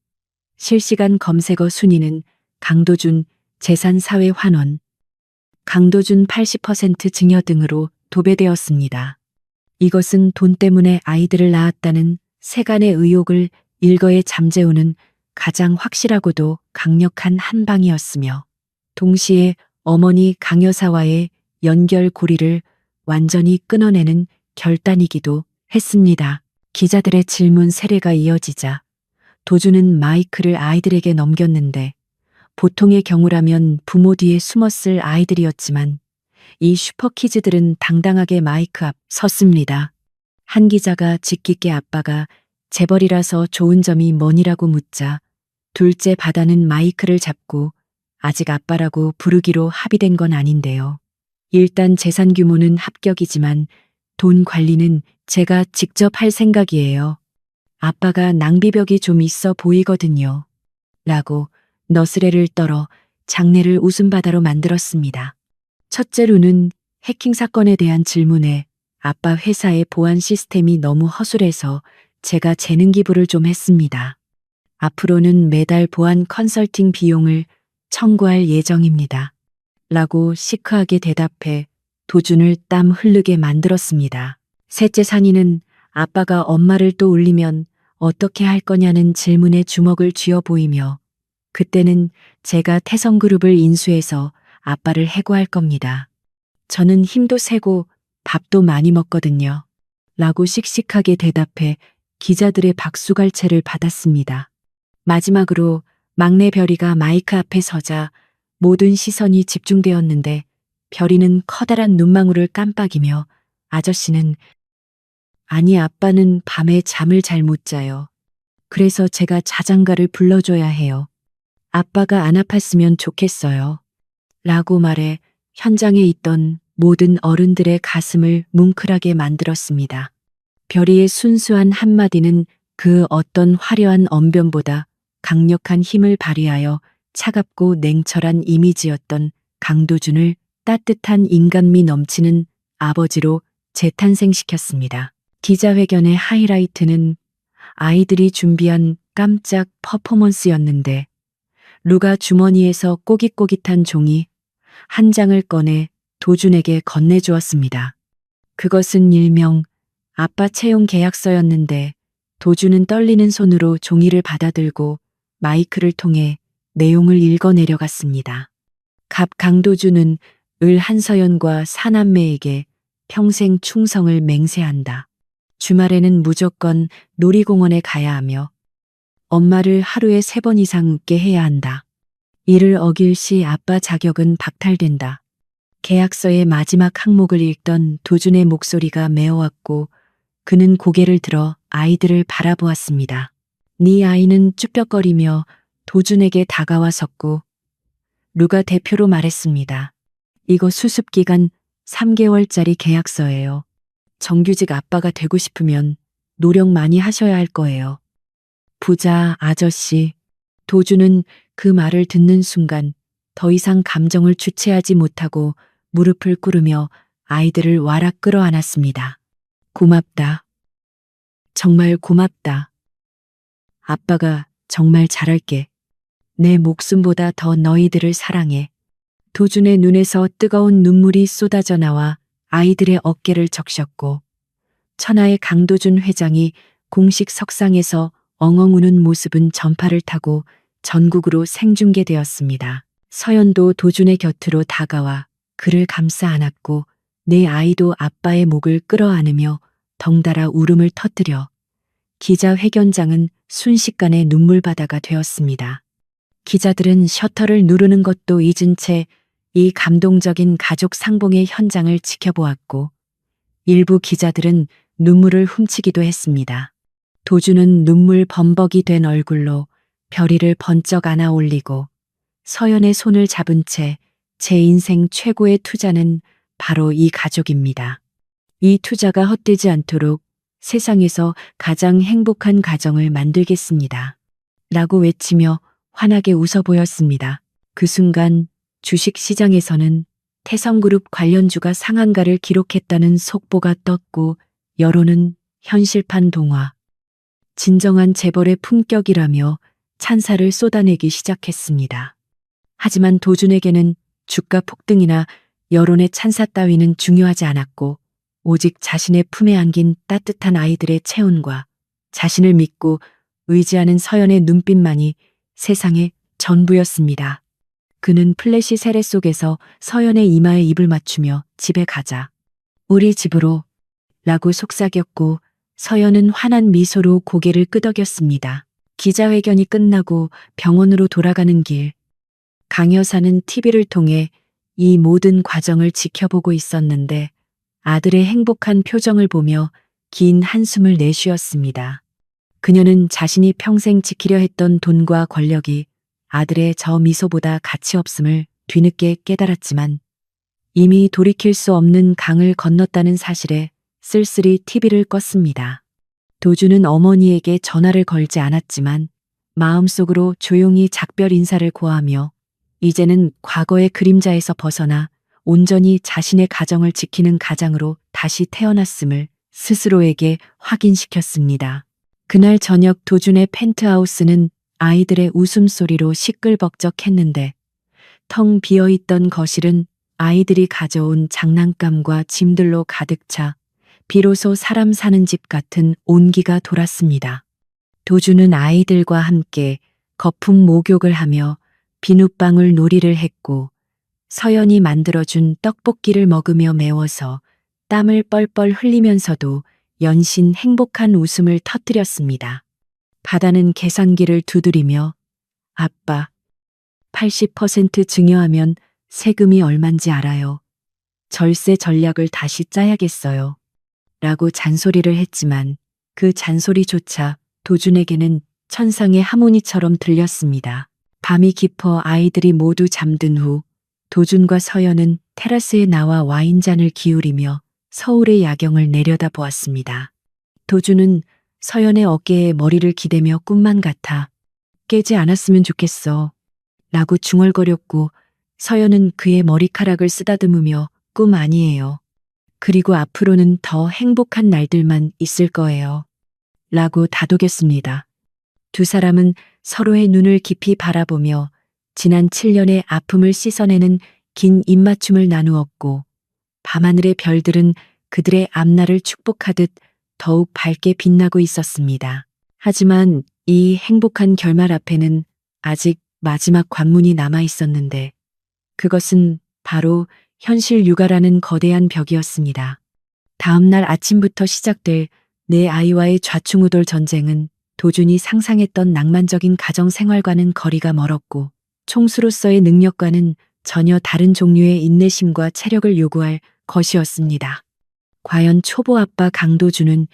실시간 검색어 순위는 강도준 재산사회 환원, 강도준 80% 증여 등으로 도배되었습니다. 이것은 돈 때문에 아이들을 낳았다는 세간의 의혹을 일거에 잠재우는 가장 확실하고도 강력한 한 방이었으며 동시에 어머니 강 여사와의 연결고리를 완전히 끊어내는 결단이기도 했습니다. 기자들의 질문 세례가 이어지자 도준은 마이크를 아이들에게 넘겼는데 보통의 경우라면 부모 뒤에 숨었을 아이들이었지만 이 슈퍼키즈들은 당당하게 마이크 앞 섰습니다. 한 기자가 짓궂게 아빠가 재벌이라서 좋은 점이 뭐니라고 묻자 둘째 바다는 마이크를 잡고 아직 아빠라고 부르기로 합의된 건 아닌데요. 일단 재산 규모는 합격이지만 돈 관리는 제가 직접 할 생각이에요. 아빠가 낭비벽이 좀 있어 보이거든요. 라고 너스레를 떨어 장내를 웃음바다로 만들었습니다. 첫째로는 해킹 사건에 대한 질문에 아빠 회사의 보안 시스템이 너무 허술해서 제가 재능 기부를 좀 했습니다. 앞으로는 매달 보안 컨설팅 비용을 청구할 예정입니다. 라고 시크하게 대답해 도준을 땀 흐르게 만들었습니다. 셋째 산이는 아빠가 엄마를 또 울리면 어떻게 할 거냐는 질문에 주먹을 쥐어 보이며 그때는 제가 태성그룹을 인수해서 아빠를 해고할 겁니다. 저는 힘도 세고 밥도 많이 먹거든요. 라고 씩씩하게 대답해 기자들의 박수갈채를 받았습니다. 마지막으로 막내 별이가 마이크 앞에 서자 모든 시선이 집중되었는데 별이는 커다란 눈망울을 깜빡이며 아저씨는 아니 아빠는 밤에 잠을 잘 못 자요. 그래서 제가 자장가를 불러줘야 해요. 아빠가 안 아팠으면 좋겠어요. 라고 말해 현장에 있던 모든 어른들의 가슴을 뭉클하게 만들었습니다. 별이의 순수한 한마디는 그 어떤 화려한 언변보다 강력한 힘을 발휘하여 차갑고 냉철한 이미지였던 강도준을 따뜻한 인간미 넘치는 아버지로 재탄생시켰습니다. 기자회견의 하이라이트는 아이들이 준비한 깜짝 퍼포먼스였는데 루가 주머니에서 꼬깃꼬깃한 종이 한 장을 꺼내 도준에게 건네주었습니다. 그것은 일명 아빠 채용 계약서였는데 도준은 떨리는 손으로 종이를 받아들고 마이크를 통해 내용을 읽어내려갔습니다. 갑 강도준은 을 한서연과 사남매에게 평생 충성을 맹세한다. 주말에는 무조건 놀이공원에 가야 하며 엄마를 하루에 3번 이상 웃게 해야 한다. 이를 어길 시 아빠 자격은 박탈된다. 계약서의 마지막 항목을 읽던 도준의 목소리가 메어왔고 그는 고개를 들어 아이들을 바라보았습니다. 네 아이는 쭈뼛거리며 도준에게 다가와 섰고 루가 대표로 말했습니다. 이거 수습기간 3개월짜리 계약서예요. 정규직 아빠가 되고 싶으면 노력 많이 하셔야 할 거예요. 부자 아저씨. 도준은 그 말을 듣는 순간 더 이상 감정을 주체하지 못하고 무릎을 꿇으며 아이들을 와락 끌어안았습니다. 고맙다. 정말 고맙다. 아빠가 정말 잘할게. 내 목숨보다 더 너희들을 사랑해. 도준의 눈에서 뜨거운 눈물이 쏟아져 나와 아이들의 어깨를 적셨고 천하의 강도준 회장이 공식 석상에서 엉엉 우는 모습은 전파를 타고 전국으로 생중계되었습니다. 서연도 도준의 곁으로 다가와 그를 감싸 안았고 내 아이도 아빠의 목을 끌어안으며 덩달아 울음을 터뜨려 기자회견장은 순식간에 눈물바다가 되었습니다. 기자들은 셔터를 누르는 것도 잊은 채 이 감동적인 가족 상봉의 현장을 지켜보았고 일부 기자들은 눈물을 훔치기도 했습니다. 도준은 눈물 범벅이 된 얼굴로 별이를 번쩍 안아 올리고 서연의 손을 잡은 채 제 인생 최고의 투자는 바로 이 가족입니다. 이 투자가 헛되지 않도록 세상에서 가장 행복한 가정을 만들겠습니다. 라고 외치며 환하게 웃어 보였습니다. 그 순간 주식시장에서는 태성그룹 관련주가 상한가를 기록했다는 속보가 떴고 여론은 현실판 동화, 진정한 재벌의 품격이라며 찬사를 쏟아내기 시작했습니다. 하지만 도준에게는 주가 폭등이나 여론의 찬사 따위는 중요하지 않았고 오직 자신의 품에 안긴 따뜻한 아이들의 체온과 자신을 믿고 의지하는 서연의 눈빛만이 세상의 전부였습니다. 그는 플래시 세례 속에서 서연의 이마에 입을 맞추며 집에 가자. 우리 집으로 라고 속삭였고 서연은 환한 미소로 고개를 끄덕였습니다. 기자회견이 끝나고 병원으로 돌아가는 길. 강 여사는 TV를 통해 이 모든 과정을 지켜보고 있었는데 아들의 행복한 표정을 보며 긴 한숨을 내쉬었습니다. 그녀는 자신이 평생 지키려 했던 돈과 권력이 아들의 저 미소보다 가치 없음을 뒤늦게 깨달았지만 이미 돌이킬 수 없는 강을 건넜다는 사실에 쓸쓸히 TV를 껐습니다. 도준은 어머니에게 전화를 걸지 않았지만 마음속으로 조용히 작별 인사를 고하며 이제는 과거의 그림자에서 벗어나 온전히 자신의 가정을 지키는 가장으로 다시 태어났음을 스스로에게 확인시켰습니다. 그날 저녁 도준의 펜트하우스는 아이들의 웃음소리로 시끌벅적했는데 텅 비어있던 거실은 아이들이 가져온 장난감과 짐들로 가득 차 비로소 사람 사는 집 같은 온기가 돌았습니다. 도주는 아이들과 함께 거품 목욕을 하며 비눗방울 놀이를 했고 서연이 만들어준 떡볶이를 먹으며 매워서 땀을 뻘뻘 흘리면서도 연신 행복한 웃음을 터뜨렸습니다. 바다는 계산기를 두드리며 아빠, 80% 증여하면 세금이 얼만지 알아요. 절세 전략을 다시 짜야겠어요. 라고 잔소리를 했지만 그 잔소리조차 도준에게는 천상의 하모니처럼 들렸습니다. 밤이 깊어 아이들이 모두 잠든 후 도준과 서연은 테라스에 나와 와인잔을 기울이며 서울의 야경을 내려다보았습니다. 도준은 서연의 어깨에 머리를 기대며 꿈만 같아 깨지 않았으면 좋겠어 라고 중얼거렸고 서연은 그의 머리카락을 쓰다듬으며 꿈 아니에요. 그리고 앞으로는 더 행복한 날들만 있을 거예요. 라고 다독였습니다. 두 사람은 서로의 눈을 깊이 바라보며 지난 7년의 아픔을 씻어내는 긴 입맞춤을 나누었고 밤하늘의 별들은 그들의 앞날을 축복하듯 더욱 밝게 빛나고 있었습니다. 하지만 이 행복한 결말 앞에는 아직 마지막 관문이 남아 있었는데 그것은 바로 현실 육아라는 거대한 벽이었습니다. 다음 날 아침부터 시작될 내 아이와의 좌충우돌 전쟁은 도준이 상상했던 낭만적인 가정 생활과는 거리가 멀었고 총수로서의 능력과는 전혀 다른 종류의 인내심과 체력을 요구할 것이었습니다. 과연 초보 아빠 강도준은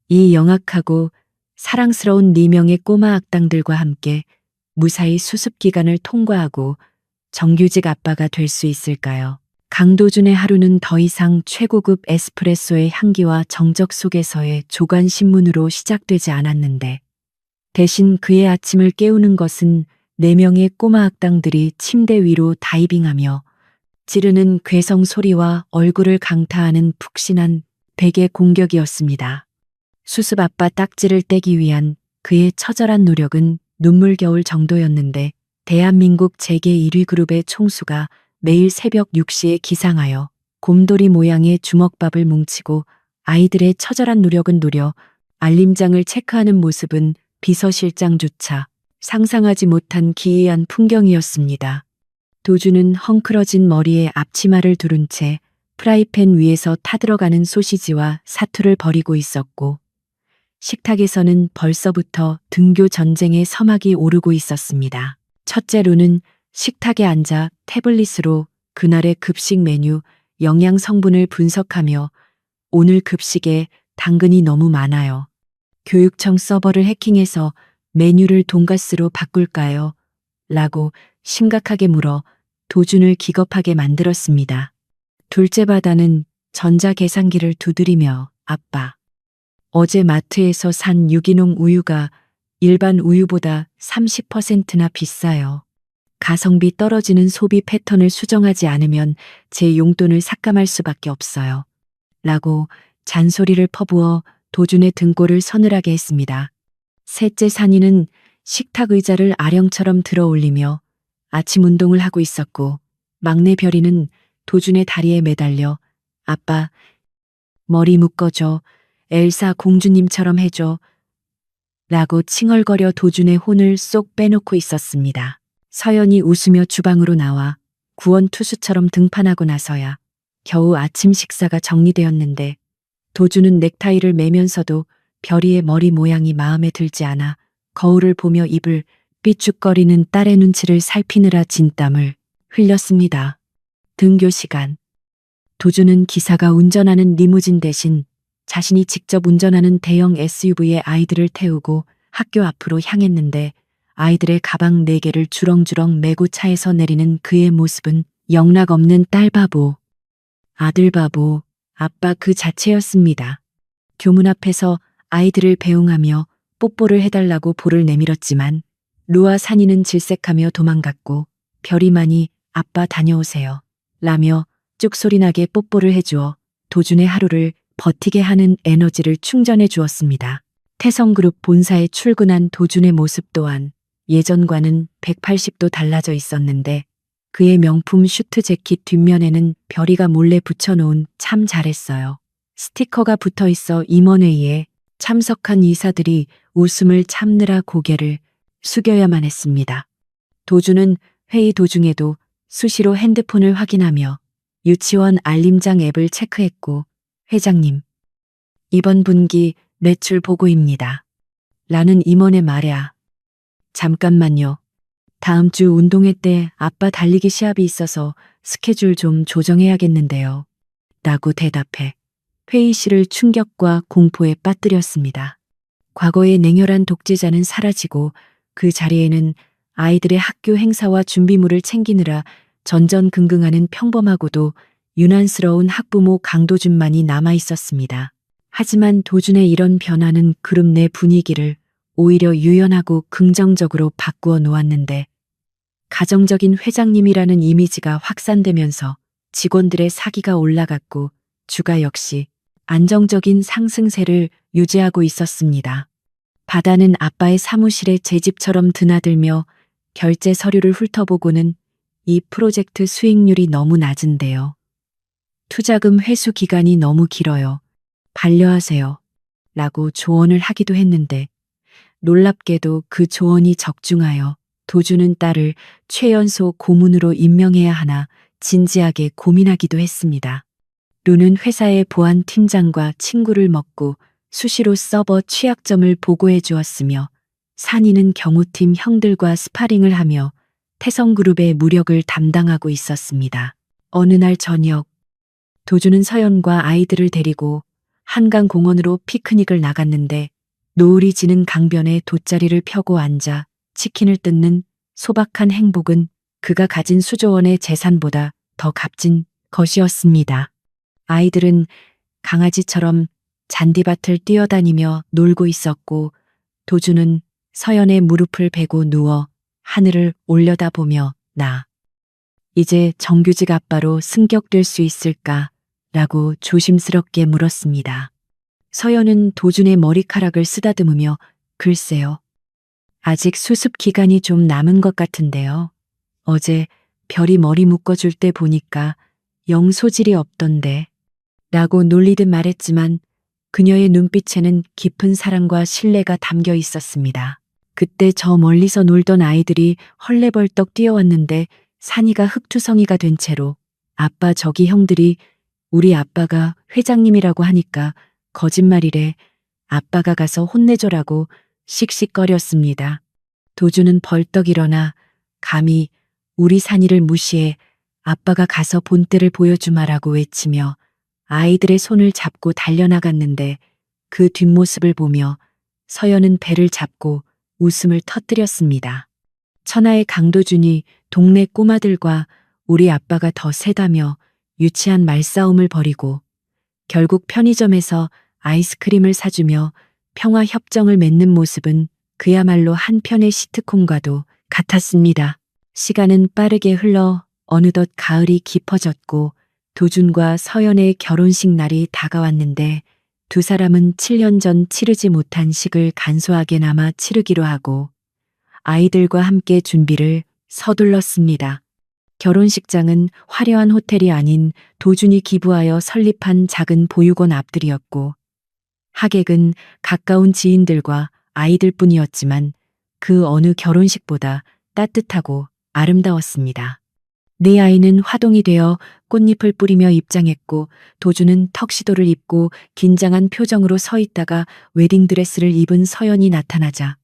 이 영악하고 사랑스러운 4명의 꼬마 악당들과 함께 무사히 수습 기간을 통과하고 정규직 아빠가 될 수 있을까요? 강도준의 하루는 더 이상 최고급 에스프레소의 향기와 정적 속에서의 조간신문으로 시작되지 않았는데 대신 그의 아침을 깨우는 것은 4명의 꼬마 악당들이 침대 위로 다이빙하며 지르는 괴성 소리와 얼굴을 강타하는 푹신한 베개 공격이었습니다. 수습 아빠 딱지를 떼기 위한 그의 처절한 노력은 눈물겨울 정도였는데 대한민국 재계 1위 그룹의 총수가 매일 새벽 6시에 기상하여 곰돌이 모양의 주먹밥을 뭉치고 아이들의 처절한 노력은 노려 알림장을 체크하는 모습은 비서실장조차 상상하지 못한 기이한 풍경이었습니다. 도준은 헝클어진 머리에 앞치마를 두른 채 프라이팬 위에서 타들어가는 소시지와 사투를 벌이고 있었고 식탁에서는 벌써부터 등교 전쟁의 서막이 오르고 있었습니다. 첫째 루는 식탁에 앉아 태블릿으로 그날의 급식 메뉴, 영양 성분을 분석하며 오늘 급식에 당근이 너무 많아요. 교육청 서버를 해킹해서 메뉴를 돈가스로 바꿀까요? 라고 심각하게 물어 도준을 기겁하게 만들었습니다. 둘째 바다는 전자계산기를 두드리며 아빠, 어제 마트에서 산 유기농 우유가 일반 우유보다 30%나 비싸요. 가성비 떨어지는 소비 패턴을 수정하지 않으면 제 용돈을 삭감할 수밖에 없어요. 라고 잔소리를 퍼부어 도준의 등골을 서늘하게 했습니다. 셋째 산이는 식탁 의자를 아령처럼 들어 올리며 아침 운동을 하고 있었고 막내 별이는 도준의 다리에 매달려 아빠, 머리 묶어줘, 엘사 공주님처럼 해줘 라고 칭얼거려 도준의 혼을 쏙 빼놓고 있었습니다. 서연이 웃으며 주방으로 나와 구원투수처럼 등판하고 나서야 겨우 아침 식사가 정리되었는데 도준은 넥타이를 매면서도 별이의 머리 모양이 마음에 들지 않아 거울을 보며 입을 삐죽거리는 딸의 눈치를 살피느라 진땀을 흘렸습니다. 등교 시간. 도준은 기사가 운전하는 리무진 대신 자신이 직접 운전하는 대형 SUV에 아이들을 태우고 학교 앞으로 향했는데 아이들의 가방 4개를 주렁주렁 메고 차에서 내리는 그의 모습은 영락없는 딸 바보, 아들 바보, 아빠 그 자체였습니다. 교문 앞에서 아이들을 배웅하며 뽀뽀를 해달라고 볼을 내밀었지만 루와 산이는 질색하며 도망갔고 별이만이 아빠 다녀오세요 라며 쭉소리나게 뽀뽀를 해주어 도준의 하루를 버티게 하는 에너지를 충전해 주었습니다. 태성그룹 본사에 출근한 도준의 모습 또한 예전과는 180도 달라져 있었는데 그의 명품 슈트 재킷 뒷면에는 별이가 몰래 붙여놓은 참 잘했어요 스티커가 붙어 있어 임원회의에 참석한 이사들이 웃음을 참느라 고개를 숙여야만 했습니다. 도주는 회의 도중에도 수시로 핸드폰을 확인하며 유치원 알림장 앱을 체크했고, 회장님, 이번 분기 매출 보고입니다. 라는 임원의 말에야, 잠깐만요. 다음 주 운동회 때 아빠 달리기 시합이 있어서 스케줄 좀 조정해야겠는데요. 라고 대답해 회의실을 충격과 공포에 빠뜨렸습니다. 과거의 냉혈한 독재자는 사라지고 그 자리에는 아이들의 학교 행사와 준비물을 챙기느라 전전긍긍하는 평범하고도 유난스러운 학부모 강도준만이 남아 있었습니다. 하지만 도준의 이런 변화는 그룹 내 분위기를 오히려 유연하고 긍정적으로 바꾸어 놓았는데, 가정적인 회장님이라는 이미지가 확산되면서 직원들의 사기가 올라갔고 주가 역시 안정적인 상승세를 유지하고 있었습니다. 바다는 아빠의 사무실에 제 집처럼 드나들며 결제 서류를 훑어보고는 이 프로젝트 수익률이 너무 낮은데요. 투자금 회수 기간이 너무 길어요. 반려하세요. 라고 조언을 하기도 했는데, 놀랍게도 그 조언이 적중하여 도주는 딸을 최연소 고문으로 임명해야 하나 진지하게 고민하기도 했습니다. 루는 회사의 보안 팀장과 친구를 먹고 수시로 서버 취약점을 보고해 주었으며, 산이는 경호팀 형들과 스파링을 하며 태성그룹의 무력을 담당하고 있었습니다. 어느 날 저녁, 도주는 서연과 아이들을 데리고 한강공원으로 피크닉을 나갔는데, 노을이 지는 강변에 돗자리를 펴고 앉아 치킨을 뜯는 소박한 행복은 그가 가진 수조원의 재산보다 더 값진 것이었습니다. 아이들은 강아지처럼 잔디밭을 뛰어다니며 놀고 있었고, 도주는 서연의 무릎을 베고 누워 하늘을 올려다보며 나 이제 정규직 아빠로 승격될 수 있을까? 라고 조심스럽게 물었습니다. 서연은 도준의 머리카락을 쓰다듬으며 글쎄요. 아직 수습 기간이 좀 남은 것 같은데요. 어제 별이 머리 묶어줄 때 보니까 영 소질이 없던데. 라고 놀리듯 말했지만 그녀의 눈빛에는 깊은 사랑과 신뢰가 담겨 있었습니다. 그때 저 멀리서 놀던 아이들이 헐레벌떡 뛰어왔는데 산이가 흙투성이가 된 채로 아빠 저기 형들이 우리 아빠가 회장님이라고 하니까 거짓말이래. 아빠가 가서 혼내줘라고 씩씩거렸습니다. 도주는 벌떡 일어나 감히 우리 산이를 무시해 아빠가 가서 본때를 보여주마라고 외치며 아이들의 손을 잡고 달려나갔는데, 그 뒷모습을 보며 서연은 배를 잡고 웃음을 터뜨렸습니다. 천하의 강도준이 동네 꼬마들과 우리 아빠가 더 세다며 유치한 말싸움을 벌이고 결국 편의점에서 아이스크림을 사주며 평화협정을 맺는 모습은 그야말로 한 편의 시트콤과도 같았습니다. 시간은 빠르게 흘러 어느덧 가을이 깊어졌고 도준과 서연의 결혼식 날이 다가왔는데, 두 사람은 7년 전 치르지 못한 식을 간소하게나마 치르기로 하고 아이들과 함께 준비를 서둘렀습니다. 결혼식장은 화려한 호텔이 아닌 도준이 기부하여 설립한 작은 보육원 앞들이었고, 하객은 가까운 지인들과 아이들뿐이었지만 그 어느 결혼식보다 따뜻하고 아름다웠습니다. 네 아이는 화동이 되어 꽃잎을 뿌리며 입장했고, 도주는 턱시도를 입고 긴장한 표정으로 서 있다가 웨딩드레스를 입은 서연이 나타나자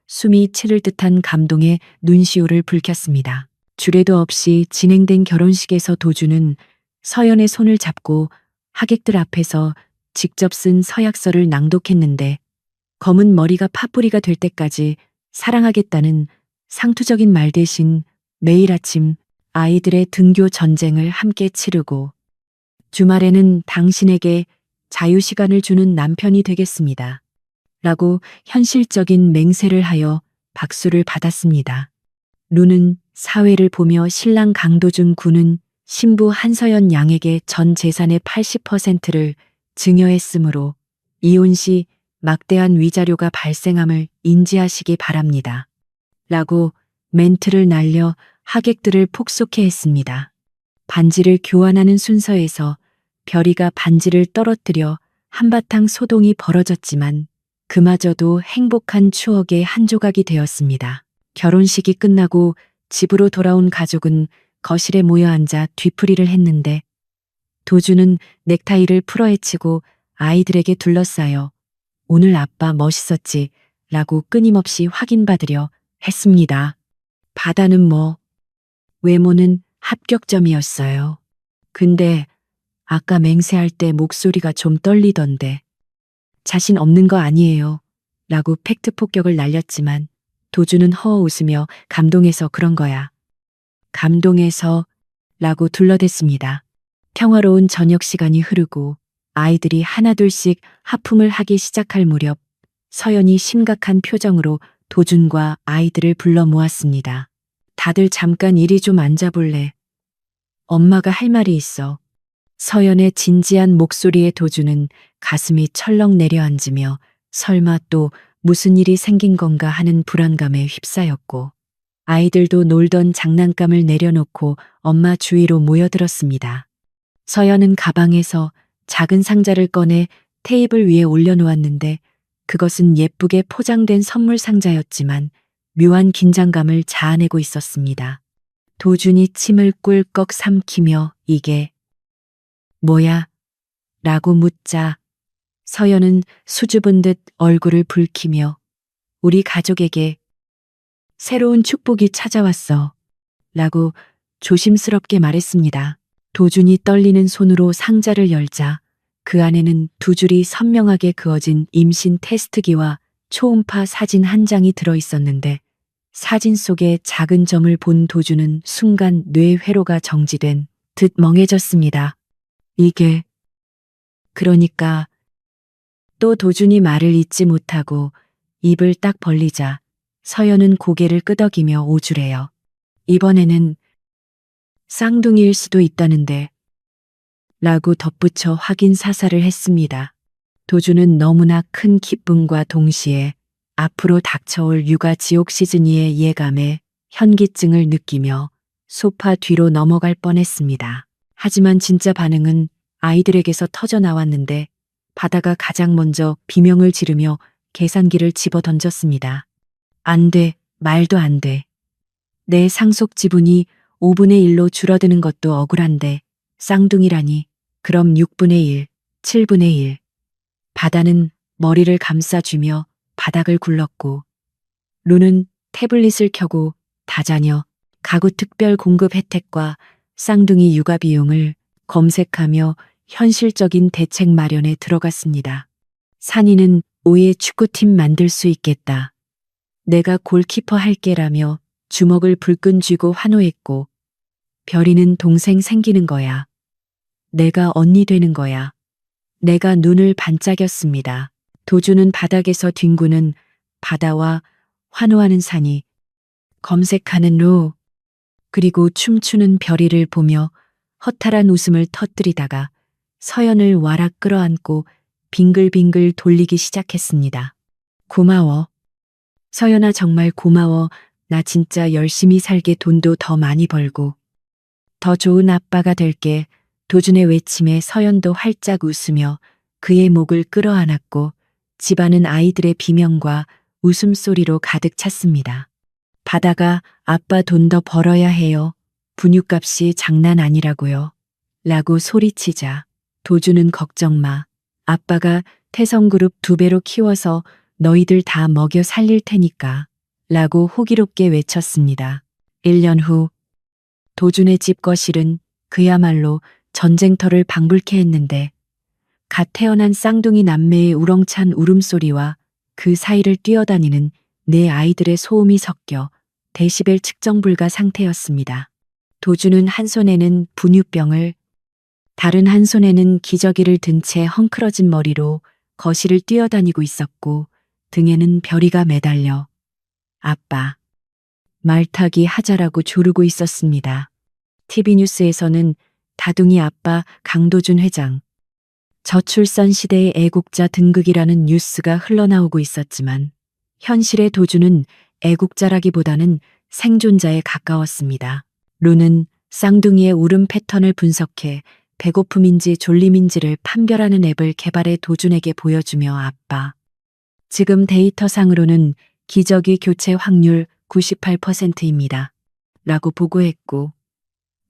숨이 치를 듯한 감동에 눈시울을 붉혔습니다. 주례도 없이 진행된 결혼식에서 도주는 서연의 손을 잡고 하객들 앞에서 직접 쓴 서약서를 낭독했는데, 검은 머리가 파뿌리가 될 때까지 사랑하겠다는 상투적인 말 대신 매일 아침 아이들의 등교 전쟁을 함께 치르고 주말에는 당신에게 자유시간을 주는 남편이 되겠습니다. 라고 현실적인 맹세를 하여 박수를 받았습니다. 루는 사회를 보며 신랑 강도준 군은 신부 한서연 양에게 전 재산의 80%를 증여했으므로 이혼 시 막대한 위자료가 발생함을 인지하시기 바랍니다. 라고 멘트를 날려 하객들을 폭소케 했습니다. 반지를 교환하는 순서에서 별이가 반지를 떨어뜨려 한바탕 소동이 벌어졌지만 그마저도 행복한 추억의 한 조각이 되었습니다. 결혼식이 끝나고 집으로 돌아온 가족은 거실에 모여 앉아 뒤풀이를 했는데 도주는 넥타이를 풀어헤치고 아이들에게 둘러싸여 오늘 아빠 멋있었지? 라고 끊임없이 확인받으려 했습니다. 바다는 뭐, 외모는 합격점이었어요. 근데 아까 맹세할 때 목소리가 좀 떨리던데. 자신 없는 거 아니에요. 라고 팩트 폭격을 날렸지만 도주는 허어 웃으며 감동해서 그런 거야. 감동해서 라고 둘러댔습니다. 평화로운 저녁 시간이 흐르고 아이들이 하나둘씩 하품을 하기 시작할 무렵 서연이 심각한 표정으로 도준과 아이들을 불러 모았습니다. 다들 잠깐 이리 좀 앉아볼래. 엄마가 할 말이 있어. 서연의 진지한 목소리에 도준은 가슴이 철렁 내려앉으며 설마 또 무슨 일이 생긴 건가 하는 불안감에 휩싸였고 아이들도 놀던 장난감을 내려놓고 엄마 주위로 모여들었습니다. 서연은 가방에서 작은 상자를 꺼내 테이블 위에 올려놓았는데 그것은 예쁘게 포장된 선물 상자였지만 묘한 긴장감을 자아내고 있었습니다. 도준이 침을 꿀꺽 삼키며 이게 뭐야? 라고 묻자 서연은 수줍은 듯 얼굴을 붉히며 우리 가족에게 새로운 축복이 찾아왔어. 라고 조심스럽게 말했습니다. 도준이 떨리는 손으로 상자를 열자 그 안에는 두 줄이 선명하게 그어진 임신 테스트기와 초음파 사진 한 장이 들어있었는데 사진 속의 작은 점을 본 도준은 순간 뇌회로가 정지된 듯 멍해졌습니다. 이게 그러니까 또 도준이 말을 잇지 못하고 입을 딱 벌리자 서연은 고개를 끄덕이며 오주래요. 이번에는 쌍둥이일 수도 있다는데 라고 덧붙여 확인 사살을 했습니다. 도준은 너무나 큰 기쁨과 동시에 앞으로 닥쳐올 육아 지옥 시즌이의 예감에 현기증을 느끼며 소파 뒤로 넘어갈 뻔했습니다. 하지만 진짜 반응은 아이들에게서 터져 나왔는데 바다가 가장 먼저 비명을 지르며 계산기를 집어 던졌습니다. 안 돼, 말도 안 돼. 내 상속 지분이 5분의 1로 줄어드는 것도 억울한데 쌍둥이라니 그럼 6분의 1, 7분의 1. 바다는 머리를 감싸주며 바닥을 굴렀고 루는 태블릿을 켜고 다자녀 가구 특별 공급 혜택과 쌍둥이 육아 비용을 검색하며 현실적인 대책 마련에 들어갔습니다. 산이는 오예 축구팀 만들 수 있겠다. 내가 골키퍼 할게라며 주먹을 불끈 쥐고 환호했고 별이는 동생 생기는 거야. 내가 언니 되는 거야. 내가 눈을 반짝였습니다. 도주는 바닥에서 뒹구는 바다와 환호하는 산이 검색하는 루 그리고 춤추는 별이를 보며 허탈한 웃음을 터뜨리다가 서연을 와락 끌어안고 빙글빙글 돌리기 시작했습니다. 고마워. 서연아 정말 고마워. 나 진짜 열심히 살게 돈도 더 많이 벌고 더 좋은 아빠가 될게. 도준의 외침에 서연도 활짝 웃으며 그의 목을 끌어안았고 집안은 아이들의 비명과 웃음소리로 가득 찼습니다. 바다가 아빠 돈 더 벌어야 해요. 분유값이 장난 아니라고요. 라고 소리치자 도준은 걱정 마. 아빠가 태성그룹 2배로 키워서 너희들 다 먹여 살릴 테니까. 라고 호기롭게 외쳤습니다. 1년 후 도준의 집 거실은 그야말로 전쟁터를 방불케 했는데 갓 태어난 쌍둥이 남매의 우렁찬 울음소리와 그 사이를 뛰어다니는 네 아이들의 소음이 섞여 데시벨 측정 불가 상태였습니다. 도준은 한 손에는 분유병을 다른 한 손에는 기저귀를 든 채 헝클어진 머리로 거실을 뛰어다니고 있었고 등에는 별이가 매달려 아빠 말타기 하자라고 조르고 있었습니다. TV뉴스에서는 다둥이 아빠 강도준 회장 저출산 시대의 애국자 등극이라는 뉴스가 흘러나오고 있었지만 현실의 도준은 애국자라기보다는 생존자에 가까웠습니다. 루는 쌍둥이의 울음 패턴을 분석해 배고픔인지 졸림인지를 판별하는 앱을 개발해 도준에게 보여주며 아빠. 지금 데이터상으로는 기저귀 교체 확률 98%입니다. 라고 보고했고